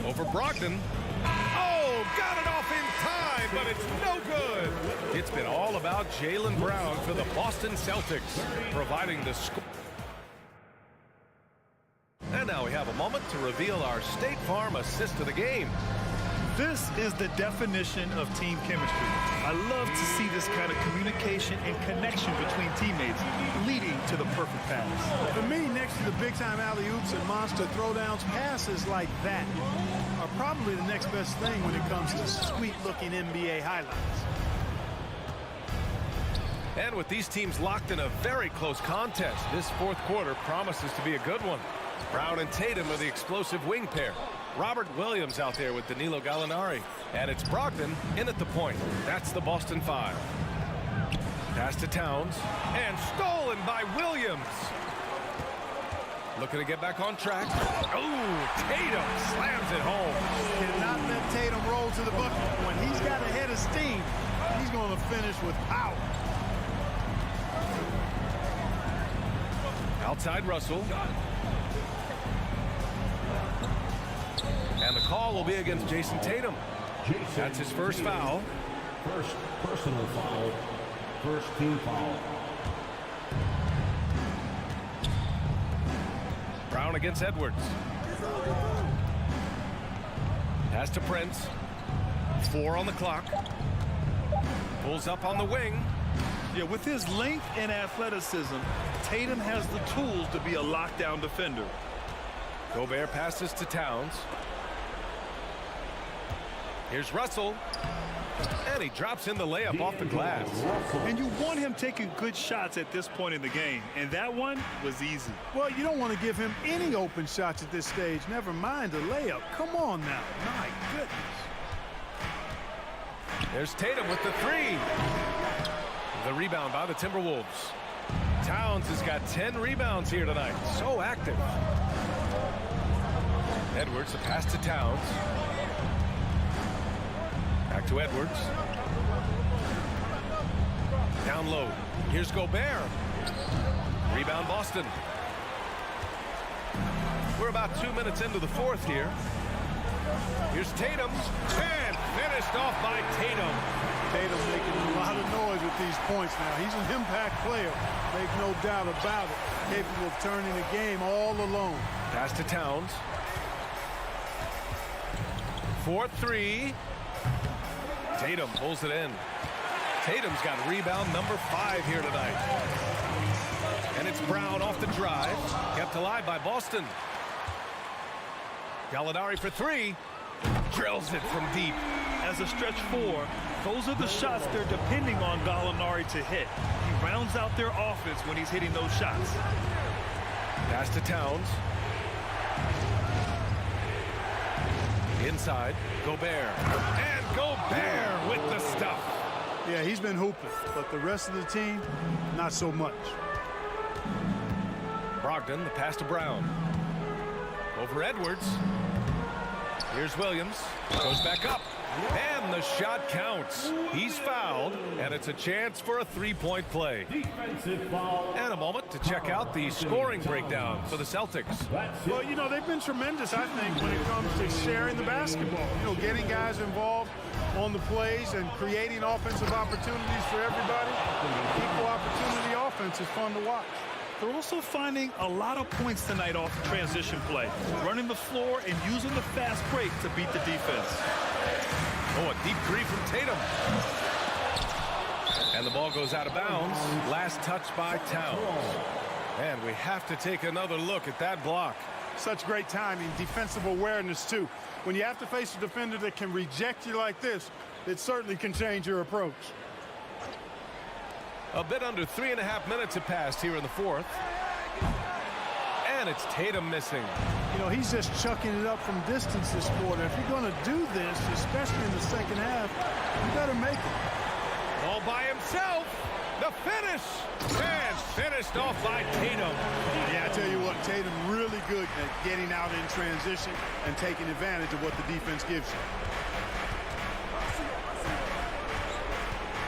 Over Brogdon. Oh, got it off in time, but it's no good. It's been all about Jaylen Brown for the Boston Celtics, providing the score. And now we have a moment to reveal our State Farm assist of the game. This is the definition of team chemistry. I love to see this kind of communication and connection between teammates leading to the perfect pass. For me, next to the big-time alley-oops and monster throwdowns, passes like that are probably the next best thing when it comes to sweet-looking NBA highlights. And with these teams locked in a very close contest, this fourth quarter promises to be a good one. Brown and Tatum are the explosive wing pair. Robert Williams out there with Danilo Gallinari. And it's Brogdon in at the point. That's the Boston 5. Pass to Towns. And stolen by Williams. Looking to get back on track. Oh, Tatum slams it home. Cannot let Tatum roll to the bucket. When he's got a head of steam, he's going to finish with power. Outside Russell. And the call will be against Jason Tatum. That's his first foul. First personal foul. First team foul. Brown against Edwards. Pass to Prince. 4 on the clock. Pulls up on the wing. Yeah, with his length and athleticism, Tatum has the tools to be a lockdown defender. Gobert passes to Towns. Here's Russell. And he drops in the layup off the glass. And you want him taking good shots at this point in the game. And that one was easy. Well, you don't want to give him any open shots at this stage. Never mind a layup. Come on now. My goodness. There's Tatum with the 3. The rebound by the Timberwolves. Towns has got 10 rebounds here tonight. So active. Edwards, the pass to Towns. Back to Edwards. Down low. Here's Gobert. Rebound Boston. We're about 2 minutes into the fourth here. Here's Tatum. And finished off by Tatum. Tatum making a lot of noise with these points now. He's an impact player. Make no doubt about it. Capable of turning the game all alone. Pass to Towns. for three. Tatum pulls it in. Tatum's got rebound number 5 here tonight. And it's Brown off the drive. Kept alive by Boston. Gallinari for three. Drills it from deep. As a stretch 4, those are the shots they're depending on Gallinari to hit. He rounds out their offense when he's hitting those shots. Pass to Towns. Inside, Gobert. And Gobert with the stuff. Yeah, he's been hooping, but the rest of the team, not so much. Brogdon, the pass to Brown. Over Edwards. Here's Williams. Goes back up. And the shot counts. He's fouled, and it's a chance for a three-point play. And a moment to check out the scoring breakdown for the Celtics. Well, you know, they've been tremendous, I think, when it comes to sharing the basketball. You know, getting guys involved on the plays and creating offensive opportunities for everybody. Equal opportunity offense is fun to watch. They're also finding a lot of points tonight off the transition play, running the floor and using the fast break to beat the defense. Oh, a deep three from Tatum. And the ball goes out of bounds. Last touch by Towns. And we have to take another look at that block. Such great timing, defensive awareness, too. When you have to face a defender that can reject you like this, it certainly can change your approach. A bit under 3.5 minutes have passed here in the fourth. And it's Tatum missing. You know, he's just chucking it up from distance this quarter. If you're going to do this, especially in the second half, you better make it. All by himself. The finish. And finished off by Tatum. Yeah, I tell you what, Tatum really good at getting out in transition and taking advantage of what the defense gives you.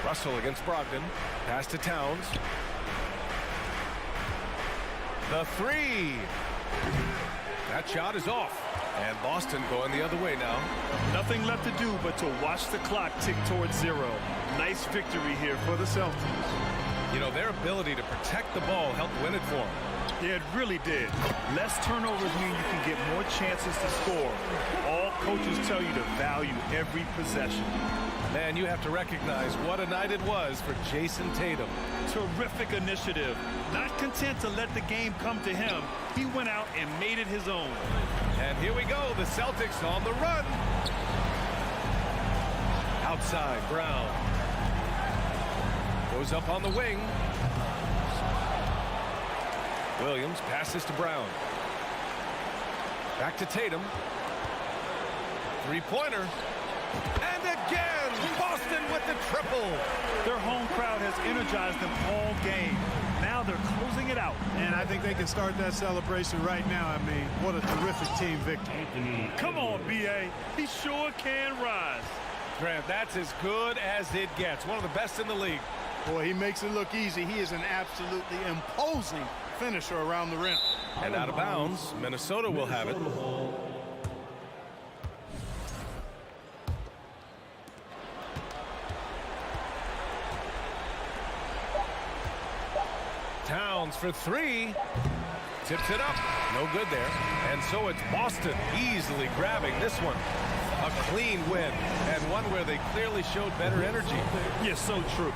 Russell against Brogdon. Pass to Towns. The three. That shot is off. And Boston going the other way now. Nothing left to do but to watch the clock tick towards 0. Nice victory here for the Celtics. You know, their ability to protect the ball helped win it for them. Yeah, it really did. Less turnovers mean you can get more chances to score. All coaches tell you to value every possession. Man, you have to recognize what a night it was for Jason Tatum. Terrific initiative. Not content to let the game come to him, he went out and made it his own. And here we go, the Celtics on the run. Outside, Brown. Goes up on the wing. Williams passes to Brown. Back to Tatum. Three-pointer. And again, Boston with the triple. Their home crowd has energized them all game. Now they're closing it out. And I think they can start that celebration right now. I mean, what a terrific team victory. Come on, B.A. He sure can rise. Grant, that's as good as it gets. One of the best in the league. Boy, he makes it look easy. He is an absolutely imposing finisher around the rim. And out of bounds, Minnesota will have it. Towns for three. Tips it up. No good there. And so it's Boston easily grabbing this one. A clean win, and one where they clearly showed better energy. Yes, so true.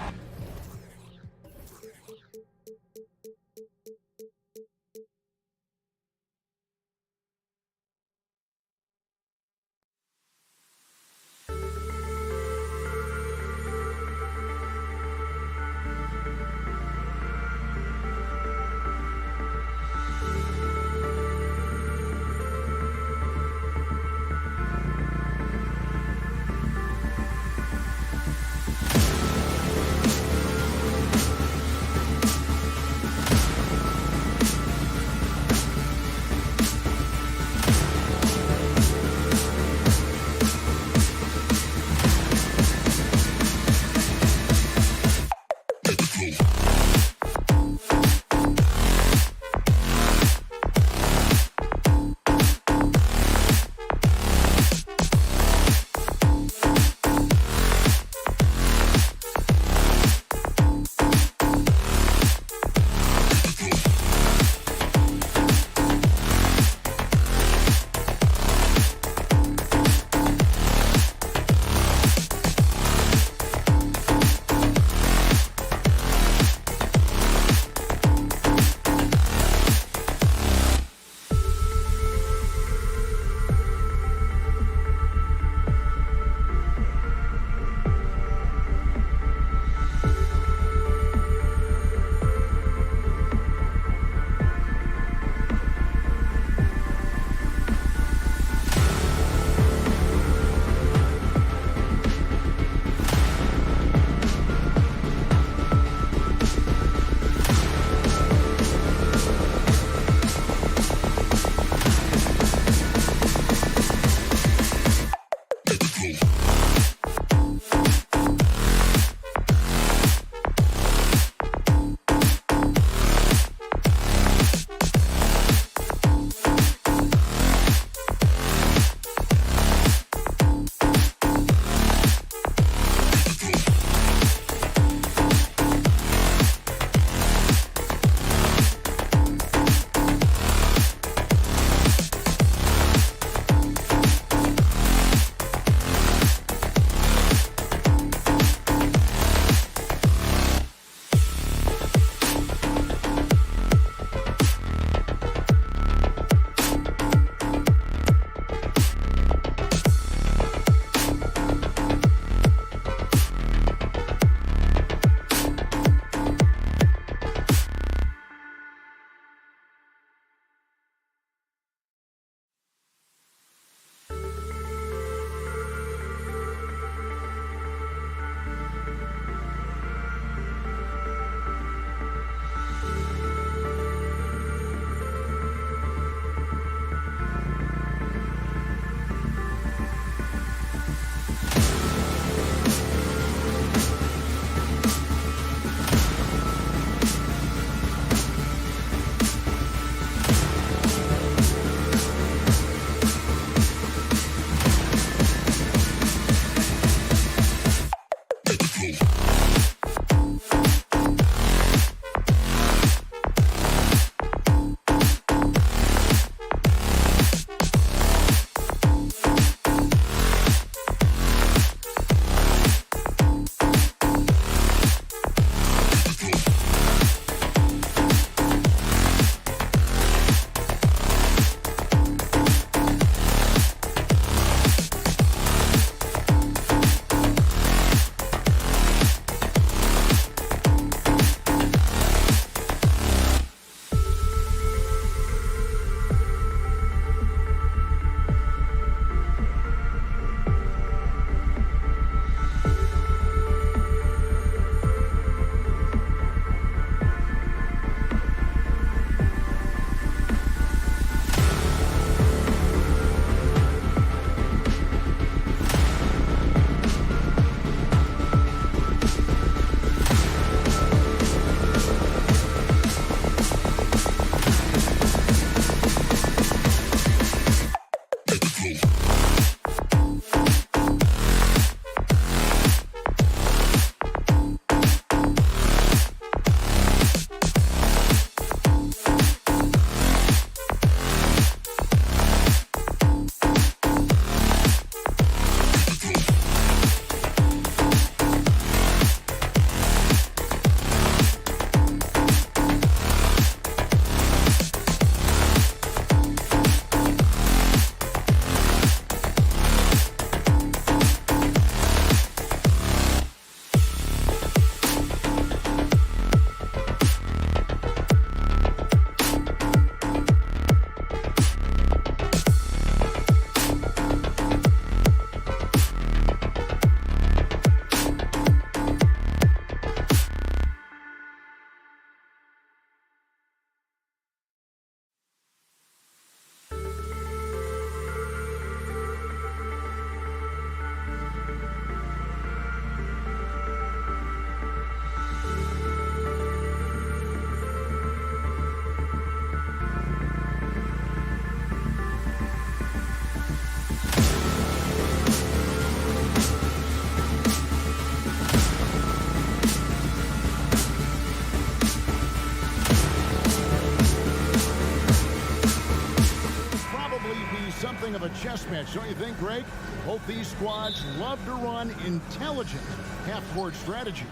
Something of a chess match, don't you think, Greg? Both these squads love to run intelligent half-court strategies.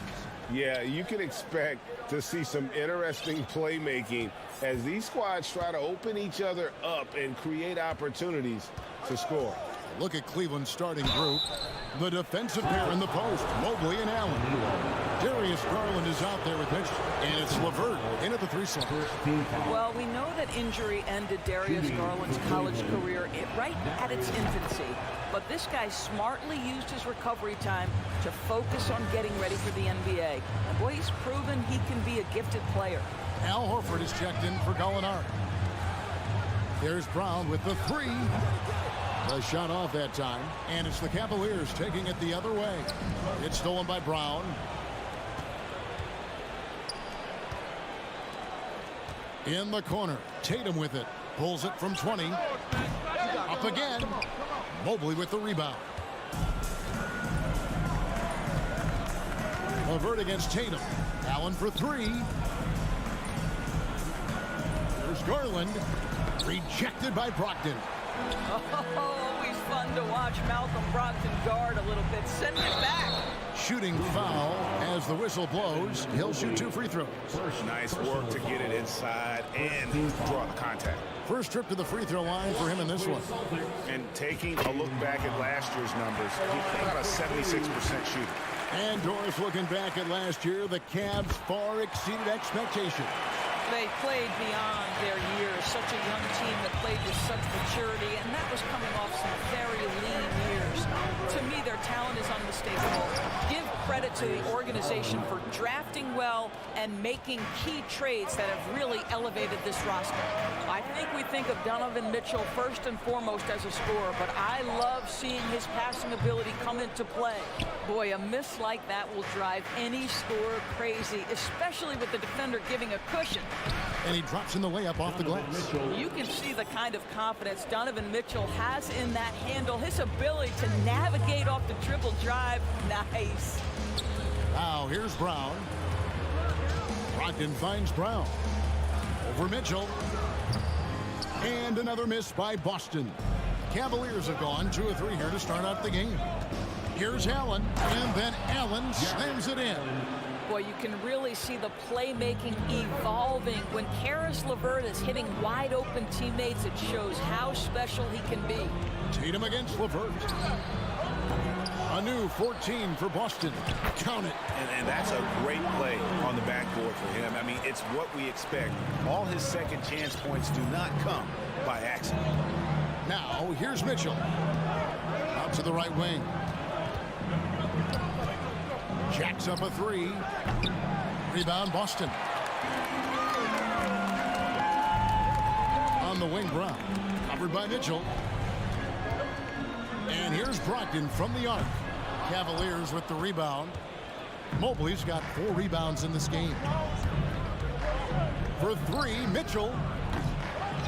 Yeah, you can expect to see some interesting playmaking as these squads try to open each other up and create opportunities to score. Look at Cleveland's starting group. The defensive pair in the post, Mobley and Allen. Darius Garland is out there with Mitch, and it's LeVert into the three slot. Well, we know that injury ended Darius Garland's college career right at its infancy. But this guy smartly used his recovery time to focus on getting ready for the NBA. And boy, he's proven he can be a gifted player. Al Horford is checked in for Gallinari. There's Brown with the three. The shot off that time, and it's the Cavaliers taking it the other way. It's stolen by Brown. In the corner, Tatum with it. Pulls it from 20. Up again. Mobley with the rebound. LeVert against Tatum. Allen for three. There's Garland. Rejected by Brogdon. Oh, always fun to watch Malcolm Brogdon guard a little bit. Send it back. Shooting foul as the whistle blows. He'll shoot 2 free throws. Nice work to get it inside and draw the contact. First trip to the free throw line for him in this one. And taking a look back at last year's numbers, he got a 76% shooter. And Doris looking back at last year, the Cavs far exceeded expectations. They played beyond their years. Such a young team that played with such maturity, and that was coming off some very lean years. To me, their talent is unmistakable. Give credit to the organization for drafting well and making key trades that have really elevated this roster. I think we think of Donovan Mitchell first and foremost as a scorer, but I love seeing his passing ability come into play. Boy, a miss like that will drive any scorer crazy, especially with the defender giving a cushion. And he drops in the layup off the glass. You can see the kind of confidence Donovan Mitchell has in that handle. His ability to navigate off the dribble drive. Nice. Now here's Brown. Brogdon finds Brown. Over Mitchell. And another miss by Boston. Cavaliers have gone 2 of 3 here to start out the game. Here's Allen, and then Allen slams it in. Boy, you can really see the playmaking evolving. When Karis LeVert is hitting wide open teammates, it shows how special he can be. Tatum against LeVert. A new 14 for Boston. Count it. And that's a great play on the backboard for him. I mean, it's what we expect. All his second chance points do not come by accident. Now, here's Mitchell. Out to the right wing. Jacks up a 3. Rebound, Boston. On the wing, Brown. Covered by Mitchell. And here's Brogdon from the arc. Cavaliers with the rebound. Mobley's got 4 rebounds in this game. For 3, Mitchell.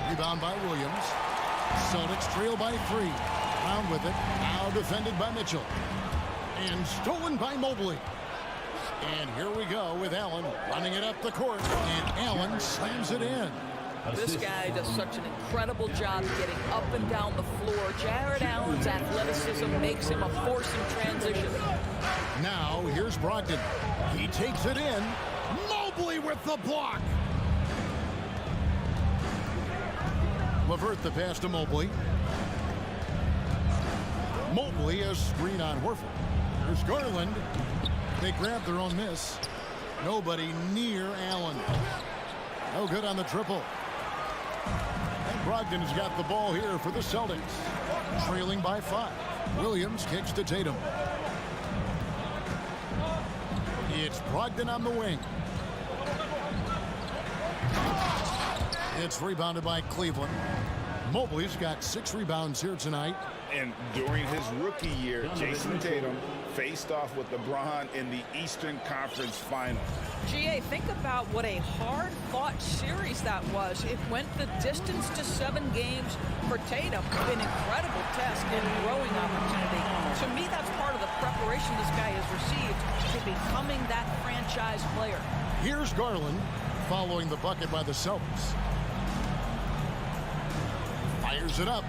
Rebound by Williams. Celtics trail by 3. Brown with it. Now defended by Mitchell. And stolen by Mobley. And here we go with Allen running it up the court. And Allen slams it in. This guy does such an incredible job getting up and down the floor. Jared Allen's athleticism makes him a force in transition. Now here's Brogdon. He takes it in. Mobley with the block. LeVert the pass to Mobley. Mobley a screen on Horford. There's Garland. They grab their own miss. Nobody near Allen. No good on the triple. And Brogdon has got the ball here for the Celtics. Trailing by 5. Williams kicks to Tatum. It's Brogdon on the wing. It's rebounded by Cleveland. Mobley's got 6 rebounds here tonight. And during his rookie year, Jason Tatum faced off with LeBron in the Eastern Conference Final. GA, think about what a hard-fought series that was. It went the distance to 7 games for Tatum. An incredible test and growing opportunity. To me, that's part of the preparation this guy has received to becoming that franchise player. Here's Garland following the bucket by the Celtics. Fires it up.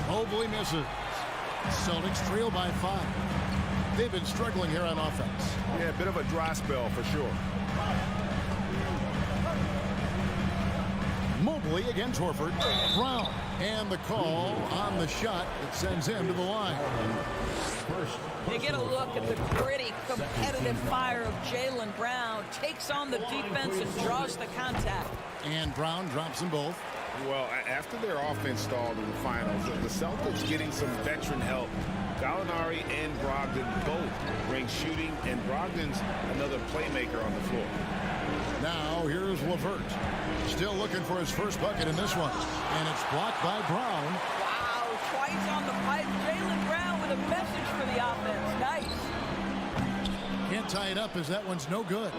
Mobley misses. Celtics trail by 5. They've been struggling here on offense. Yeah, a bit of a dry spell for sure. Mobley against Horford. Brown. And the call on the shot that sends him to the line. You get a look at the gritty, competitive fire of Jaylen Brown. Takes on the defense and draws the contact. And Brown drops them both. Well, after their offense stalled in the finals, the Celtics getting some veteran help. Gallinari and Brogdon both bring shooting, and Brogdon's another playmaker on the floor. Now here's LeVert. Still looking for his first bucket in this one. And it's blocked by Brown. Wow, twice on the pipe. Jaylen Brown with a message for the offense. Nice. Can't tie it up as that one's no good.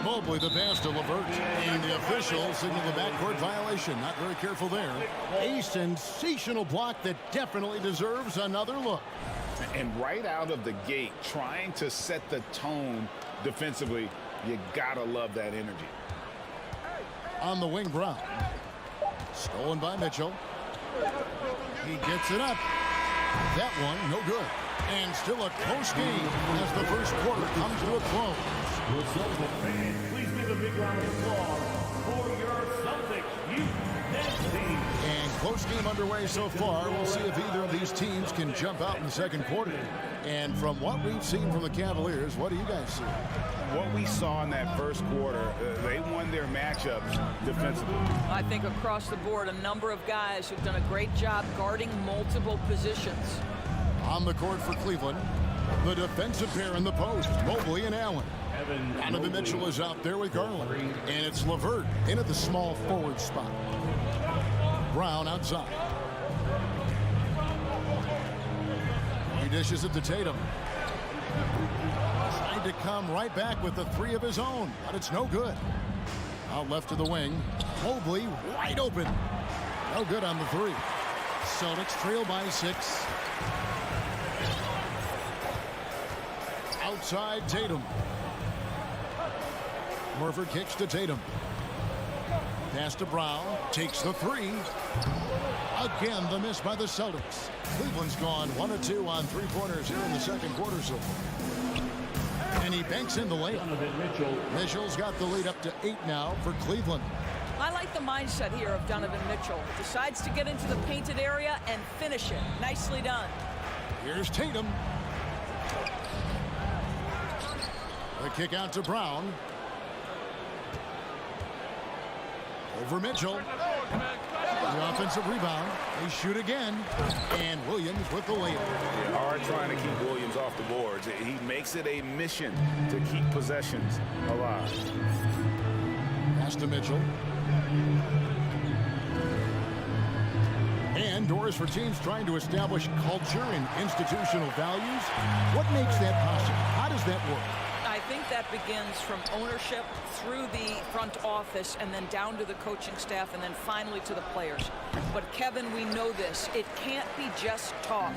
Mobley the pass to LeVert. And the official signaled the backcourt violation. Not very careful there. A sensational block that definitely deserves another look. And right out of the gate, trying to set the tone defensively, you gotta love that energy. On the wing, Brown. Stolen by Mitchell. He gets it up. That one, no good. And still a close game as the first quarter comes to a close. Please give a big round of applause for your Celtics youth next team. And close game underway so far. We'll see if either of these teams can jump out in the second quarter. And from what we've seen from the Cavaliers, what do you guys see? What we saw in that first quarter, they won their matchups defensively. I think across the board, a number of guys who've done a great job guarding multiple positions. On the court for Cleveland, the defensive pair in the post, Mobley and Allen. Donovan Mitchell is out there with Garland. And it's LeVert in at the small forward spot. Brown outside. He dishes it to Tatum. Tried to come right back with the 3 of his own, but it's no good. Out left to the wing. Mobley wide open. No good on the 3. Celtics trail by 6. Outside Tatum. Horford kicks to Tatum. Pass to Brown. Takes the three. Again, the miss by the Celtics. Cleveland's gone 1 of 2 on three-pointers here in the second quarter so far. And he banks in the layup. Mitchell's got the lead up to 8 now for Cleveland. I like the mindset here of Donovan Mitchell. Decides to get into the painted area and finish it. Nicely done. Here's Tatum. The kick out to Brown. Over Mitchell. The offensive rebound. They shoot again. And Williams with the layup. They are trying to keep Williams off the boards. He makes it a mission to keep possessions alive. Pass to Mitchell. And doors for teams trying to establish culture and institutional values. What makes that possible? How does that work? I think that begins from ownership through the front office and then down to the coaching staff and then finally to the players. But Kevin, we know this. It can't be just talk.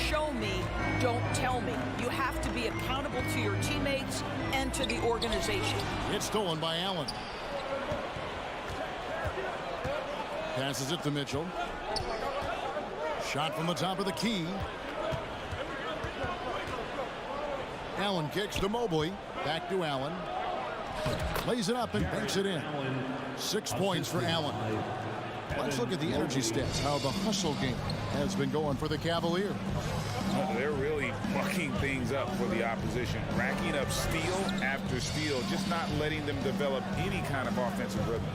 Show me, don't tell me. You have to be accountable to your teammates and to the organization. It's stolen by Allen. Passes it to Mitchell. Shot from the top of the key. Allen kicks to Mobley. Back to Allen. Lays it up and banks it in. 6 points for Allen. Let's look at the energy stats, how the hustle game has been going for the Cavaliers. They're really mucking things up for the opposition, racking up steal after steal, just not letting them develop any kind of offensive rhythm.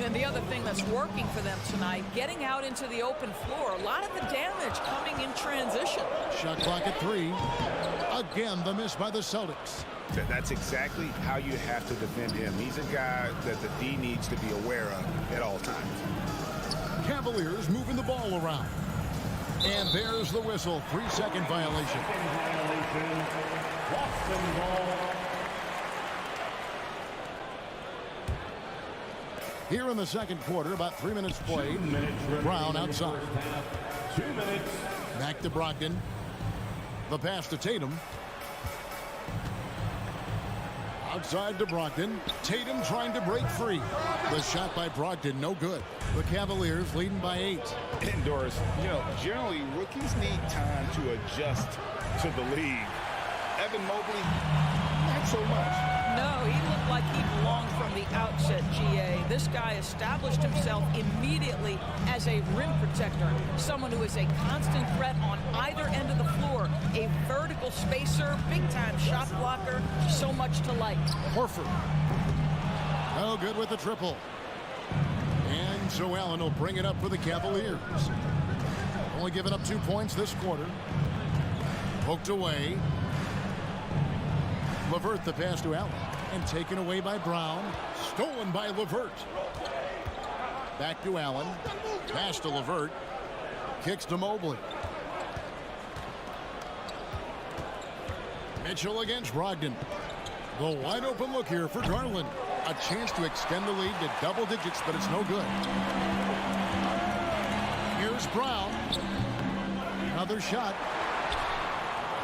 And the other thing that's working for them tonight, getting out into the open floor. A lot of the damage coming in transition. Shot clock at 3. Again, the miss by the Celtics. That's exactly how you have to defend him. He's a guy that the D needs to be aware of at all times. Cavaliers moving the ball around. And there's the whistle. 3-second violation. Boston ball. Here in the second quarter, about 3 minutes played. Brown outside. 2 minutes. Back to Brogdon. The pass to Tatum. Outside to Brogdon. Tatum trying to break free. The shot by Brogdon, no good. The Cavaliers leading by 8. And Doris, generally rookies need time to adjust to the league. Evan Mobley, not so much. No, he looked like he belonged from the outset, GA. This guy established himself immediately as a rim protector, someone who is a constant threat on either end of the floor, a vertical spacer, big-time shot blocker, so much to like. Horford. No good with the triple. And so Allen will bring it up for the Cavaliers. Only giving up 2 points this quarter. Poked away. LeVert the pass to Allen. And taken away by Brown. Stolen by LeVert. Back to Allen. Pass to LeVert. Kicks to Mobley. Mitchell against Brogdon. The wide open look here for Garland. A chance to extend the lead to double digits, but it's no good. Here's Brown. Another shot.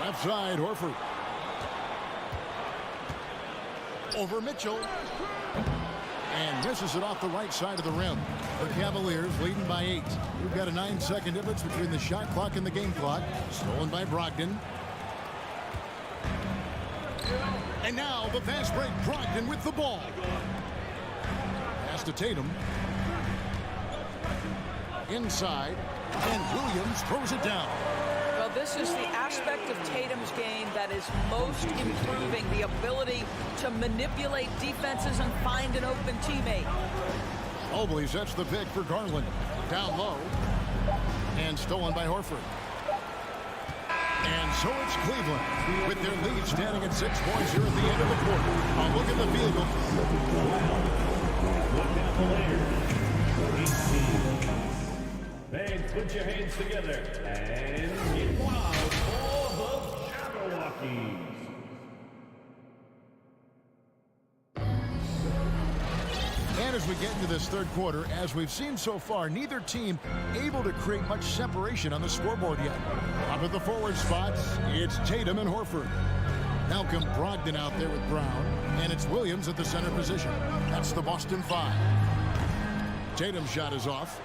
Left side, Horford. Over Mitchell. And misses it off the right side of the rim. The Cavaliers leading by 8. We've got a 9-second difference between the shot clock and the game clock. Stolen by Brogdon. And now the fast break. Brogdon with the ball. Pass to Tatum. Inside. And Williams throws it down. Well, this is the aspect of Tatum's game that is most improving, the ability to manipulate defenses and find an open teammate. Mobley sets the pick for Garland. Down low. And stolen by Horford. And so it's Cleveland with their lead standing at 6 points here at the end of the quarter. A look at the field goal. Fans, put your hands together and get wild for the Jabberwockies. And as we get into this third quarter, as we've seen so far, neither team able to create much separation on the scoreboard yet. Up at the forward spots, it's Tatum and Horford. Malcolm Brogdon out there with Brown, and it's Williams at the center position. That's the Boston 5. Tatum's shot is off.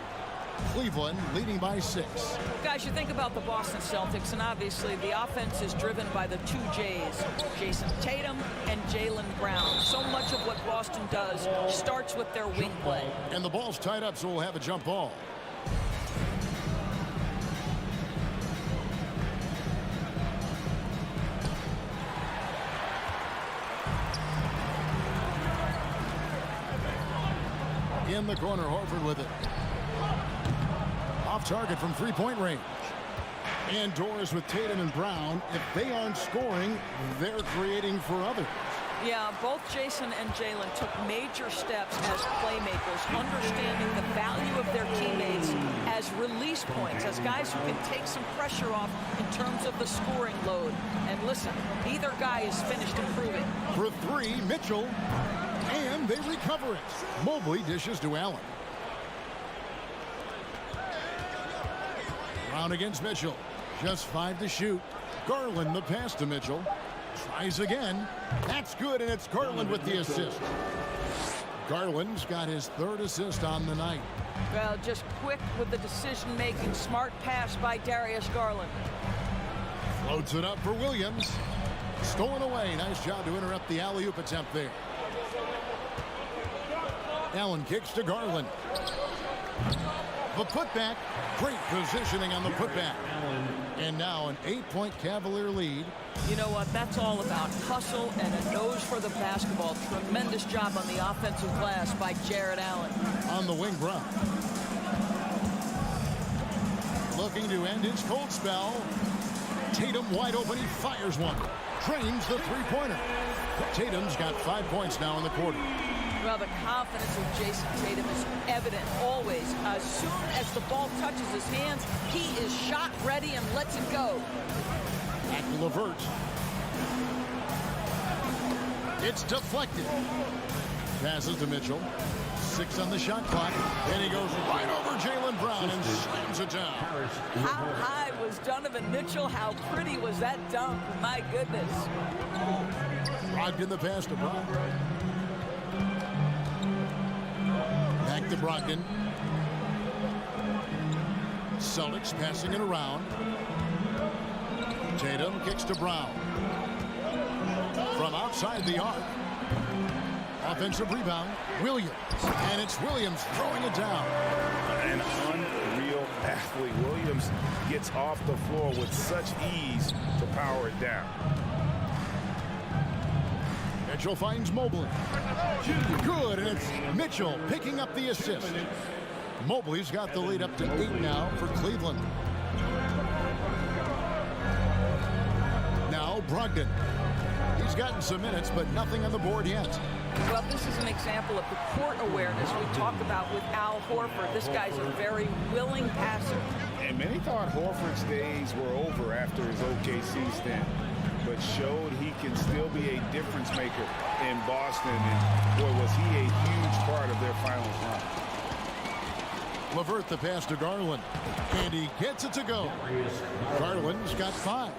Cleveland leading by 6. Guys, you think about the Boston Celtics, and obviously the offense is driven by the two J's, Jason Tatum and Jaylen Brown. So much of what Boston does starts with their wing play. And the ball's tied up, so we'll have a jump ball. In the corner, Horford with it. Off target from three-point range. And Doris with Tatum and Brown. If they aren't scoring, they're creating for others. Yeah, both Jason and Jaylen took major steps as playmakers, understanding the value of their teammates as release points, as guys who can take some pressure off in terms of the scoring load. And listen, neither guy is finished improving. For 3, Mitchell. And they recover it. Mobley dishes to Allen. Brown against Mitchell. Just 5 to shoot. Garland the pass to Mitchell. Tries again. That's good, and it's Garland with the assist. Garland's got his 3rd assist on the night. Well, just quick with the decision-making. Smart pass by Darius Garland. Floats it up for Williams. Stolen away. Nice job to interrupt the alley-oop attempt there. Allen kicks to Garland. The putback. Great positioning on the putback. And now an 8-point Cavalier lead. You know what? That's all about hustle and a nose for the basketball. Tremendous job on the offensive glass by Jared Allen. On the wing, Brown. Looking to end his cold spell. Tatum wide open. He fires one. Drains the three-pointer. Tatum's got 5 points now in the quarter. Well, the confidence of Jason Tatum is evident always. As soon as the ball touches his hands, he is shot ready and lets it go. Back to LeVert. It's deflected. Passes to Mitchell. 6 on the shot clock. And he goes right over Jaylen Brown and slams it down. How high was Donovan Mitchell? How pretty was that dunk? My goodness. Brogdon the pass to Brown. Back to Brogdon. Celtics passing it around. Tatum kicks to Brown. From outside the arc. Offensive rebound. Williams. And it's Williams throwing it down. An unreal athlete. Williams gets off the floor with such ease to power it down. Mitchell finds Mobley. Good, and it's Mitchell picking up the assist. Mobley's got the lead up to 8 now for Cleveland. Now Brogdon. He's gotten some minutes, but nothing on the board yet. Well, this is an example of the court awareness we talked about with Al Horford. This guy's a very willing passer. And many thought Horford's days were over after his OKC stint, but showed he can still be a difference maker in Boston. And boy, was he a huge part of their finals run. LeVert the pass to Garland, and he gets it to go. Garland's got 5.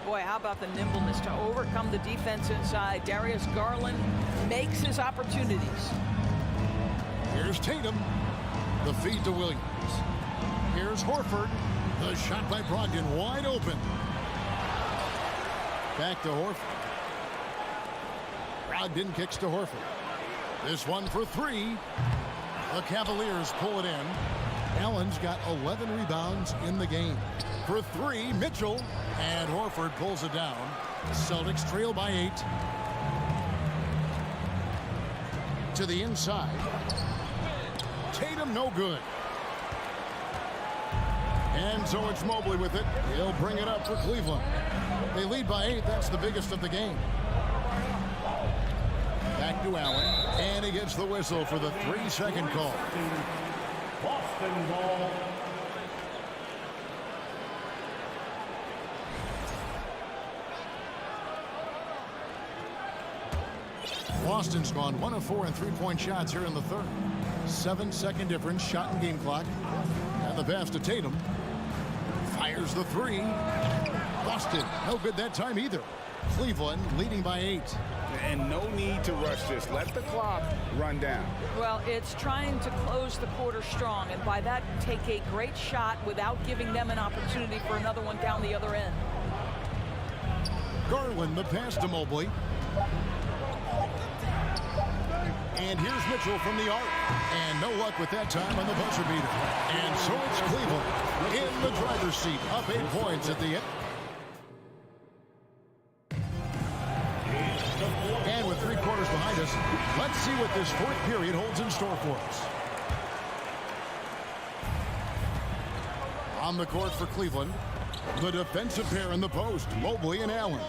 Boy, how about the nimbleness to overcome the defense inside. Darius Garland makes his opportunities. Here's Tatum. The feed to Williams. Here's Horford. The shot by Brogdon wide open. Back to Horford. Brogdon kicks to Horford. This one for 3. The Cavaliers pull it in. Allen's got 11 rebounds in the game. For 3, Mitchell. And Horford pulls it down. Celtics trail by 8. To the inside. Tatum no good. And so it's Mobley with it. He'll bring it up for Cleveland. They lead by 8. That's the biggest of the game. Back to Allen. And he gets the whistle for the 3-second call. Boston ball. Boston's gone 1 of 4 in 3-point shots here in the third. 7-second difference, shot and game clock. And the pass to Tatum. Fires the 3. Boston, no good that time either. Cleveland leading by 8. And no need to rush this. Let the clock run down. Well, it's trying to close the quarter strong, and by that, take a great shot without giving them an opportunity for another one down the other end. Garland, the pass to Mobley. And here's Mitchell from the arc. And no luck with that time on the buzzer beater. And so it's Cleveland in the driver's seat, up 8 points at the end. And with 3 quarters behind us, let's see what this 4th period holds in store for us. On the court for Cleveland, the defensive pair in the post, Mobley and Allen.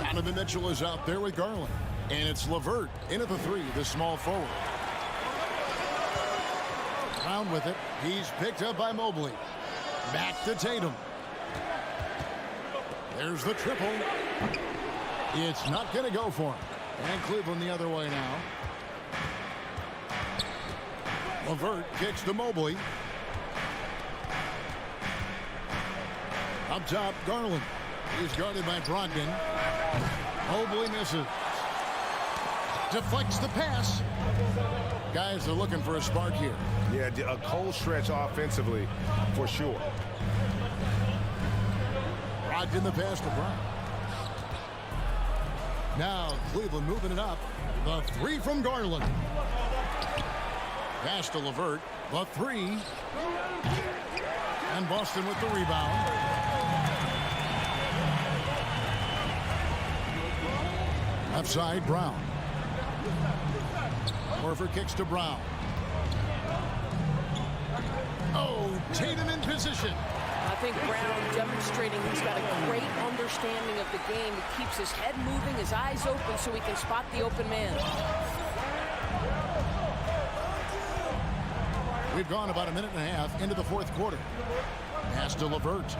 Donovan Mitchell is out there with Garland. And it's LeVert in at the 3, the small forward. Brown with it. He's picked up by Mobley. Back to Tatum. There's the triple. It's not going to go for him. And Cleveland the other way now. LeVert kicks to Mobley. Up top, Garland. He's guarded by Brogdon. Mobley misses. Deflects the pass. Guys are looking for a spark here. Yeah, a cold stretch offensively for sure. Brogdon the pass to Brown. Now Cleveland moving it up. The 3 from Garland. Pass to LeVert. The 3. And Boston with the rebound. Left side, Brown. Horford kicks to Brown. Oh, Tatum in position. I think Brown demonstrating he's got a great understanding of the game. He keeps his head moving, his eyes open so he can spot the open man. We've gone about a minute and a half into the 4th quarter. Pass to LeVert.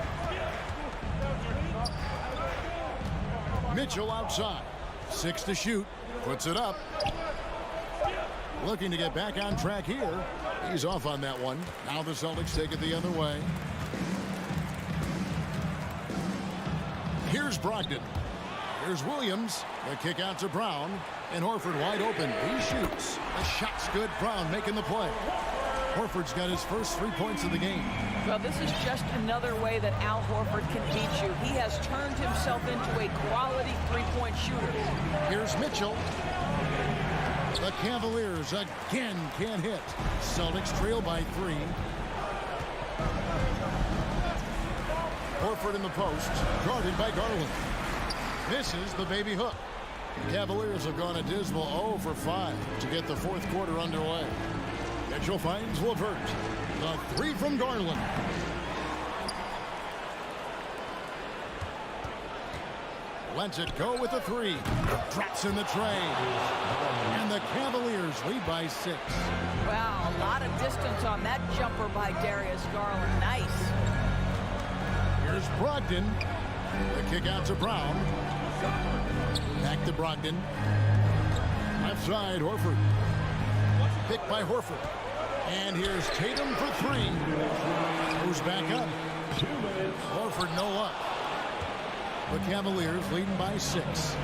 Mitchell outside. 6 to shoot. Puts it up. Looking to get back on track here. He's off on that one. Now the Celtics take it the other way. Here's Brogdon. Here's Williams. The kick out to Brown. And Horford wide open. He shoots. The shot's good. Brown making the play. Horford's got his first 3 points of the game. Well, this is just another way that Al Horford can beat you. He has turned himself into a quality 3-point shooter. Here's Mitchell. The Cavaliers again can't hit. Celtics trail by 3. Horford in the post, guarded by Garland. Misses the baby hook. The Cavaliers have gone a dismal 0 for 5 to get the 4th quarter underway. Mitchell finds LeVert. The 3 from Garland. Lets it go with the 3. Drops in the tray. And the Cavaliers lead by 6. Wow, a lot of distance on that jumper by Darius Garland. Nice. Here's Brogdon. The kick out to Brown. Back to Brogdon. Left side, Horford. Picked by Horford. And here's Tatum for 3. Moves back up. Horford no luck. The Cavaliers leading by 6.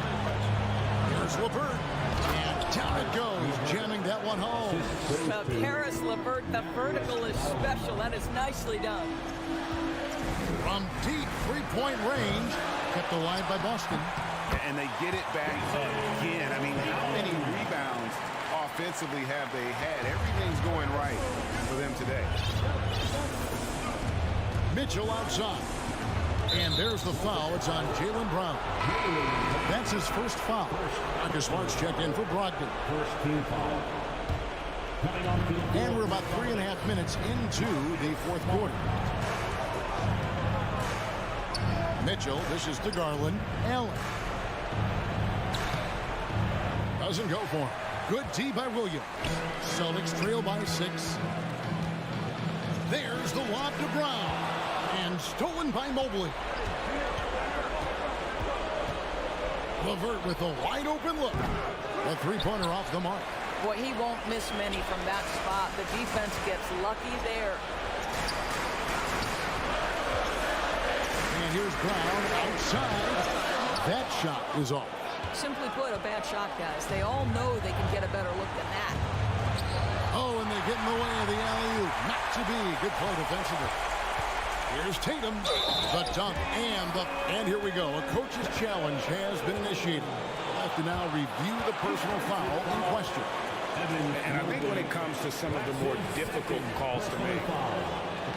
Here's LeVert. And down it goes, jamming that one home. Well, Karis LeVert, the vertical is special. That is nicely done. From deep 3-point range, kept alive by Boston. And they get it back again. I mean, how many rebounds offensively have they had? Everything's going right for them today. Mitchell outside. And there's the foul. It's on Jaylen Brown. That's his first foul. Marcus Smart's checked in for Brogdon. First team foul. And we're about 3.5 minutes into the 4th quarter. Mitchell, this is to Garland. Allen. Doesn't go for him. Good tee by Williams. Celtics trail by 6. There's the lob to Brown. And stolen by Mobley. LeVert with a wide open look. A 3-pointer off the mark. Boy, he won't miss many from that spot. The defense gets lucky there. And here's Brown outside. That shot is off. Simply put, a bad shot, guys. They all know they can get a better look than that. Oh, and they get in the way of the alley-oop. Not to be. Good play defensively. Here's Tatum, the dunk, and here we go. A coach's challenge has been initiated. We'll have to now review the personal foul in question. And I think when it comes to some of the more difficult calls to make,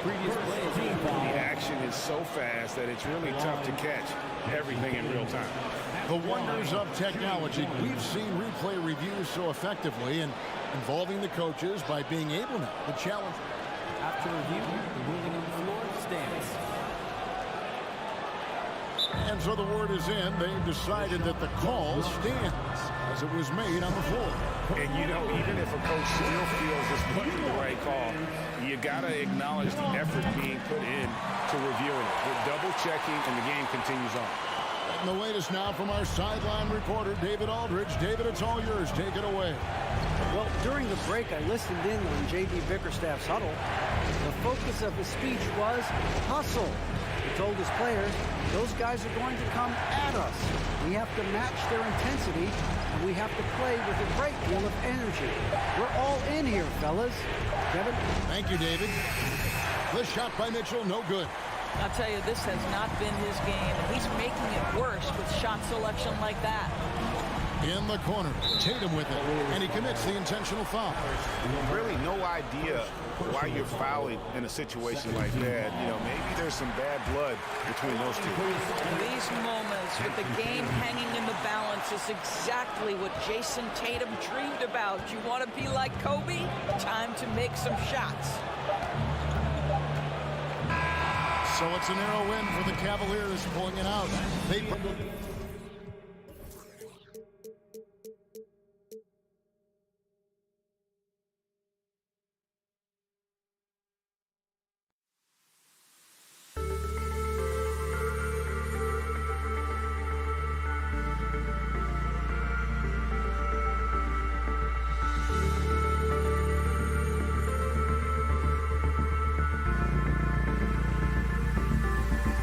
the action is so fast that it's really tough to catch everything in real time. The wonders of technology. We've seen replay reviews so effectively and involving the coaches by being able now to challenge. After review, the ruling on the floor stands. And so the word is in. They've decided that the call stands as it was made on the floor. And, you know, even if a coach still feels this wasn't the right call, you got to acknowledge the effort being put in to reviewing it. We're double-checking, and the game continues on. And the latest now from our sideline reporter, David Aldridge. David, it's all yours. Take it away. Well, during the break, I listened in on J.B. Bickerstaff's huddle. The focus of his speech was hustle. He told his players, those guys are going to come at us. We have to match their intensity, and we have to play with a great deal of energy. We're all in here, fellas. Kevin? Thank you, David. The shot by Mitchell, no good. I'll tell you, this has not been his game, and he's making it worse with shot selection like that. In the corner, Tatum with it, and he commits the intentional foul. Really no idea why you're fouling in a situation like that. You know, maybe there's some bad blood between those two. And these moments with the game hanging in the balance is exactly what Jason Tatum dreamed about. You want to be like Kobe? Time to make some shots. So it's a narrow win for the Cavaliers pulling it out. They